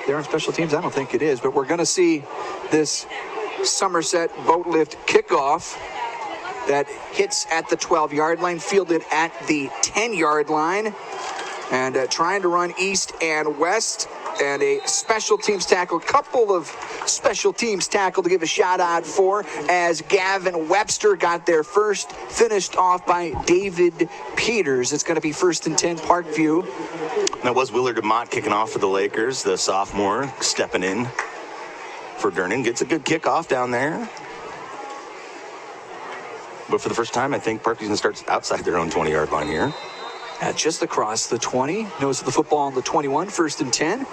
They're on special teams? I don't think it is, but we're going to see this Somerset boat lift kickoff that hits at the 12-yard line, fielded at the 10-yard line, and trying to run east and west, and a special teams tackle, couple of special teams tackle to give a shout out for, as Gavin Webster got there first, finished off by David Peters. It's going to be 1st and 10 Parkview. That was Willard DeMott kicking off for the Lakers, the sophomore stepping in for Durnan. Gets a good kickoff down there. But for the first time, I think Parkview's going to start outside their own 20-yard line here. Just across the 20. Nose of the football on the 21, 1st and 10.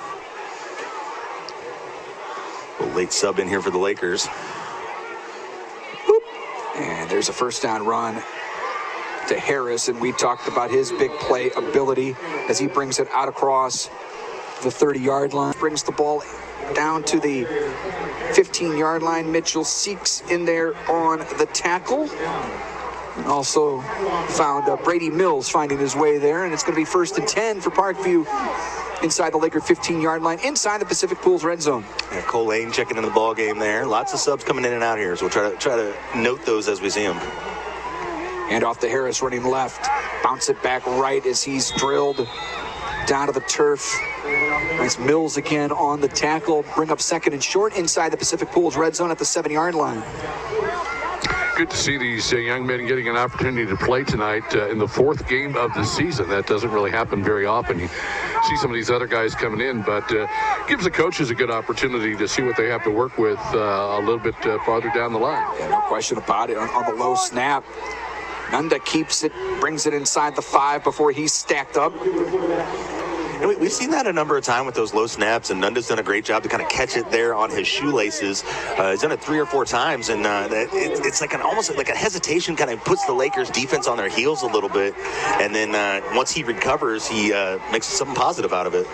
A late sub in here for the Lakers. And there's a first down run to Harris, and we talked about his big play ability as he brings it out across the 30-yard line. Brings the ball down to the 15-yard line. Mitchell Seeks in there on the tackle. And also found Brady Mills finding his way there, and it's going to be 1st and 10 for Parkview inside the Laker 15-yard line, inside the Pacific Pools red zone. Yeah, Cole Lane checking in the ball game there. Lots of subs coming in and out here, so we'll try to note those as we see them. And off to Harris running left. Bounce it back right as he's drilled down to the turf. Nice Mills again on the tackle. Bring up 2nd and short inside the Pacific Pools red zone at the 7-yard line. Good to see these young men getting an opportunity to play tonight in the 4th game of the season. That doesn't really happen very often. You see some of these other guys coming in, but gives the coaches a good opportunity to see what they have to work with a little bit farther down the line. Yeah, no question about it. On the low snap, Nunda keeps it, brings it inside the 5 before he's stacked up. And we've seen that a number of times with those low snaps, and Nunda's done a great job to kind of catch it there on his shoelaces. He's done it 3 or 4 times, and it's like almost like a hesitation, kind of puts the Lakers defense on their heels a little bit. And then once he recovers, he makes something positive out of it.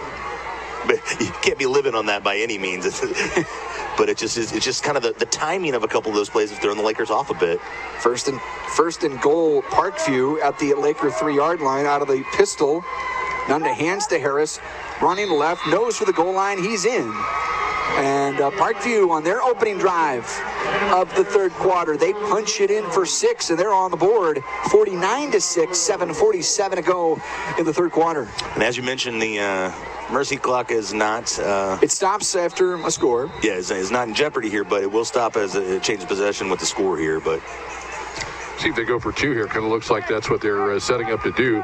But you can't be living on that by any means. But it's just kind of the timing of a couple of those plays have thrown the Lakers off a bit. First and goal, Parkview at the Laker 3-yard line out of the pistol. Nunda hands to Harris, running left, nose for the goal line, he's in. And Parkview on their opening drive of the 3rd quarter, they punch it in for 6, and they're on the board, 49-6, 7:47 to go in the 3rd quarter. And as you mentioned, the mercy clock is not... it stops after a score. Yeah, it's not in jeopardy here, but it will stop as a change of possession with the score here, but... See if they go for 2 here. Kind of looks like that's what they're setting up to do.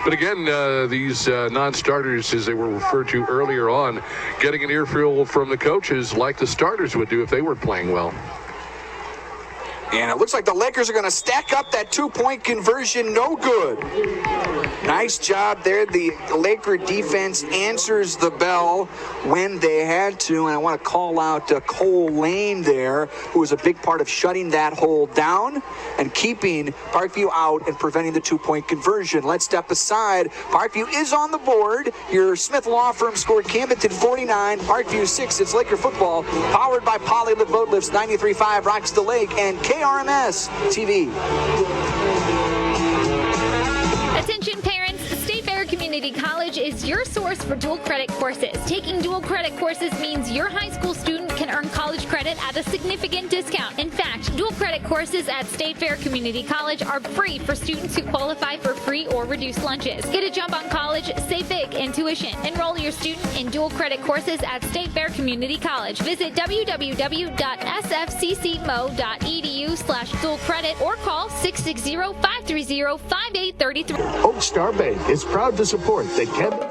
But again, these non-starters, as they were referred to earlier on, getting an earful from the coaches like the starters would do if they were playing well. And it looks like the Lakers are going to stack up that 2-point conversion. No good. Nice job there. The Laker defense answers the bell when they had to. And I want to call out Cole Lane there, who was a big part of shutting that hole down and keeping Parkview out and preventing the 2-point conversion. Let's step aside. Parkview is on the board. Your Smith Law Firm scored Camdenton 49, Parkview 6. It's Laker football, powered by Polylift Boat Lifts, 93.5 Rocks the Lake, and KRMS TV. Attention parents, State Fair Community College is your source for dual credit courses. Taking dual credit courses means your high school student can earn college credit at a significant discount. In fact, dual credit courses at State Fair Community College are free for students who qualify for free or reduced lunches. Get a jump on college, save big in tuition. Enroll your student in dual credit courses at State Fair Community College. Visit www.sfccmo.edu/dual credit or call 660-530-5833. Oak Star Bank is proud to support the Camden.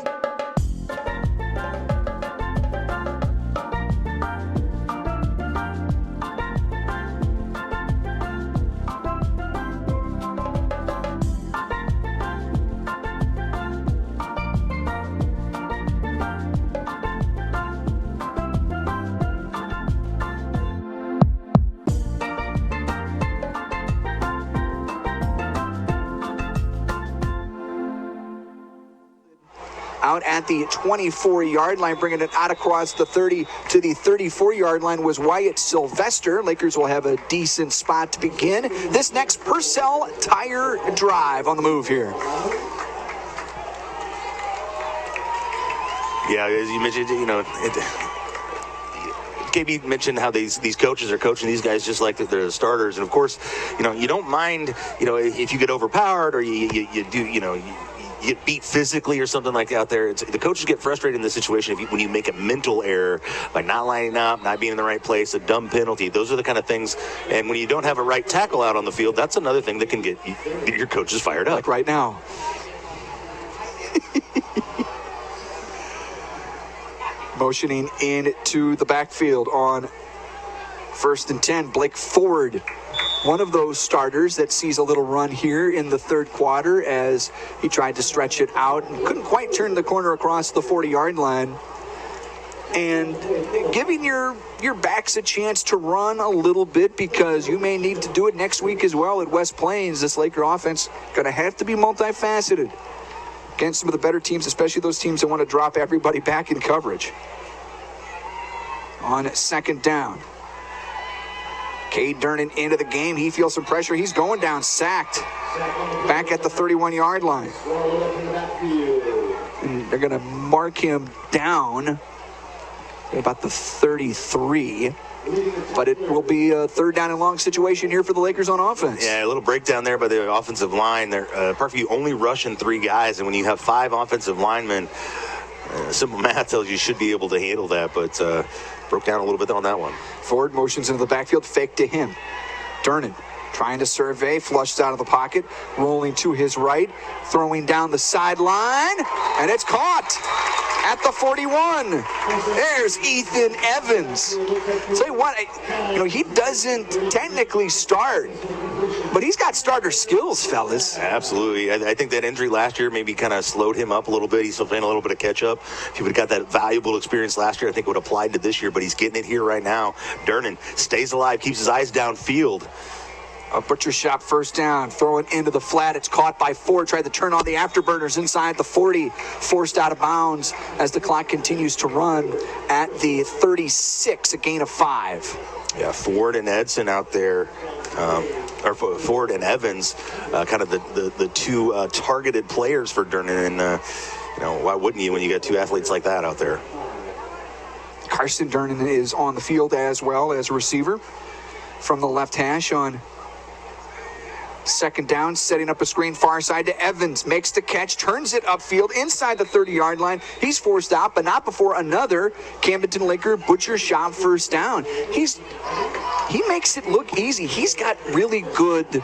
Out at the 24-yard line, bringing it out across the 30 to the 34-yard line was Wyatt Sylvester. Lakers will have a decent spot to begin this next Purcell Tire drive on the move here. Yeah, as you mentioned, KB mentioned how these coaches are coaching these guys just like they're the starters, and of course, you don't mind, if you get overpowered or you get beat physically or something like that out there. The coaches get frustrated in this situation when you make a mental error by not lining up, not being in the right place, a dumb penalty. Those are the kind of things. And when you don't have a right tackle out on the field, that's another thing that can get your coaches fired up. Like right now. Motioning into the backfield on 1st and 10. Blake Ford one of those starters that sees a little run here in the third quarter as he tried to stretch it out and couldn't quite turn the corner across the 40-yard line. And giving your backs a chance to run a little bit, because you may need to do it next week as well at West Plains. This Laker offense going to have to be multifaceted against some of the better teams, especially those teams that want to drop everybody back in coverage. On second down, Cade Durnan into the game. He feels some pressure. He's going down, sacked back at the 31-yard line. And they're going to mark him down at about the 33. But it will be a third down and long situation here for the Lakers on offense. Yeah, a little breakdown there by the offensive line. Parkview only rushing 3 guys, and when you have 5 offensive linemen, simple math tells you should be able to handle that, but broke down a little bit on that one. Ford motions into the backfield, fake to him. Durnan trying to survey, flushed out of the pocket, rolling to his right, throwing down the sideline, and it's caught at the 41. There's Ethan Evans. Tell you what, he doesn't technically start, but he's got starter skills, fellas. Absolutely. I think that injury last year maybe kind of slowed him up a little bit. He's still playing a little bit of catch-up. If he would have got that valuable experience last year, I think it would have applied to this year, but he's getting it here right now. Durnan stays alive, keeps his eyes downfield. A butcher shot first down, throw it into the flat. It's caught by Ford. Tried to turn on the afterburners inside the 40. Forced out of bounds as the clock continues to run at the 36, a gain of 5. Yeah, Ford and Edson out there, or Ford and Evans, kind of the 2 targeted players for Durnan. And, why wouldn't you when you got 2 athletes like that out there? Carson Durnan is on the field as well as a receiver from the left hash on second down, setting up a screen far side to Evans. Makes the catch, turns it upfield inside the 30-yard line. He's forced out, but not before another Camdenton Laker butcher shot first down. He makes it look easy. He's got really good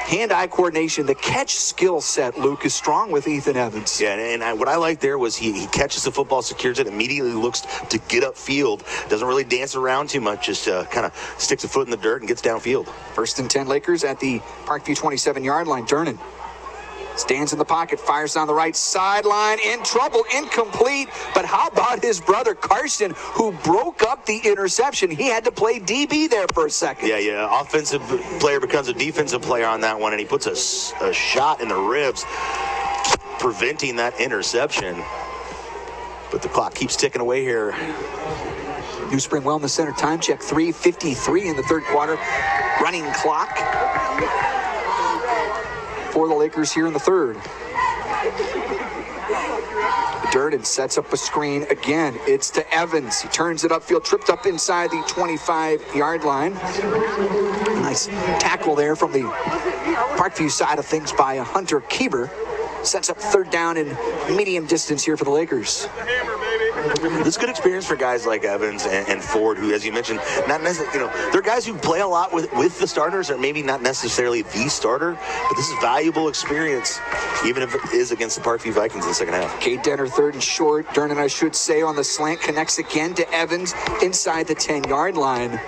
hand-eye coordination. The catch skill set, Luke, is strong with Ethan Evans. Yeah, and what I like there was he catches the football, secures it, immediately looks to get upfield. Doesn't really dance around too much, just kind of sticks a foot in the dirt and gets downfield. 1st and 10 Lakers at the Parkview 27-yard line. Durnan stands in the pocket, fires down the right sideline, in trouble, incomplete. But how about his brother Carson, who broke up the interception? He had to play DB there for a second. Yeah. Offensive player becomes a defensive player on that one, and he puts a shot in the ribs, preventing that interception. But the clock keeps ticking away here. New Spring Wellness Center time check, 3:53 in the third quarter. Running clock for the Lakers here in the third. Durnan sets up a screen again. It's to Evans. He turns it upfield, tripped up inside the 25-yard line. Nice tackle there from the Parkview side of things by Hunter Kieber. Sets up third down and medium distance here for the Lakers. This is good experience for guys like Evans and Ford, who, as you mentioned, not necessarily, they're guys who play a lot with the starters, or maybe not necessarily the starter, but this is valuable experience, even if it is against the Parkview Vikings in the second half. Cade Denner, 3rd and short. Durnan, I should say, on the slant, connects again to Evans inside the 10-yard line.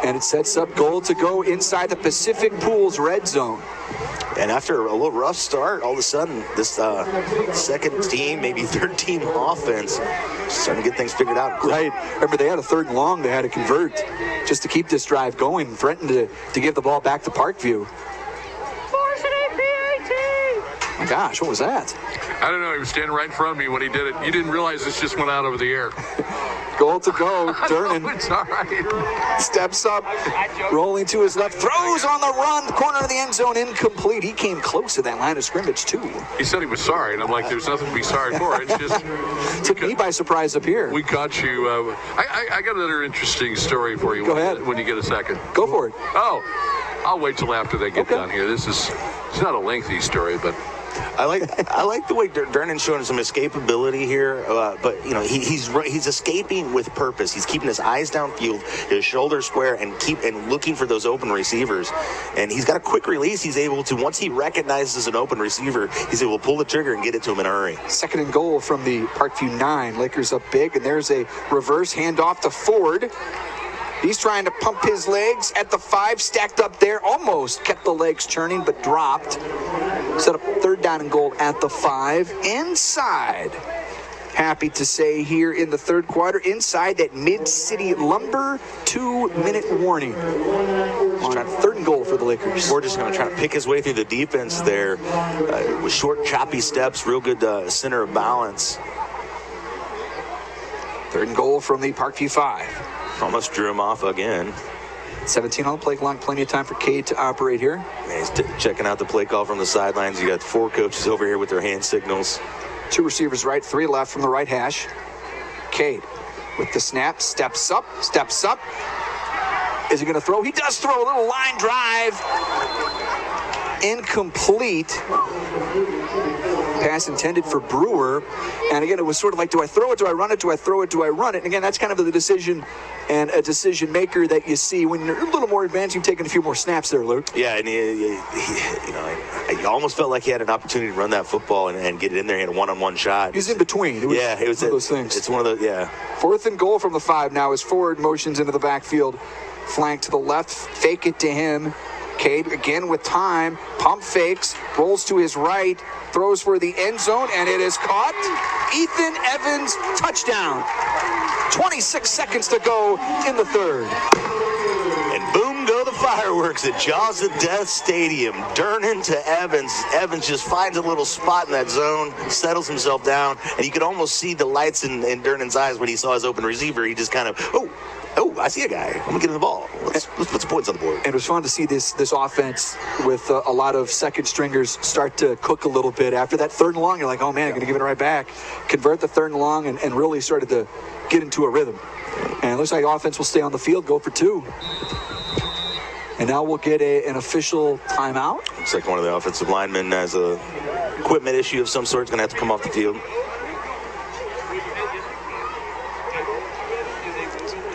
And it sets up goal to go inside the Pacific Pools red zone. And after a little rough start, all of a sudden, this second team, maybe third team offense, starting to get things figured out. Right. Remember, they had a 3rd and long they had to convert just to keep this drive going, and threatened to give the ball back to Parkview. Oh, gosh, what was that? I don't know. He was standing right in front of me when he did it. You didn't realize this just went out over the air. Goal to go. Durnan it's all right. Steps up, rolling to his left, throws on the run, corner of the end zone, incomplete. He came close to that line of scrimmage, too. He said he was sorry, and I'm like, there's nothing to be sorry for. It's just... Took me by surprise up here. We caught you. I got another interesting story for you. Go ahead. When you get a second. Go for it. Oh, I'll wait till after they get done here. It's not a lengthy story, but... I like the way Durnan's showing some escapability here, but he's escaping with purpose. He's keeping his eyes downfield, his shoulders square, and looking for those open receivers. And he's got a quick release. He's able to, once he recognizes an open receiver, he's able to pull the trigger and get it to him in a hurry. 2nd and goal from the Parkview 9. Lakers up big, and there's a reverse handoff to Ford. He's trying to pump his legs at the 5, stacked up there, almost kept the legs churning, but dropped. Set up 3rd down and goal at the 5, inside. Happy to say here in the 3rd quarter, inside that Mid-City Lumber 2-minute warning. On 3rd and goal for the Lakers. We're just going to try to pick his way through the defense there with short, choppy steps, real good center of balance. 3rd and goal from the Parkview 5. Almost drew him off again. 17 on the play clock, plenty of time for Cade to operate here. Yeah, he's checking out the play call from the sidelines. You got 4 coaches over here with their hand signals. 2 receivers right, 3 left from the right hash. Cade with the snap, steps up. Is he going to throw? He does throw a little line drive. Incomplete. Pass intended for Brewer. And again, it was sort of like, do I throw it? Do I run it? Do I throw it? Do I run it? And again, that's kind of the decision and a decision maker that you see when you're a little more advanced. You've taken a few more snaps there, Luke. Yeah, and I almost felt like he had an opportunity to run that football and get it in there. He had a one-on-one shot. He's in between. It was one of those things. It's one of the, yeah. 4th and goal from the 5 now as forward motions into the backfield. Flank to the left, fake it to him. Cade again with time, pump fakes, rolls to his right, throws for the end zone, and it is caught. Ethan Evans, touchdown. 26 seconds to go in the 3rd. And boom go the fireworks at Jaws of Death Stadium. Durnan to Evans. Evans just finds a little spot in that zone, settles himself down, and you could almost see the lights in Durnan's eyes when he saw his open receiver. He just kind of, oh, I see a guy. I'm going to get him the ball. Let's put some points on the board. And it was fun to see this offense with a lot of second stringers start to cook a little bit. After that 3rd and long, you're like, oh, man, I'm going to give it right back. Convert the 3rd and long and really started to get into a rhythm. And it looks like offense will stay on the field, go for 2. And now we'll get an official timeout. Looks like one of the offensive linemen has a equipment issue of some sort. It's going to have to come off the field.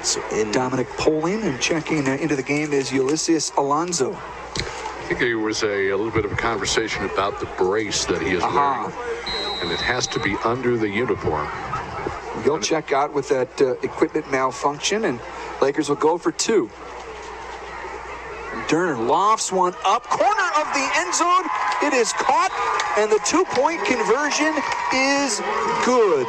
So Dominic Poling, and checking into the game is Ulysses Alonso. I think there was a little bit of a conversation about the brace that he is wearing, and it has to be under the uniform. He'll check out with that equipment malfunction, and Lakers will go for 2. Durnan lofts one up, corner of the end zone. It is caught, and the 2-point conversion is good.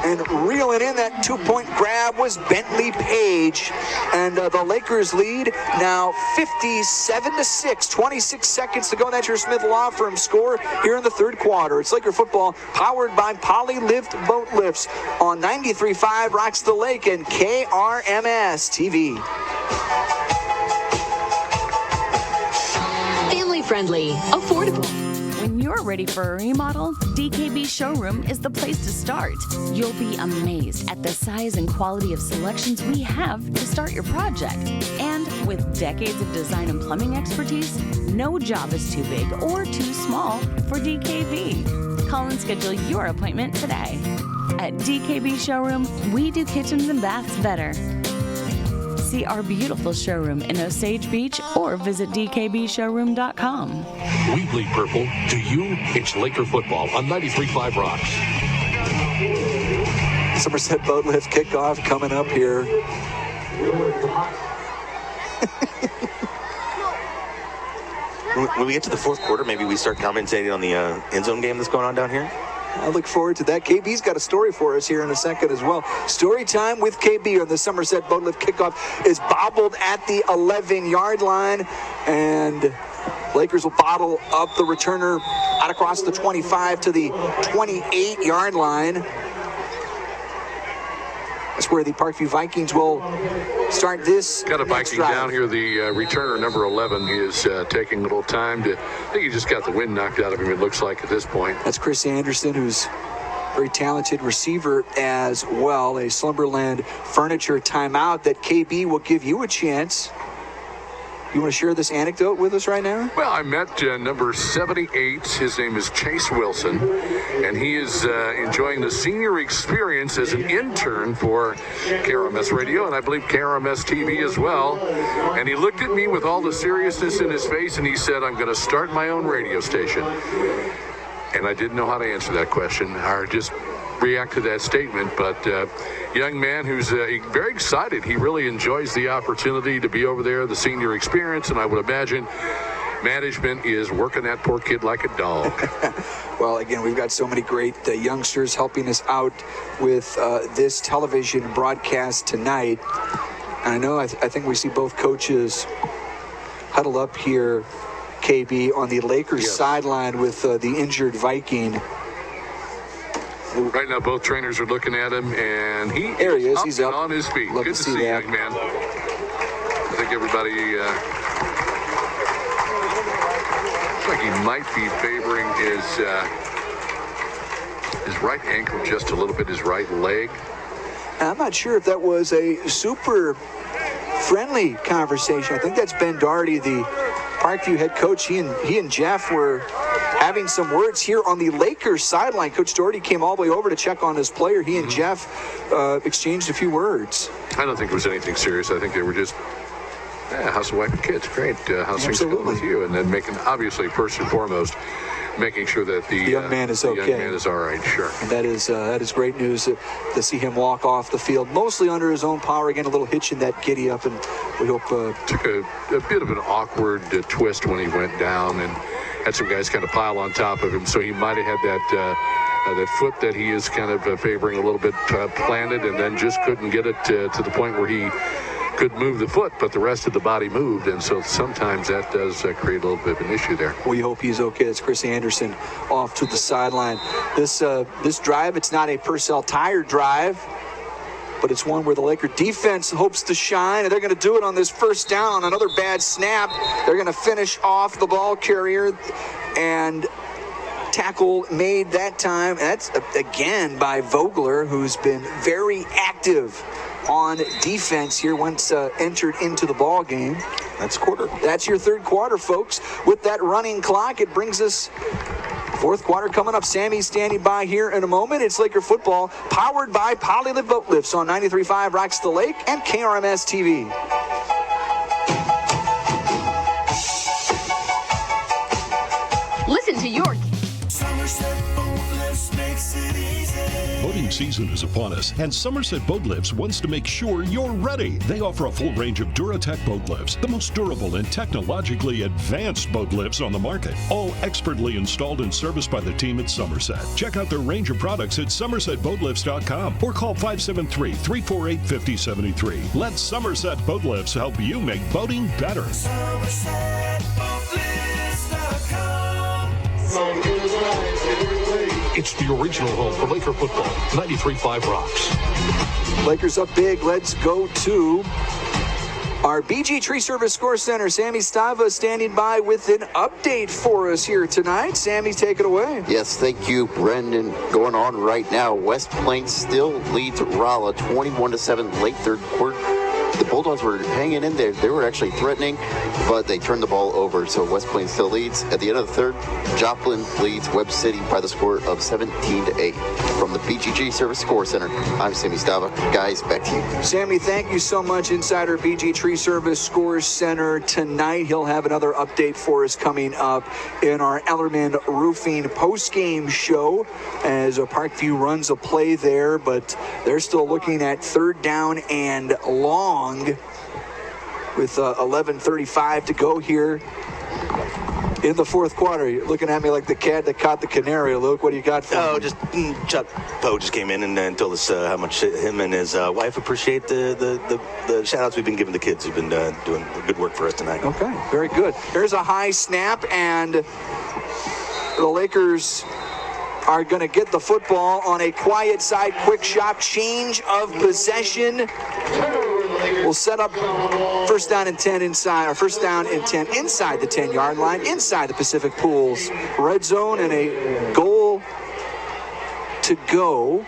And reeling in that 2-point grab was Bentley Page. And the Lakers lead now 57-6, 26 seconds to go. That's your Smith Law Firm score here in the 3rd quarter. It's Laker football powered by Polylift Boat Lifts on 93.5 Rocks the Lake and KRMS TV. Family friendly, affordable. When you're ready for a remodel, DKB Showroom is the place to start. You'll be amazed at the size and quality of selections we have to start your project. And with decades of design and plumbing expertise, no job is too big or too small for DKB. Call and schedule your appointment today. At DKB Showroom, we do kitchens and baths better. See our beautiful showroom in Osage Beach or visit dkbshowroom.com. We bleed purple. To you, it's Laker football on 93.5 Rocks. Somerset Boat Lift kickoff coming up here. When we get to the 4th quarter, maybe we start commentating on the end zone game that's going on down here. I look forward to that. KB's got a story for us here in a second as well. Story time with KB on the Somerset Boat Lift kickoff is bobbled at the 11-yard line, and Lakers will bottle up the returner out across the 25 to the 28-yard line. That's where the Parkview Vikings will start this. Got a Viking down here. The returner, number 11, is taking a little time to. I think he just got the wind knocked out of him, it looks like, at this point. That's Chris Anderson, who's a very talented receiver as well. A Slumberland Furniture timeout that KB will give you a chance. You want to share this anecdote with us right now? Well, I met number 78. His name is Chase Wilson, and he is enjoying the senior experience as an intern for KRMS Radio, and I believe KRMS TV as well. And he looked at me with all the seriousness in his face, and he said, I'm going to start my own radio station. And I didn't know how to answer that question or just react to that statement, but young man who's very excited. He really enjoys the opportunity to be over there, the senior experience, and I would imagine management is working that poor kid like a dog. Well, again, we've got so many great youngsters helping us out with this television broadcast tonight. And I know I think we see both coaches huddle up here, KB, on the Lakers sideline with the injured Viking. Right now, both trainers are looking at him, and there he is. He's up on his feet. Love Good to see you, young man. I think everybody looks like he might be favoring his right ankle just a little bit, his right leg. I'm not sure if that was a super friendly conversation. I think that's Ben Doherty, the Parkview head coach. He and Jeff were having some words here on the Lakers sideline. Coach Doherty came all the way over to check on his player. He and Jeff exchanged a few words. I don't think it was anything serious. I think they were just, how's the wife and kids? Great. How's things going with you? And then making, obviously, first and foremost, making sure that the young man is okay. The young man is all right, sure. And that is great news to see him walk off the field, mostly under his own power. Again, a little hitch in that giddy up, and we hope took a bit of an awkward twist when he went down, and had some guys kind of pile on top of him, so he might have had that foot that he is kind of favoring a little bit planted, and then just couldn't get it to the point where he could move the foot, but the rest of the body moved, and so sometimes that does create a little bit of an issue there. We hope he's okay. It's Chris Anderson off to the sideline. This drive, it's not a Purcell Tire drive, but it's one where the Laker defense hopes to shine, and they're going to do it on this first down on another bad snap. They're going to finish off the ball carrier, and tackle made that time. That's again by Vogler, who's been very active on defense here once entered into the ball game. That's your third quarter, folks. With that running clock, it brings us fourth quarter coming up. Sammy's standing by here in a moment. It's Laker football, powered by Polylift Boat Lifts on 93.5 Rocks the Lake and KRMS TV. Listen to your Boating season is upon us, and Somerset Boat Lifts wants to make sure you're ready. They offer a full range of Duratec boat lifts, the most durable and technologically advanced boat lifts on the market, all expertly installed and serviced by the team at Somerset. Check out their range of products at somersetboatlifts.com or call 573-348-5073. Let Somerset Boat Lifts help you make boating better. It's the original home for Laker football, 93.5 Rocks. Lakers up big. Let's go to our BG Tree Service Score Center. Sammy Stava standing by with an update for us here tonight. Sammy, take it away. Yes, thank you, Brendan. Going on right now, West Plains still leads Rolla 21-7 late third quarter. The Bulldogs were hanging in there. They were actually threatening, but they turned the ball over, so West Plains still leads. At the end of the third, Joplin leads Webb City by the score of 17-8. From the BGG Service Score Center, I'm Sammy Stava. Guys, back to you. Sammy, thank you so much. Insider BG Tree Service Score Center tonight. He'll have another update for us coming up in our Ellerman Roofing post-game show as Parkview runs a play there, but they're still looking at third down and long with 11:35 to go here in the fourth quarter. You're looking at me like the cat that caught the canary. Luke, what do you got for me? Just Chuck Poe just came in and told us how much him and his wife appreciate the shout-outs we've been giving the kids who've been doing good work for us tonight. Okay, very good. There's a high snap, and the Lakers are going to get the football on a quiet side, quick shot, change of possession. We'll set up first down and 10 inside, or first down and 10 inside the 10-yard line, inside the Pacific Pools red zone, and a goal to go.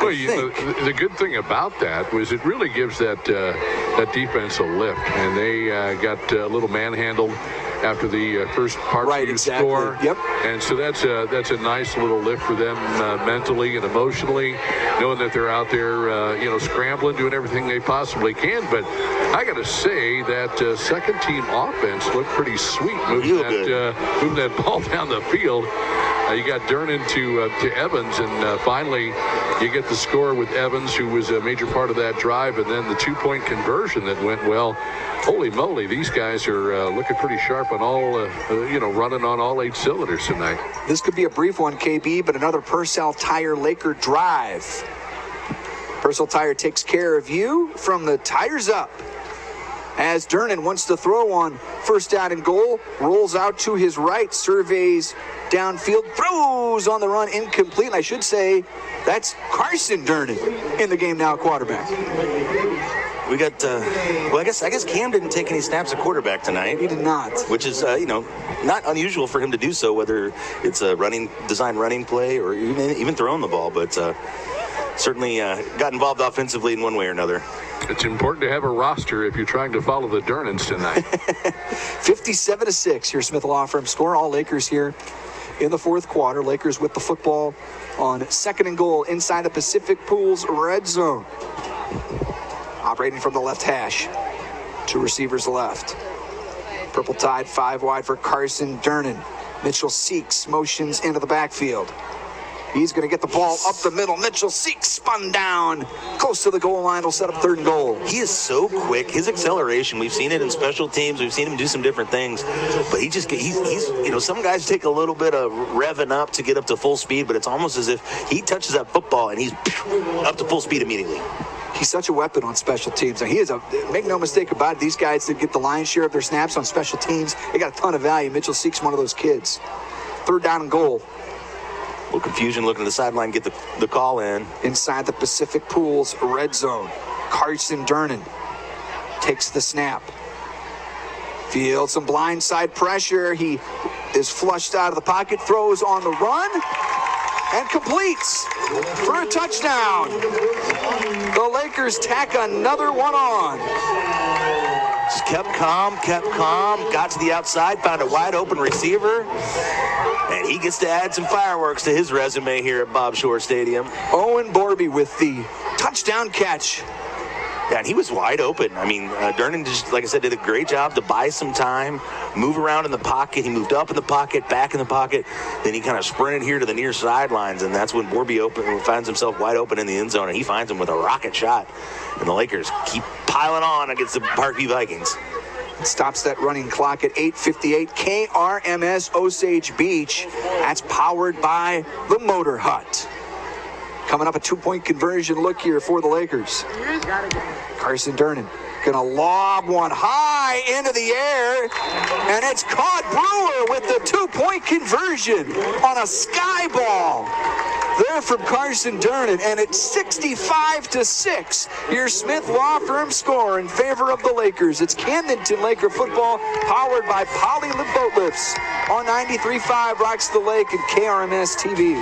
Well, the good thing about that was it really gives that defense a lift, and they got a little manhandled after the first part of the score. Yep. And so that's a nice little lift for them mentally and emotionally, knowing that they're out there, scrambling, doing everything they possibly can. But I got to say that second team offense looked pretty sweet, moving that ball down the field. You got Durnan to Evans, and finally you get the score with Evans, who was a major part of that drive, and then the two-point conversion that went well. Holy moly, these guys are looking pretty sharp on all, running on all 8 cylinders tonight. This could be a brief one, KB, but another Purcell Tire Laker drive. Purcell Tire takes care of you from the tires up. As Durnan wants to throw on first down and goal, rolls out to his right, surveys downfield, throws on the run, incomplete. And I should say that's Carson Durnan in the game now, quarterback. We got, I guess Cam didn't take any snaps at quarterback tonight. He did not. Which is, not unusual for him to do so, whether it's a design running play or even throwing the ball. But certainly got involved offensively in one way or another. It's important to have a roster if you're trying to follow the Durnans tonight. 57-6, your Smith Law Firm score. All Lakers here in the fourth quarter. Lakers with the football on second and goal inside the Pacific Pools red zone. Operating from the left hash. 2 receivers left. Purple Tide 5 wide for Carson Durnan. Mitchell Seeks motions into the backfield. He's going to get the ball up the middle. Mitchell Seeks spun down close to the goal line. Will set up third and goal. He is so quick. His acceleration, we've seen it in special teams. We've seen him do some different things. But he's some guys take a little bit of revving up to get up to full speed, but it's almost as if he touches that football and he's up to full speed immediately. He's such a weapon on special teams. And he is make no mistake about it, these guys that get the lion's share of their snaps on special teams, they got a ton of value. Mitchell Seeks one of those kids. Third down and goal. A little confusion looking at the sideline, get the call in. Inside the Pacific Pools red zone. Carson Durnan takes the snap. Feels some blindside pressure. He is flushed out of the pocket, throws on the run, and completes for a touchdown. The Lakers tack another one on. Just kept calm, got to the outside, found a wide open receiver, and he gets to add some fireworks to his resume here at Bob Shore Stadium. Owen Borby with the touchdown catch. Yeah, and he was wide open. I mean, Durnan just, like I said, did a great job to buy some time, move around in the pocket. He moved up in the pocket, back in the pocket. Then he kind of sprinted here to the near sidelines, and that's when Borby finds himself wide open in the end zone, and he finds him with a rocket shot. And the Lakers keep piling on against the Parkview Vikings. Stops that running clock at 8:58. KRMS Osage Beach. That's powered by the Motor Hut. Coming up, a 2-point conversion look here for the Lakers. Carson Durnan gonna lob one high into the air, and it's caught. Brewer with the 2-point conversion on a sky ball. There from Carson Durnan, and it's 65-6. Your Smith Law Firm score in favor of the Lakers. It's Camdenton Laker football, powered by Polylift Boat Lifts on 93.5 Rocks the Lake and KRMS TV.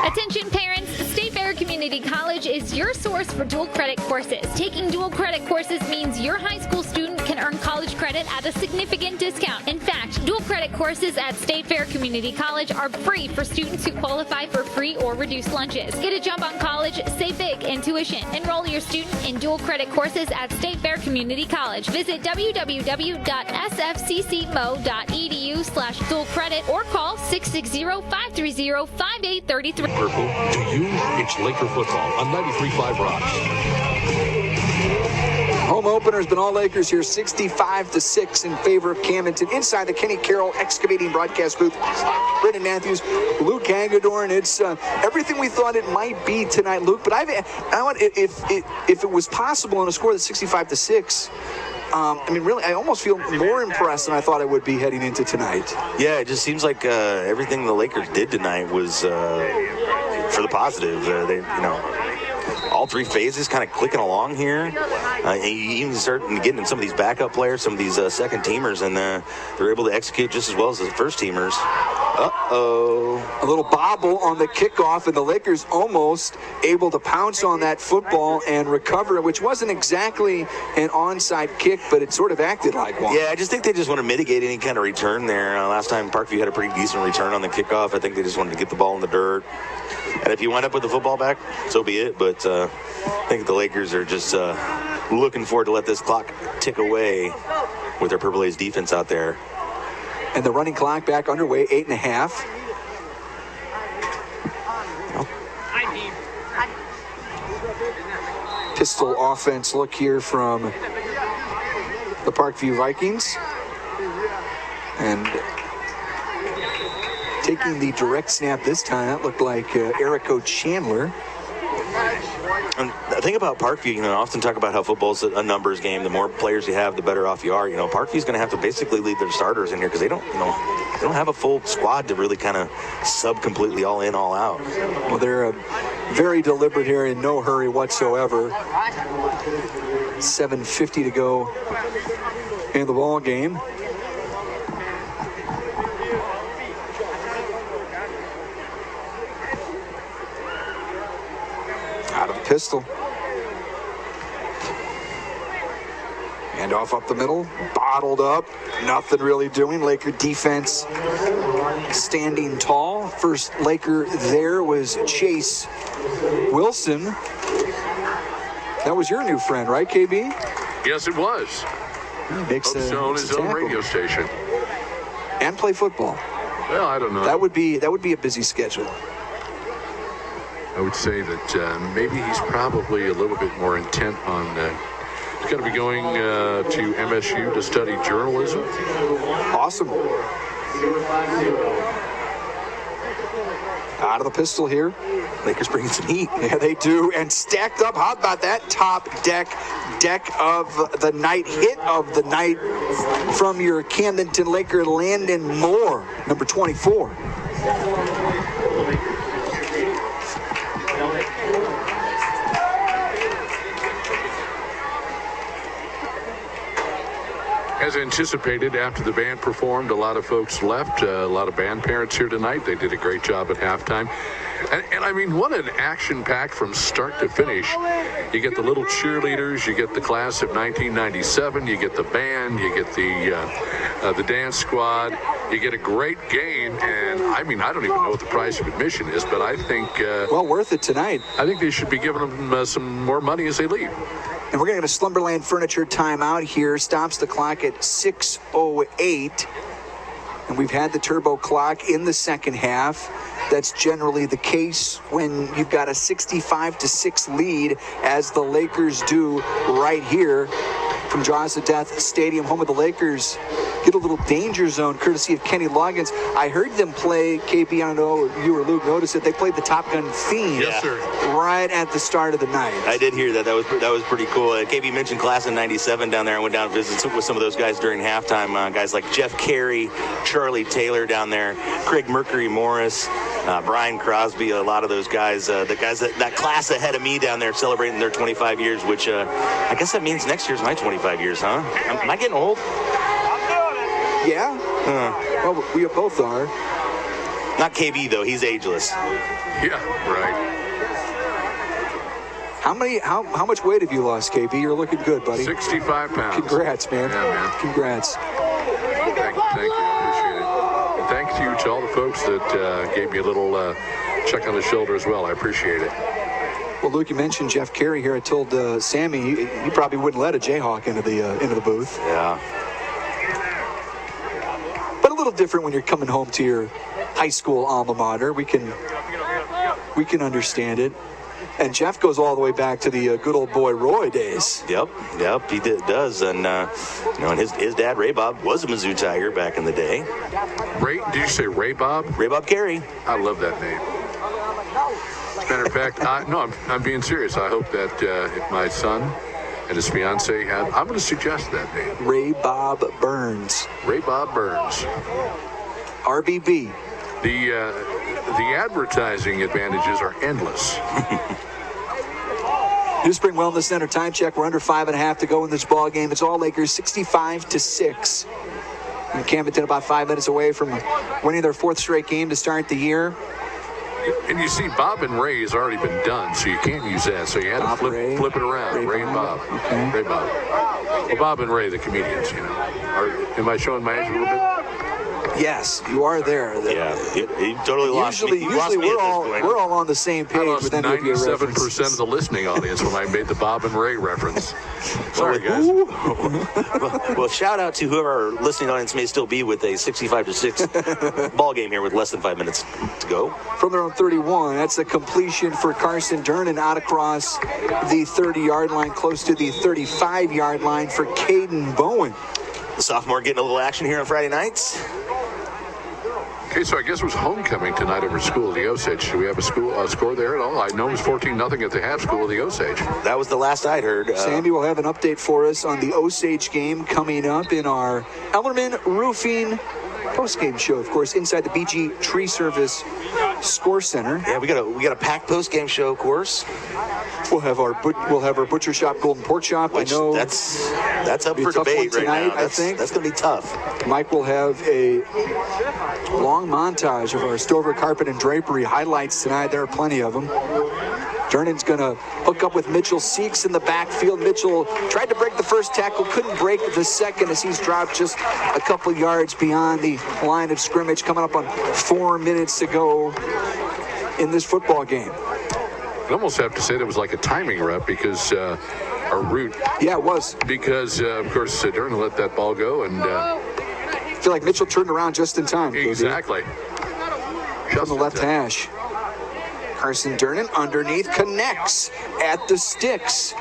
Attention parents, State Fair Community College is your source for dual credit courses. Taking dual credit courses means your high school student can earn college credit at a significant discount. In fact, dual credit courses at State Fair Community College are free for students who qualify for free or reduced lunches. Get a jump on college, save big in tuition. Enroll your student in dual credit courses at State Fair Community College. Visit www.sfccmo.edu/dual credit or call 660-530-5833. Purple, to you, it's Laker football on 93.5 Rocks. Home opener has been all Lakers here, 65-6 in favor of Camdenton. Inside the Kenny Carroll excavating broadcast booth, Brendan Matthews, Luke Hagedorn. It's everything we thought it might be tonight, Luke. But if it was possible on a score that's 65-6, really, I almost feel more impressed than I thought I would be heading into tonight. Yeah, it just seems like everything the Lakers did tonight was for the positive. All 3 phases kind of clicking along here. And you even start getting in some of these backup players, some of these second teamers, and they're able to execute just as well as the first teamers. Uh-oh. A little bobble on the kickoff, and the Lakers almost able to pounce on that football and recover, which wasn't exactly an onside kick, but it sort of acted like one. Yeah, I just think they just want to mitigate any kind of return there. Last time Parkview had a pretty decent return on the kickoff. I think they just wanted to get the ball in the dirt. And if you wind up with the football back, so be it. But I think the Lakers are just looking forward to let this clock tick away with their Purple A's defense out there. And the running clock back underway, 8.5. Pistol offense look here from the Parkview Vikings. And taking the direct snap this time, that looked like Erico Chandler. And the thing about Parkview, I often talk about how football's a numbers game. The more players you have, the better off you are. Parkview's going to have to basically lead their starters in here because they don't have a full squad to really kind of sub completely all in, all out. Well, they're very deliberate here, in no hurry whatsoever. 7:50 to go in the ball game. Out of the pistol. And off up the middle, bottled up, nothing really doing. Laker defense standing tall. First Laker there was Chase Wilson. That was your new friend, right, KB? Yes, it was. He makes on his own radio station. And play football. Well, I don't know. That would be a busy schedule. I would say that maybe he's probably a little bit more intent on he's going to be going to MSU to study journalism. Awesome. Out of the pistol here. Lakers bringing some heat. Yeah, they do. And stacked up. How about that top deck of the night, hit of the night from your Camdenton Laker, Landon Moore, number 24. As anticipated, after the band performed, a lot of folks left. A lot of band parents here tonight. They did a great job at halftime. And I mean, what an action-packed from start to finish. You get the little cheerleaders, you get the class of 1997, you get the band, you get the dance squad, you get a great game. And I mean, I don't even know what the price of admission is, but I think well worth it tonight. I think they should be giving them some more money as they leave. And we're going to get a Slumberland Furniture timeout here. Stops the clock at 6:08. And we've had the turbo clock in the second half. That's generally the case when you've got a 65-6 lead, as the Lakers do right here from Jaws of Death Stadium, home of the Lakers. Get a little danger zone courtesy of Kenny Loggins. I heard them play, KB, I don't know, you or Luke noticed it, they played the Top Gun theme right at the start of the night. I did hear that. That was pretty cool. KB mentioned class in 97 down there. I went down and visited with some of those guys during halftime. Guys like Jeff Carey, Charlie Taylor down there, Craig Mercury Morris, Brian Crosby, a lot of those guys, the guys that class ahead of me down there celebrating their 25 years, which I guess that means next year's my 25 years, huh? Am I getting old? Yeah. Well, we both are. Not KB though. He's ageless. Yeah, right. How much weight have you lost, KB? You're looking good, buddy. 65 pounds. Congrats, man. Yeah, man. Congrats. Thank you. I appreciate it. And thank you to all the folks that gave me a little check on the shoulder as well. I appreciate it. Well, Luke, you mentioned Jeff Carey here. I told Sammy you probably wouldn't let a Jayhawk into the booth. Yeah. But a little different when you're coming home to your high school alma mater. We can understand it. And Jeff goes all the way back to the good old boy Roy days. Yep, he does. And and his dad Ray Bob was a Mizzou Tiger back in the day. Did you say Ray Bob? Ray Bob Carey. I love that name. As a matter of fact, I'm being serious. I hope that if my son and his fiance I'm going to suggest that name. Ray Bob Burns. Ray Bob Burns. RBB. The advertising advantages are endless. New Spring Wellness Center time check. We're under 5.5 to go in this ball game. It's all Lakers, 65-6. And Camdenton about 5 minutes away from winning their 4th straight game to start the year. And you see, Bob and Ray has already been done, so you can't use that. So you had to flip it around. Ray and Bob. Okay. Ray Bob. Well, Bob and Ray, the comedians, Am I showing my age a little bit? Yes, you are there. Yeah, you totally lost me. Usually we're all on the same page. I lost with any of your 97% of the listening audience when I made the Bob and Ray reference. Sorry, guys. Well, shout out to whoever our listening audience may still be with a 65-6 ball game here with less than 5 minutes to go. From their own 31, that's a completion for Carson Durnan out across the 30-yard line, close to the 35-yard line for Caden Bowen. The sophomore getting a little action here on Friday nights. Okay, so I guess it was homecoming tonight over School of the Osage. Do we have a score there at all? I know it was 14-0 at the half, School of the Osage. That was the last I'd heard. Sandy will have an update for us on the Osage game coming up in our Ellerman Roofing post-game show, of course, inside the BG Tree Service Score Center. Yeah, we got a packed post-game show, of course. We'll have our butcher shop, Golden Pork Shop. Which, I know that's up for debate tonight, right now. I think that's going to be tough. Mike will have a long montage of our Stover Carpet and Drapery highlights tonight. There are plenty of them. Durnan's going to hook up with Mitchell Seeks in the backfield. Mitchell tried to break the first tackle, couldn't break the second as he's dropped just a couple yards beyond the line of scrimmage, coming up on 4 minutes to go in this football game. I almost have to say that was like a timing rep because our route. Yeah, it was. Because, of course, Durnan let that ball go, and I feel like Mitchell turned around just in time. Exactly. From the left hash. Carson Durnan underneath connects at the sticks.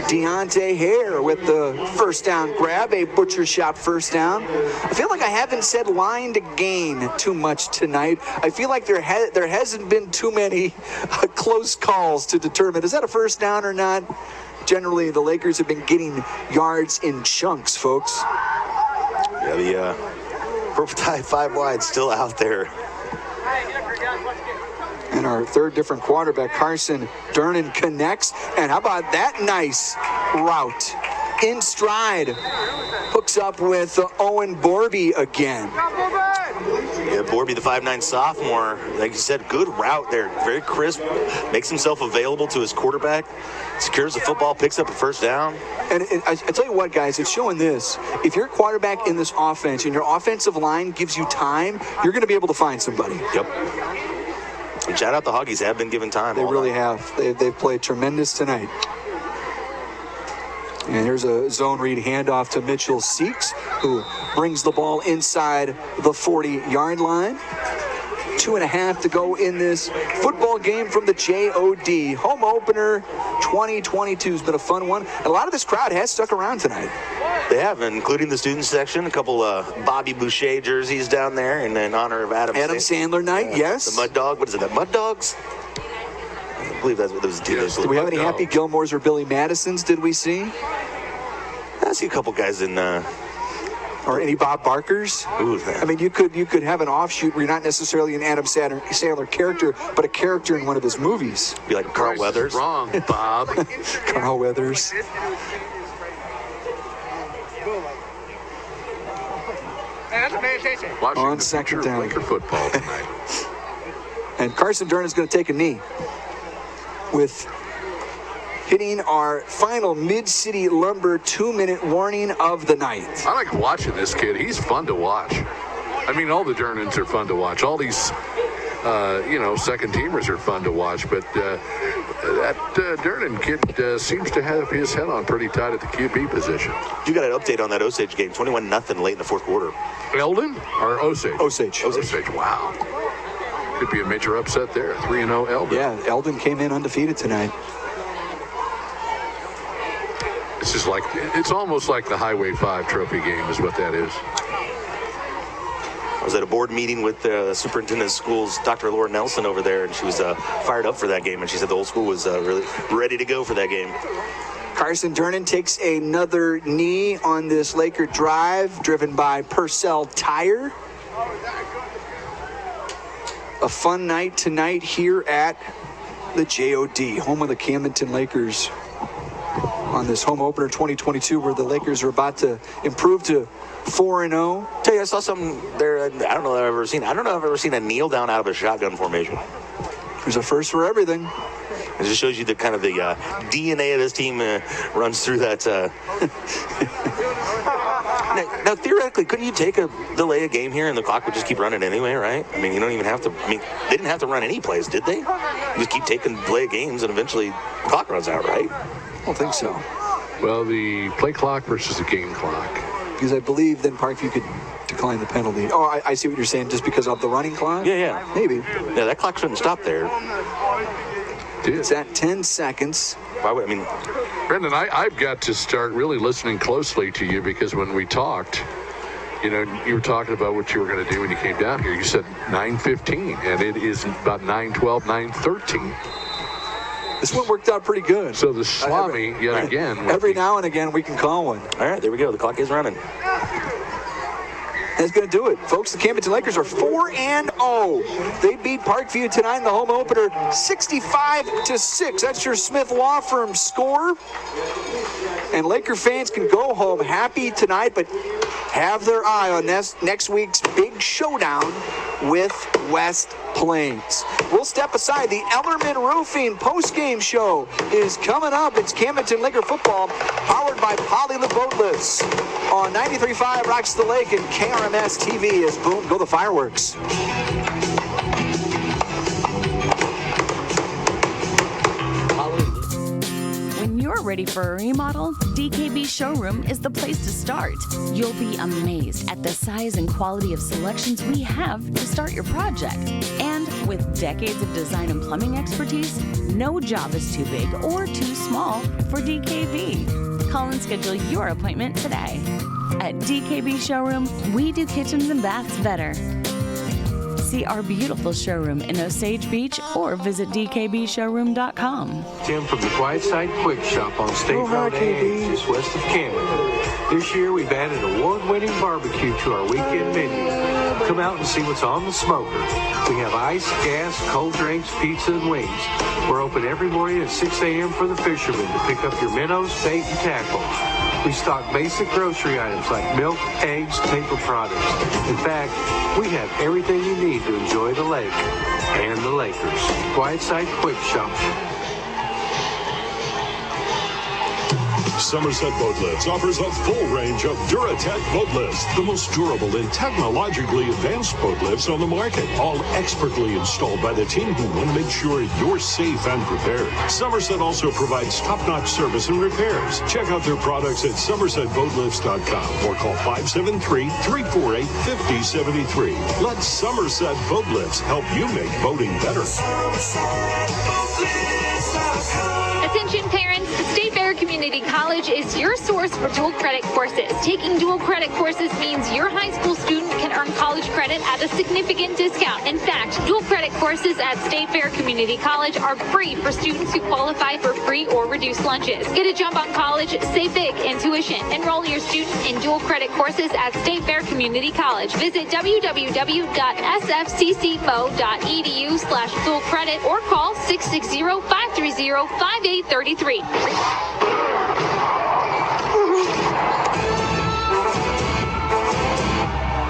Deontay Hare with the first down grab, a butcher shop first down. I feel like I haven't said line to gain too much tonight. I feel like there hasn't been too many close calls to determine, is that a first down or not? Generally, the Lakers have been getting yards in chunks, folks. Yeah, the purple tie 5 wide still out there. And our third different quarterback, Carson Durnan, connects. And how about that nice route? In stride. Hooks up with Owen Borby again. Yeah, Borby, the 5'9" sophomore, like you said, good route there. Very crisp. Makes himself available to his quarterback. Secures the football, picks up a first down. And I tell you what, guys, it's showing this. If you're a quarterback in this offense and your offensive line gives you time, you're going to be able to find somebody. Yep. And shout out the Hoggies, have been given time. They really have. They've played tremendous tonight. And here's a zone read handoff to Mitchell Seeks, who brings the ball inside the 40-yard line. 2.5 to go in this football game from the JOD. Home opener 2022 has been a fun one. And a lot of this crowd has stuck around tonight. They have, including the student section. A couple Bobby Boucher jerseys down there in honor of Adam Sandler night, yes. The Mud Dog. What is it, the Mud Dogs? I believe that's what those teams. Do we have any Happy Gilmores or Billy Madisons, did we see? I see a couple guys in... or any Bob Barkers. Ooh, I mean, you could have an offshoot where you're not necessarily an Adam Sandler character, but a character in one of his movies. Be like Carl Weathers. Wrong, Bob. Carl Weathers. Watching on second down. Laker football tonight. And Carson Durnan is going to take a knee with hitting our final Mid-City Lumber 2-minute warning of the night. I like watching this kid. He's fun to watch. I mean, all the Durnans are fun to watch. All these, second teamers are fun to watch. But that Durnan kid seems to have his head on pretty tight at the QB position. You got an update on that Osage game. 21-0 late in the fourth quarter. Eldon or Osage? Osage. Wow. Could be a major upset there. 3-0 Eldon. Yeah, Eldon came in undefeated tonight. It's almost like the Highway 5 trophy game is what that is. I was at a board meeting with the superintendent of schools, Dr. Laura Nelson, over there, and she was fired up for that game, and she said the whole school was really ready to go for that game. Carson Durnan takes another knee on this Laker drive, driven by Purcell Tire. A fun night tonight here at the JOD, home of the Camdenton Lakers, on this home opener 2022, where the Lakers are about to improve to 4-0. Tell you, I saw something there. I don't know if I've ever seen a kneel down out of a shotgun formation. There's a first for everything. It just shows you the kind of the DNA of this team runs through that. Now, theoretically, couldn't you delay a game here and the clock would just keep running anyway, right? I mean, you don't even have to. I mean, they didn't have to run any plays, did they? You just keep delay games and eventually the clock runs out, right? I don't think so. Well, the play clock versus the game clock. Because I believe then Parkview could decline the penalty. Oh, I see what you're saying, just because of the running clock? Yeah. Maybe. Yeah, that clock shouldn't stop there. It's at 10 seconds. Why would, I mean... Brendan, I've got to start really listening closely to you, because when we talked, you were talking about what you were going to do when you came down here. You said 9:15, and it is about 9:12, 9:13. This one worked out pretty good. So the salami, yet again. Every now and again, we can call one. All right, there we go. The clock is running. That's going to do it. Folks, the Camdenton Lakers are 4-0. They beat Parkview tonight in the home opener 65-6. That's your Smith Law Firm score. And Laker fans can go home happy tonight, but have their eye on next week's big showdown with West Plains. We'll step aside. The Ellerman Roofing post-game show is coming up. It's Camdenton Laker football, powered by Poly the Boatless on 93.5 Rocks the Lake and KRMS TV. As boom, go the fireworks. When you're ready for a remodel, DKB Showroom is the place to start. You'll be amazed at the size and quality of selections we have to start your project. And with decades of design and plumbing expertise, no job is too big or too small for DKB. Call and schedule your appointment today. At DKB Showroom, we do kitchens and baths better. See our beautiful showroom in Osage Beach or visit dkbshowroom.com. Tim from the Quiet Side Quick Shop on State Road A, just west of Camden. This year we've added award-winning barbecue to our weekend menu. Come out and see what's on the smoker. We have ice, gas, cold drinks, pizza, and wings. We're open every morning at 6 a.m. for the fishermen to pick up your minnows, bait, and tackle. We stock basic grocery items like milk, eggs, paper products. In fact, we have everything you need to enjoy the lake and the Lakers. Quiet Side Quick Shop. Somerset Boat Lifts offers a full range of Duratec boat lifts, the most durable and technologically advanced boat lifts on the market, all expertly installed by the team who want to make sure you're safe and prepared. Somerset also provides top-notch service and repairs. Check out their products at somersetboatlifts.com or call 573-348-5073. Let Somerset Boat Lifts help you make boating better. Attention parents, State Fair Community College is your source for dual credit courses. Taking dual credit courses means your high school student can earn college credit at a significant discount. In fact, dual credit courses at State Fair Community College are free for students who qualify for free or reduced lunches. Get a jump on college, save big in tuition. Enroll your student in dual credit courses at State Fair Community College. Visit www.sfccmo.edu/dual credit or call 660-530-5833.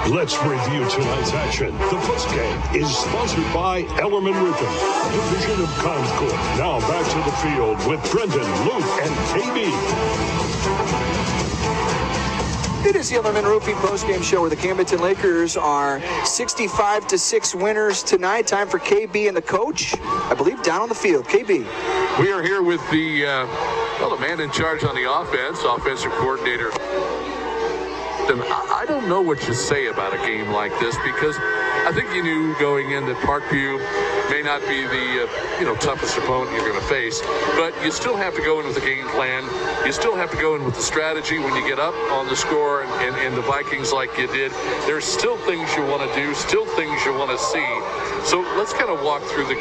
Let's review tonight's action. The first game is sponsored by Ellerman Roofing, division of Concord. Now back to the field with Brendan, Luke, and KB. It is the Ellerman Roofing postgame show where the Camdenton Lakers are 65-6 winners tonight. Time for KB and the coach, I believe, down on the field. KB. We are here with the man in charge on the offense, offensive coordinator. And I don't know what you say about a game like this, because I think you knew going in that Parkview may not be the toughest opponent you're going to face, but you still have to go in with a game plan. You still have to go in with the strategy when you get up on the score and the Vikings like you did. There's still things you want to do, still things you want to see. So let's kind of walk through the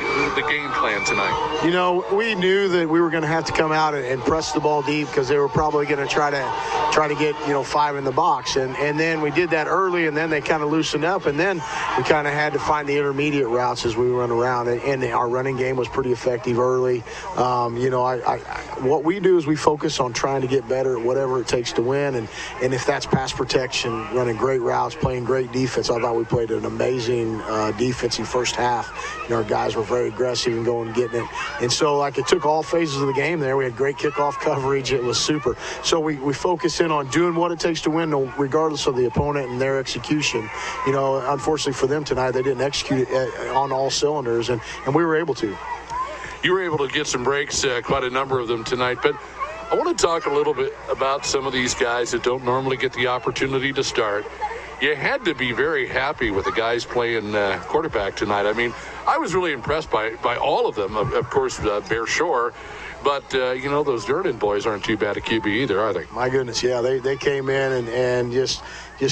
game plan tonight. You know, we knew that we were going to have to come out and press the ball deep, because they were probably going to try to get 5 in the box, and then we did that early, and then they kind of loosened up, and then we kind of had to find the intermediate routes as we run around. touchdown, and our running game was pretty effective early. What we do is we focus on trying to get better at whatever it takes to win, and if that's pass protection, running great routes, playing great defense. I thought we played an amazing defensive first half. Our guys were very aggressive and going and getting it. And so, it took all phases of the game there. We had great kickoff coverage. It was super. So we focus in on doing what it takes to win, regardless of the opponent and their execution. Unfortunately for them tonight, they didn't execute it on all cylinders, and we were able to. You were able to get some breaks, quite a number of them tonight, but I want to talk a little bit about some of these guys that don't normally get the opportunity to start. You had to be very happy with the guys playing quarterback tonight. I mean, I was really impressed by all of them. Of course, Bear Shore. But, those Durden boys aren't too bad at QB either, are they? My goodness, yeah. They came in and just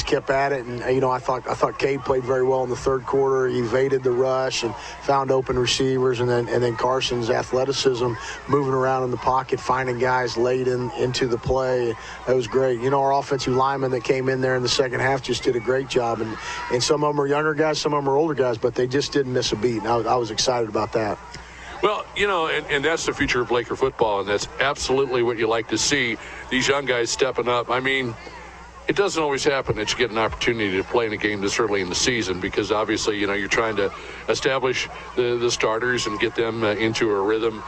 kept at it. And, I thought Cade played very well in the third quarter. He evaded the rush and found open receivers. And then Carson's athleticism, moving around in the pocket, finding guys late into the play. That was great. Our offensive linemen that came in there in the second half just did a great job. And some of them are younger guys, some of them are older guys, but they just didn't miss a beat. And I was excited about that. Well, and that's the future of Laker football, and that's absolutely what you like to see, these young guys stepping up. I mean, it doesn't always happen that you get an opportunity to play in a game this early in the season because obviously, you're trying to establish the starters and get them into a rhythm.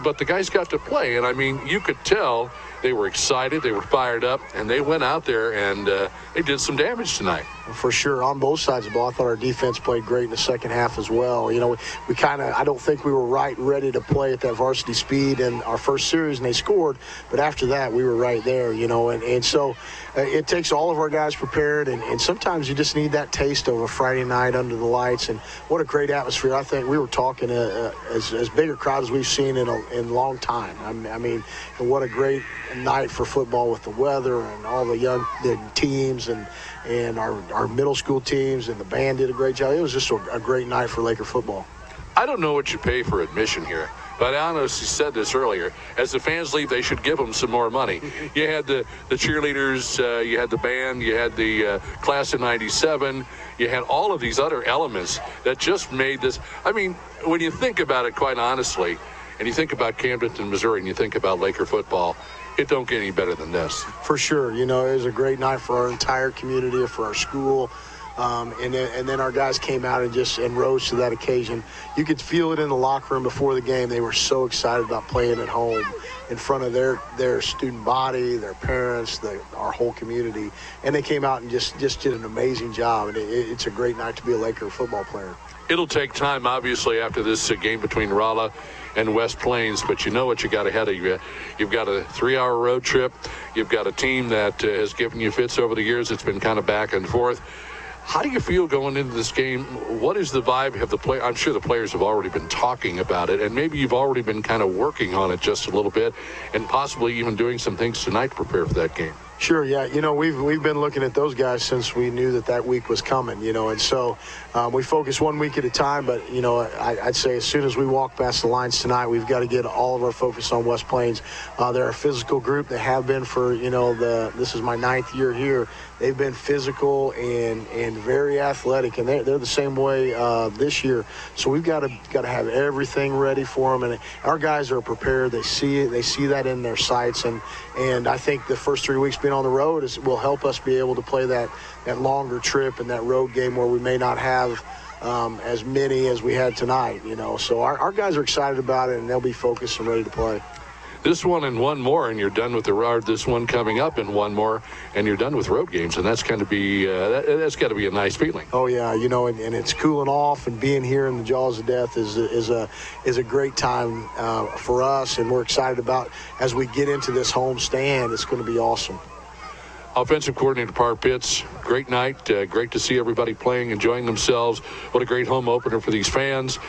But the guys got to play, and I mean, you could tell they were excited, they were fired up, and they went out there and they did some damage tonight. For sure, on both sides of the ball. I thought our defense played great in the second half as well. We I don't think we were ready to play at that varsity speed in our first series, and they scored. But after that, we were right there, and so it takes all of our guys prepared, and sometimes you just need that taste of a Friday night under the lights. And what a great atmosphere. I think we were talking as big a crowd as we've seen in a long time. I mean, what a great night for football with the weather and all the teams and our middle school teams, and the band did a great job. It was just a great night for Laker football. I don't know what you pay for admission here, but I honestly said this earlier. As the fans leave, they should give them some more money. You had the cheerleaders, you had the band, you had the class of 97, you had all of these other elements that just made this. I mean, when you think about it, quite honestly, and you think about Camdenton, Missouri, and you think about Laker football, it don't get any better than this. For sure. It was a great night for our entire community, for our school. And then our guys came out and rose to that occasion. You could feel it in the locker room before the game. They were so excited about playing at home in front of their student body, their parents, our whole community. And they came out and just did an amazing job. And it's a great night to be a Laker football player. It'll take time, obviously, after this game between Rolla and West Plains, but you know what you got ahead of you. You've got a 3-hour road trip. You've got a team that has given you fits over the years. It's been kind of back and forth. How do you feel going into this game? What is the vibe of the play? I'm sure the players have already been talking about it, and maybe you've already been kind of working on it just a little bit, and possibly even doing some things tonight to prepare for that game. Sure, yeah. We've been looking at those guys since we knew that week was coming, and so we focus 1 week at a time. But, I'd say as soon as we walk past the lines tonight, we've got to get all of our focus on West Plains. They're a physical group. They have been for, this is my 9th year here. They've been physical and very athletic, and they're the same way this year. So we've got to have everything ready for them, and our guys are prepared. They see it. They see that in their sights, and I think the first 3 weeks being on the road will help us be able to play that longer trip and that road game where we may not have as many as we had tonight. So our guys are excited about it, and they'll be focused and ready to play. This one and one more, and you're done with the road. This one coming up and one more, and you're done with road games, and that's going to be that's got to be a nice feeling. Oh yeah, and it's cooling off, and being here in the jaws of death is a great time for us, and we're excited about as we get into this home stand. It's going to be awesome. Offensive coordinator Par Pitts, great night. Great to see everybody playing, enjoying themselves. What a great home opener for these fans.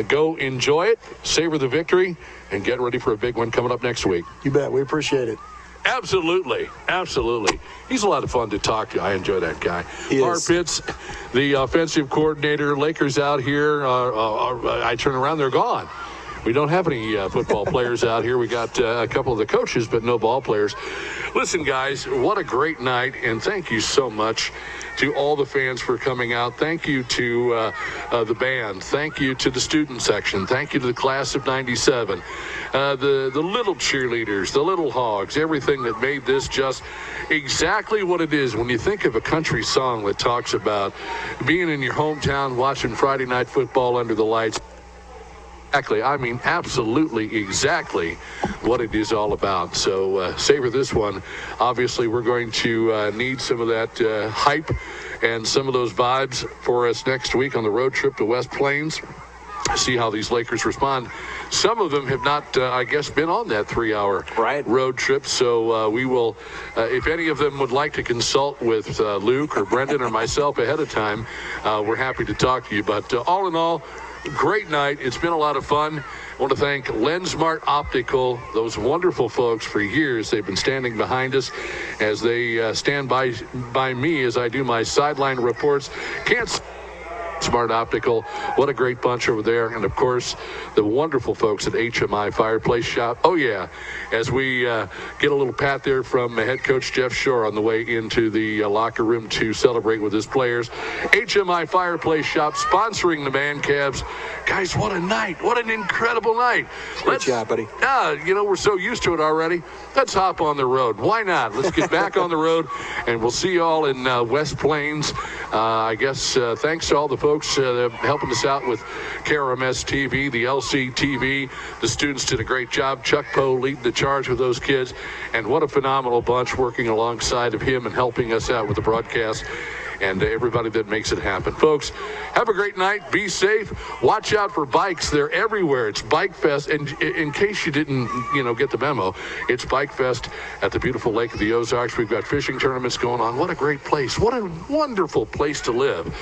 Go enjoy it, savor the victory, and get ready for a big one coming up next week. You bet. We appreciate it. Absolutely. Absolutely. He's a lot of fun to talk to. I enjoy that guy. Par Pitts, the offensive coordinator. Lakers out here. I turn around, they're gone. We don't have any football players out here. We got a couple of the coaches, but no ball players. Listen, guys, what a great night, and thank you so much to all the fans for coming out. Thank you to the band. Thank you to the student section. Thank you to the class of 97. The little cheerleaders, the little hogs, everything that made this just exactly what it is. When you think of a country song that talks about being in your hometown, watching Friday night football under the lights, exactly, I mean, absolutely exactly what it is all about. So savor this one. Obviously, we're going to need some of that hype and some of those vibes for us next week on the road trip to West Plains. See how these Lakers respond. Some of them have not, I guess, been on that 3-hour road trip. So we will, if any of them would like to consult with Luke or Brendan or myself ahead of time, we're happy to talk to you. But all in all, great night. It's been a lot of fun. I want to thank LensMart Optical, those wonderful folks. For years, they've been standing behind us as they stand by me as I do my sideline reports. Smart Optical, what a great bunch over there. And of course, the wonderful folks at HMI Fireplace Shop. Oh yeah, as we get a little pat there from head coach Jeff Shore on the way into the locker room to celebrate with his players. HMI Fireplace Shop sponsoring the Man Cavs. Guys, what a night. What an incredible night. Good job, buddy. We're so used to it already. Let's hop on the road. Why not? Let's get back on the road, and we'll see you all in West Plains. I guess thanks to all the folks helping us out with KRMS TV, the LC TV. The students did a great job. Chuck Poe leading the charge with those kids, and what a phenomenal bunch working alongside of him and helping us out with the broadcast, and everybody that makes it happen. Folks, have a great night. Be safe. Watch out for bikes. They're everywhere. It's Bike Fest. And in case you didn't, get the memo, it's Bike Fest at the beautiful Lake of the Ozarks. We've got fishing tournaments going on. What a great place. What a wonderful place to live.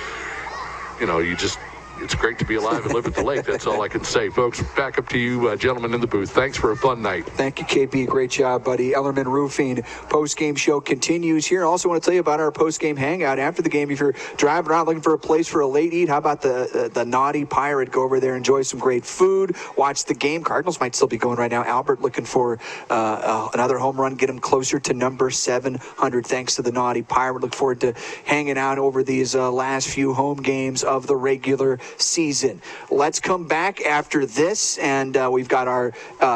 It's great to be alive and live at the lake. That's all I can say. Folks, back up to you, gentlemen in the booth. Thanks for a fun night. Thank you, KB. Great job, buddy. Ellerman Roofing post-game show continues here. I also want to tell you about our post-game hangout after the game. If you're driving around looking for a place for a late eat, how about the Naughty Pirate? Go over there, enjoy some great food, watch the game. Cardinals might still be going right now. Albert looking for another home run, get him closer to number 700 thanks to the Naughty Pirate. Look forward to hanging out over these last few home games of the regular season. Let's come back after this, and we've got our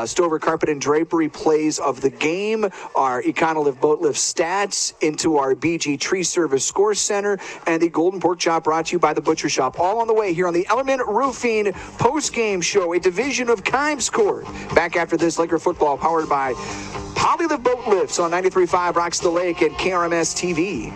Stover Carpet and Drapery plays of the game, our Econolift Boat Lift stats, into our BG Tree Service Score Center, and the Golden Pork Chop brought to you by the Butcher Shop. All on the way here on the Ellerman Roofing post-game show, a division of Kimes Court. Back after this, Laker football powered by Polylift Boat Lifts on 93.5 Rocks the Lake and KRMS TV.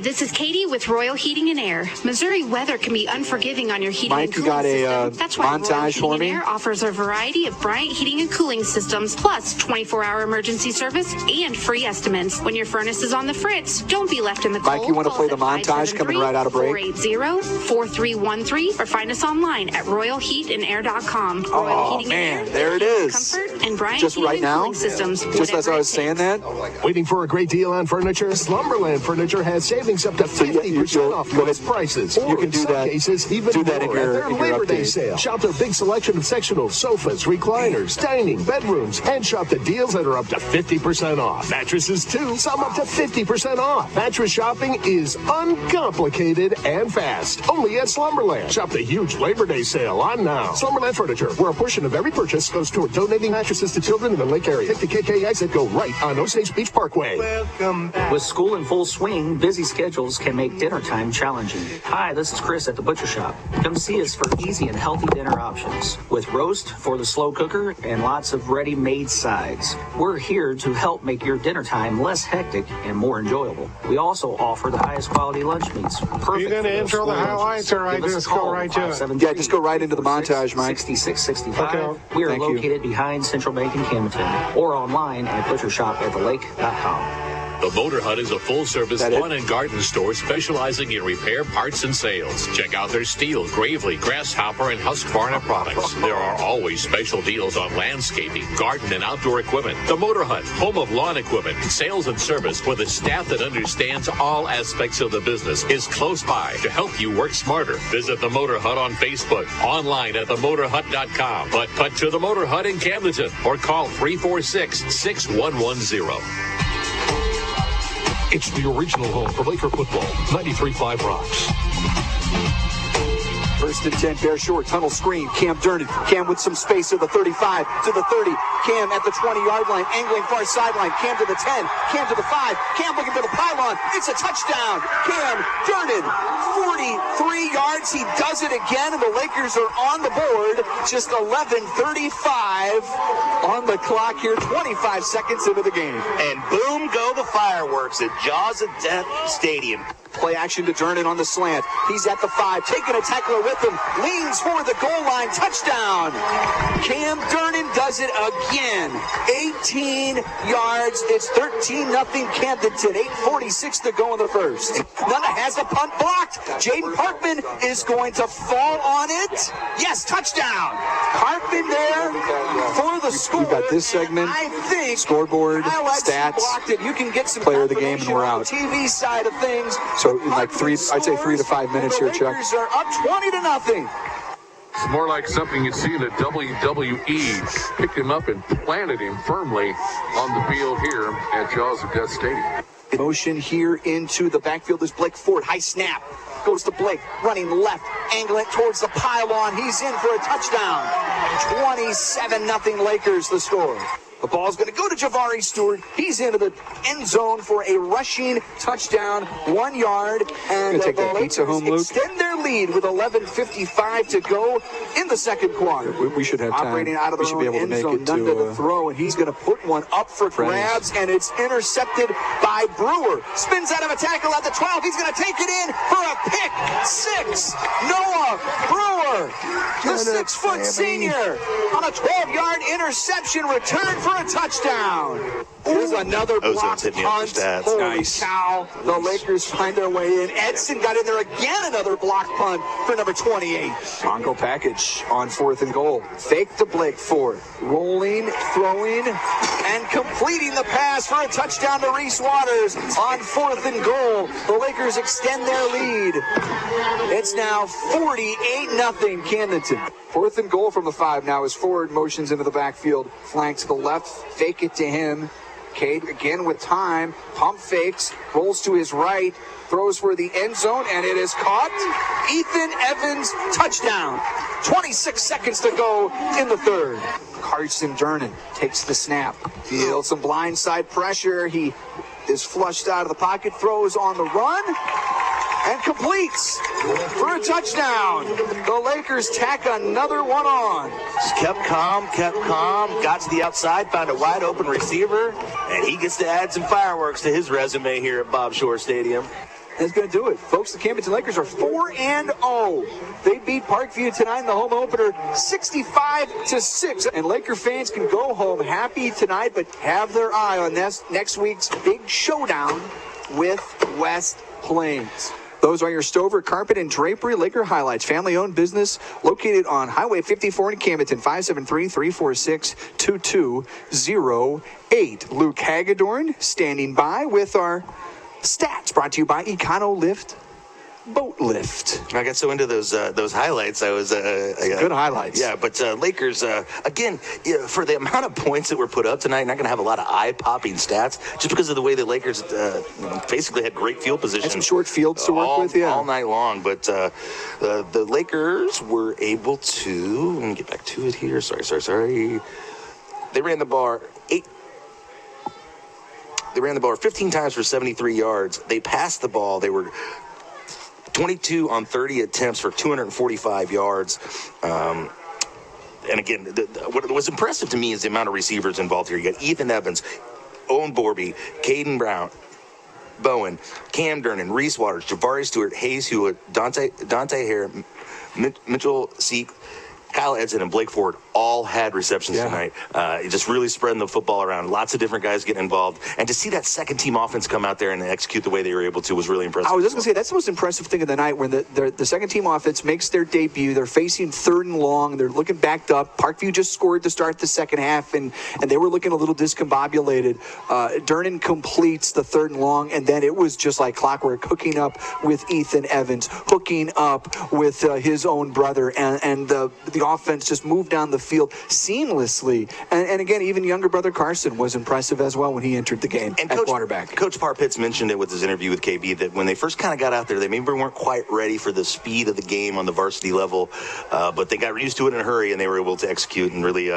This is Katie with Royal Heating and Air. Missouri weather can be unforgiving on your heating and cooling system. That's why Royal Heating and Air offers a variety of Bryant heating and cooling systems, plus 24-hour emergency service and free estimates. When your furnace is on the fritz, don't be left in the cold. Mike, you want to play the montage coming right out of break? 480-4313 or find us online at royalheatandair.com. Royal Heating and Air. There it is. Comfort and Bryant just heating right and now, cooling systems. Just as I was saying that. Waiting for a great deal on furniture? Slumberland Furniture has savings up to 50% off most prices. You can do that. Cases, even do that more in your at their Labor Day sale. Shop their big selection of sectionals, sofas, recliners, dining, bedrooms, and shop the deals that are up to 50% off. Mattresses too, some up to 50% off. Mattress shopping is uncomplicated and fast. Only at Slumberland. Shop the huge Labor Day sale on now. Slumberland Furniture, where a portion of every purchase goes toward donating mattresses to children in the Lake area. Take the KK exit, go right on Osage Beach Parkway. Welcome back. With school in full swing, busy schedules can make dinner time challenging. Hi, this is Chris at the Butcher Shop. Come see us for easy and healthy dinner options with roast for the slow cooker and lots of ready-made sides. We're here to help make your dinner time less hectic and more enjoyable. We also offer the highest quality lunch meats. Perfect. Are you going to intro the highlights, or I just go right to it? Yeah, just go right into the montage, Mike. 6665. Okay. We are located behind Central Bank in Camdenton or online at butchershopatlake.com. The Motor Hut is a full-service lawn and garden store specializing in repair, parts, and sales. Check out their steel, Gravely, Grasshopper, and Husqvarna products. There are always special deals on landscaping, garden, and outdoor equipment. The Motor Hut, home of lawn equipment, sales, and service with a staff that understands all aspects of the business, is close by to help you work smarter. Visit the Motor Hut on Facebook, online at themotorhut.com. But cut to the Motor Hut in Camdenton or call 346-6110. It's the original home for Laker football. 93.5 Rocks. First and 10, Bear short, tunnel screen. Camden. Cam with some space to the 35, to the 30. Cam at the 20-yard line, angling far sideline. Cam to the 10, Cam to the 5. Cam looking for the pylon. It's a touchdown. Cam Durnan, 43 yards. He does it again, and the Lakers are on the board. Just 11:35 on the clock here, 25 seconds into the game. And boom go the fireworks at Jaws of Death Stadium. Play action to Durnan on the slant. He's at the 5, taking a tackler with him. Leans for the goal line. Touchdown. Cam Durnan does it again. 18 yards. It's 13-0 Camdenton. 8:46 to go in the first. Nunna has a punt blocked. Jaden Parkman is going to fall on it. Yes, touchdown. Parkman there for the score. We've got this segment, I think scoreboard, stats, blocked it. You can get some player of the game, and we're out. TV side of things. So in like I'd say 3 to 5 minutes here, Chuck. The Lakers are up 20-0. It's more like something you'd see in a WWE. Picked him up and planted him firmly on the field here at Jaws of Death Stadium. Motion here into the backfield is Blake Ford. High snap. Goes to Blake, running left, angling towards the pylon. He's in for a touchdown. 27-0 Lakers, the score. The ball's going to go to Javari Stewart. He's into the end zone for a rushing touchdown, 1 yard. And take that pizza home, Luke. Extend their lead with 11:55 to go in the second quarter. We should have time. Operating out of the we should be able to make it to the throw, and he's going to put one up for grabs, and it's intercepted by Brewer. Spins out of a tackle at the 12. He's going to take it in for a pick. 6. Noah Brewer, the 6-foot senior, on a 12-yard interception return for a touchdown. Here's another block punt. Holy cow. The Lakers find their way in. Edson got in there again. Another block punt for number 28. Mongo package on 4th and goal. Fake to Blake Ford. Rolling, throwing, and completing the pass for a touchdown to Reese Waters on 4th and goal. The Lakers extend their lead. It's now 48-0 Camdenton. 4th and goal from the 5 now as Ford motions into the backfield. Flank to the left. Fake it to him. Cade again with time. Pump fakes. Rolls to his right. Throws for the end zone, and it is caught. Ethan Evans, touchdown. 26 seconds to go in the third. Carson Durnan takes the snap. Feels some blindside pressure. He is flushed out of the pocket. Throws on the run. And completes for a touchdown. The Lakers tack another one on. Just kept calm, got to the outside, found a wide open receiver, and he gets to add some fireworks to his resume here at Bob Shore Stadium. That's going to do it. Folks, the Camdenton Lakers are 4-0. They beat Parkview tonight in the home opener 65-6. And Laker fans can go home happy tonight, but have their eye on next week's big showdown with West Plains. Those are your Stover Carpet and Drapery Laker highlights. Family-owned business located on Highway 54 in Camdenton, 573-346-2208. Luke Hagedorn standing by with our stats, brought to you by Econo Lift Boat Lift. I got so into those highlights. I was good highlights. Yeah, but Lakers again, for the amount of points that were put up tonight, not going to have a lot of eye-popping stats just because of the way the Lakers basically had great field position. Had some short fields to work with, all night long. But the Lakers were able to. Let me get back to it here. Sorry. They ran the ball 15 times for 73 yards. They passed the ball. They were 22 on 30 attempts for 245 yards. And again, what was impressive to me is the amount of receivers involved here. You got Ethan Evans, Owen Borby, Caden Brown, Bowen, Cam Durnan, Reese Waters, Javari Stewart, Hayes Hewitt, Dante Hare, Mitchell Seek, Kyle Edson and Blake Ford all had receptions tonight. Just really spreading the football around. Lots of different guys getting involved. And to see that second-team offense come out there and execute the way they were able to was really impressive. I was just going to say, that's the most impressive thing of the night, when the second-team offense makes their debut. They're facing 3rd and long. They're looking backed up. Parkview just scored to start the second half, and they were looking a little discombobulated. Durnan completes the 3rd and long, and then it was just like clockwork, hooking up with Ethan Evans, hooking up with his own brother, and the offense just moved down the field seamlessly. And again, even younger brother Carson was impressive as well when he entered the game at quarterback. Coach Parpitz mentioned it with his interview with KB, that when they first kind of got out there, they maybe weren't quite ready for the speed of the game on the varsity level, but they got used to it in a hurry, and they were able to execute and really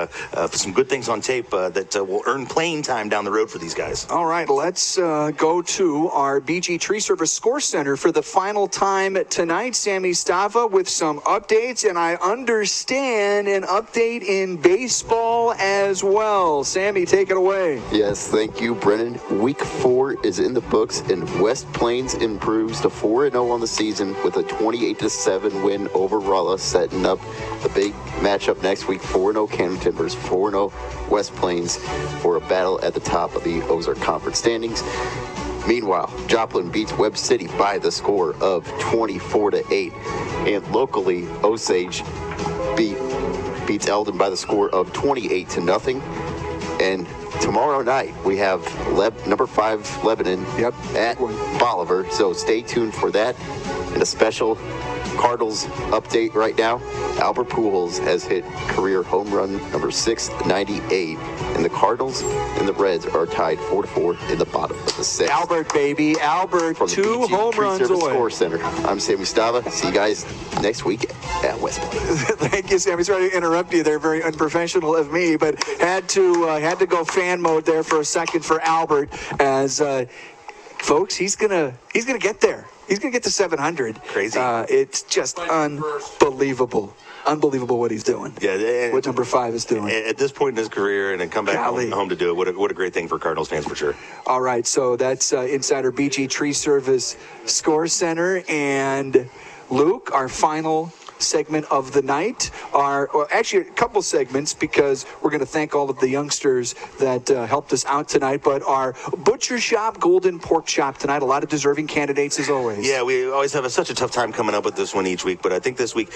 some good things on tape that will earn playing time down the road for these guys. All right, let's go to our BG Tree Service Score Center for the final time tonight. Sammy Stava with some updates, and I understand an update in baseball as well. Sammy, take it away. Yes, thank you, Brennan. Week 4 is in the books, and West Plains improves to 4-0 on the season with a 28-7 win over Rolla, setting up the big matchup next week. 4-0 Camdenton versus 4-0 West Plains for a battle at the top of the Ozark Conference standings. Meanwhile, Joplin beats Webb City by the score of 24-8, and locally, Osage beats Eldon by the score of 28-0. And tomorrow night we have number 5 Lebanon at Bolivar, so stay tuned for that. And a special Cardinals update right now. Albert Pujols has hit career home run number 698, and the Cardinals and the Reds are tied 4-4 in the bottom of the 6th. Albert, baby, Albert, from the 2 BG home Tree runs Service away. Score Center. I'm Sammy Stava. See you guys next week at West Plains. Thank you, Sammy. Sorry to interrupt you there. Very unprofessional of me, but had to go fan mode there for a second for Albert, as folks, he's gonna get there. He's going to get to 700. Crazy. It's just unbelievable. Unbelievable what he's doing. Yeah, what number 5 is doing. At this point in his career, and then come back home to do it. What a great thing for Cardinals fans, for sure. All right, so that's Insider BG Tree Service Score Center. And Luke, our final segment of the night, actually a couple segments, because we're going to thank all of the youngsters that helped us out tonight, but our Butcher Shop Golden Pork Chop tonight. A lot of deserving candidates as always. Yeah, we always have such a tough time coming up with this one each week, but I think this week,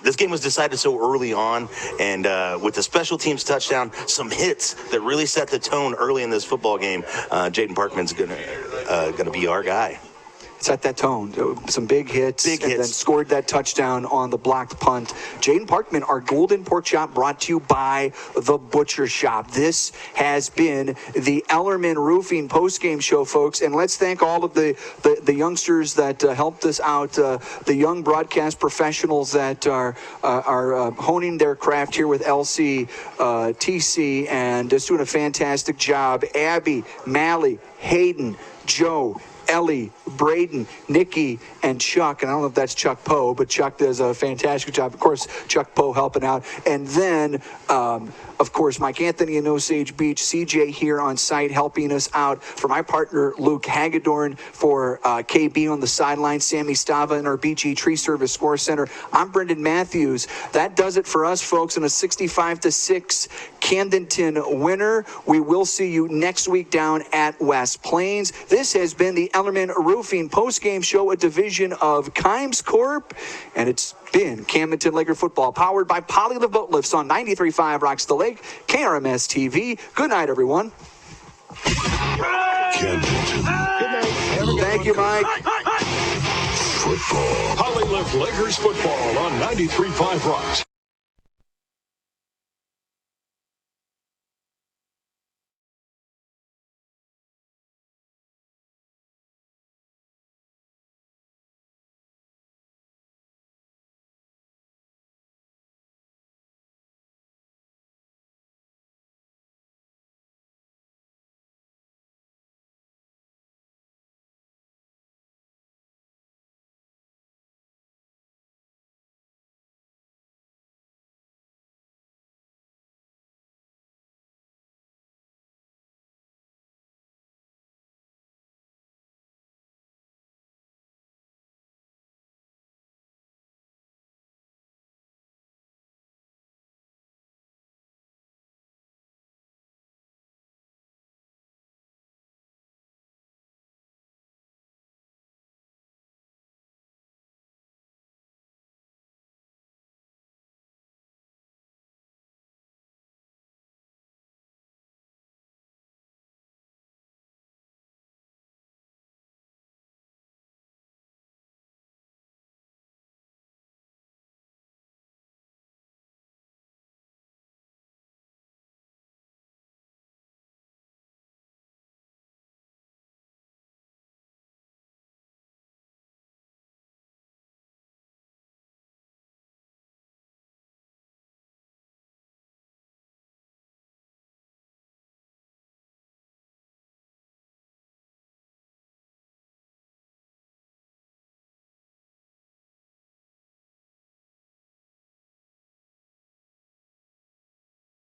this game was decided so early on, and with the special teams touchdown, some hits that really set the tone early in this football game. Jaden Parkman's gonna be our guy. Set that tone. Some big hits, then scored that touchdown on the blocked punt. Jaden Parkman, our Golden Pork Chop, brought to you by the Butcher Shop. This has been the Ellerman Roofing postgame show, folks, and let's thank all of the youngsters that helped us out, the young broadcast professionals that are honing their craft here with LC, TC, and just doing a fantastic job. Abby, Mally, Hayden, Joe, Ellie, Braden, Nikki, and Chuck. And I don't know if that's Chuck Poe, but Chuck does a fantastic job. Of course, Chuck Poe helping out. And then, of course, Mike Anthony in Osage Beach, CJ here on site helping us out. For my partner, Luke Hagedorn, for KB on the sideline, Sammy Stava in our BG Tree Service Score Center. I'm Brendan Matthews. That does it for us, folks, in a 65-6 Camdenton winner. We will see you next week down at West Plains. This has been the Ellerman Roofing postgame show, a division of Kimes Corp, and it's been Camdenton Laker football, powered by Polylift Boat Lifts on 93.5 Rocks the Lake, KRMS TV. Good night, everyone. Camdenton. Good night. Thank you, Mike. Football. Polylift Lakers football on 93.5 Rocks.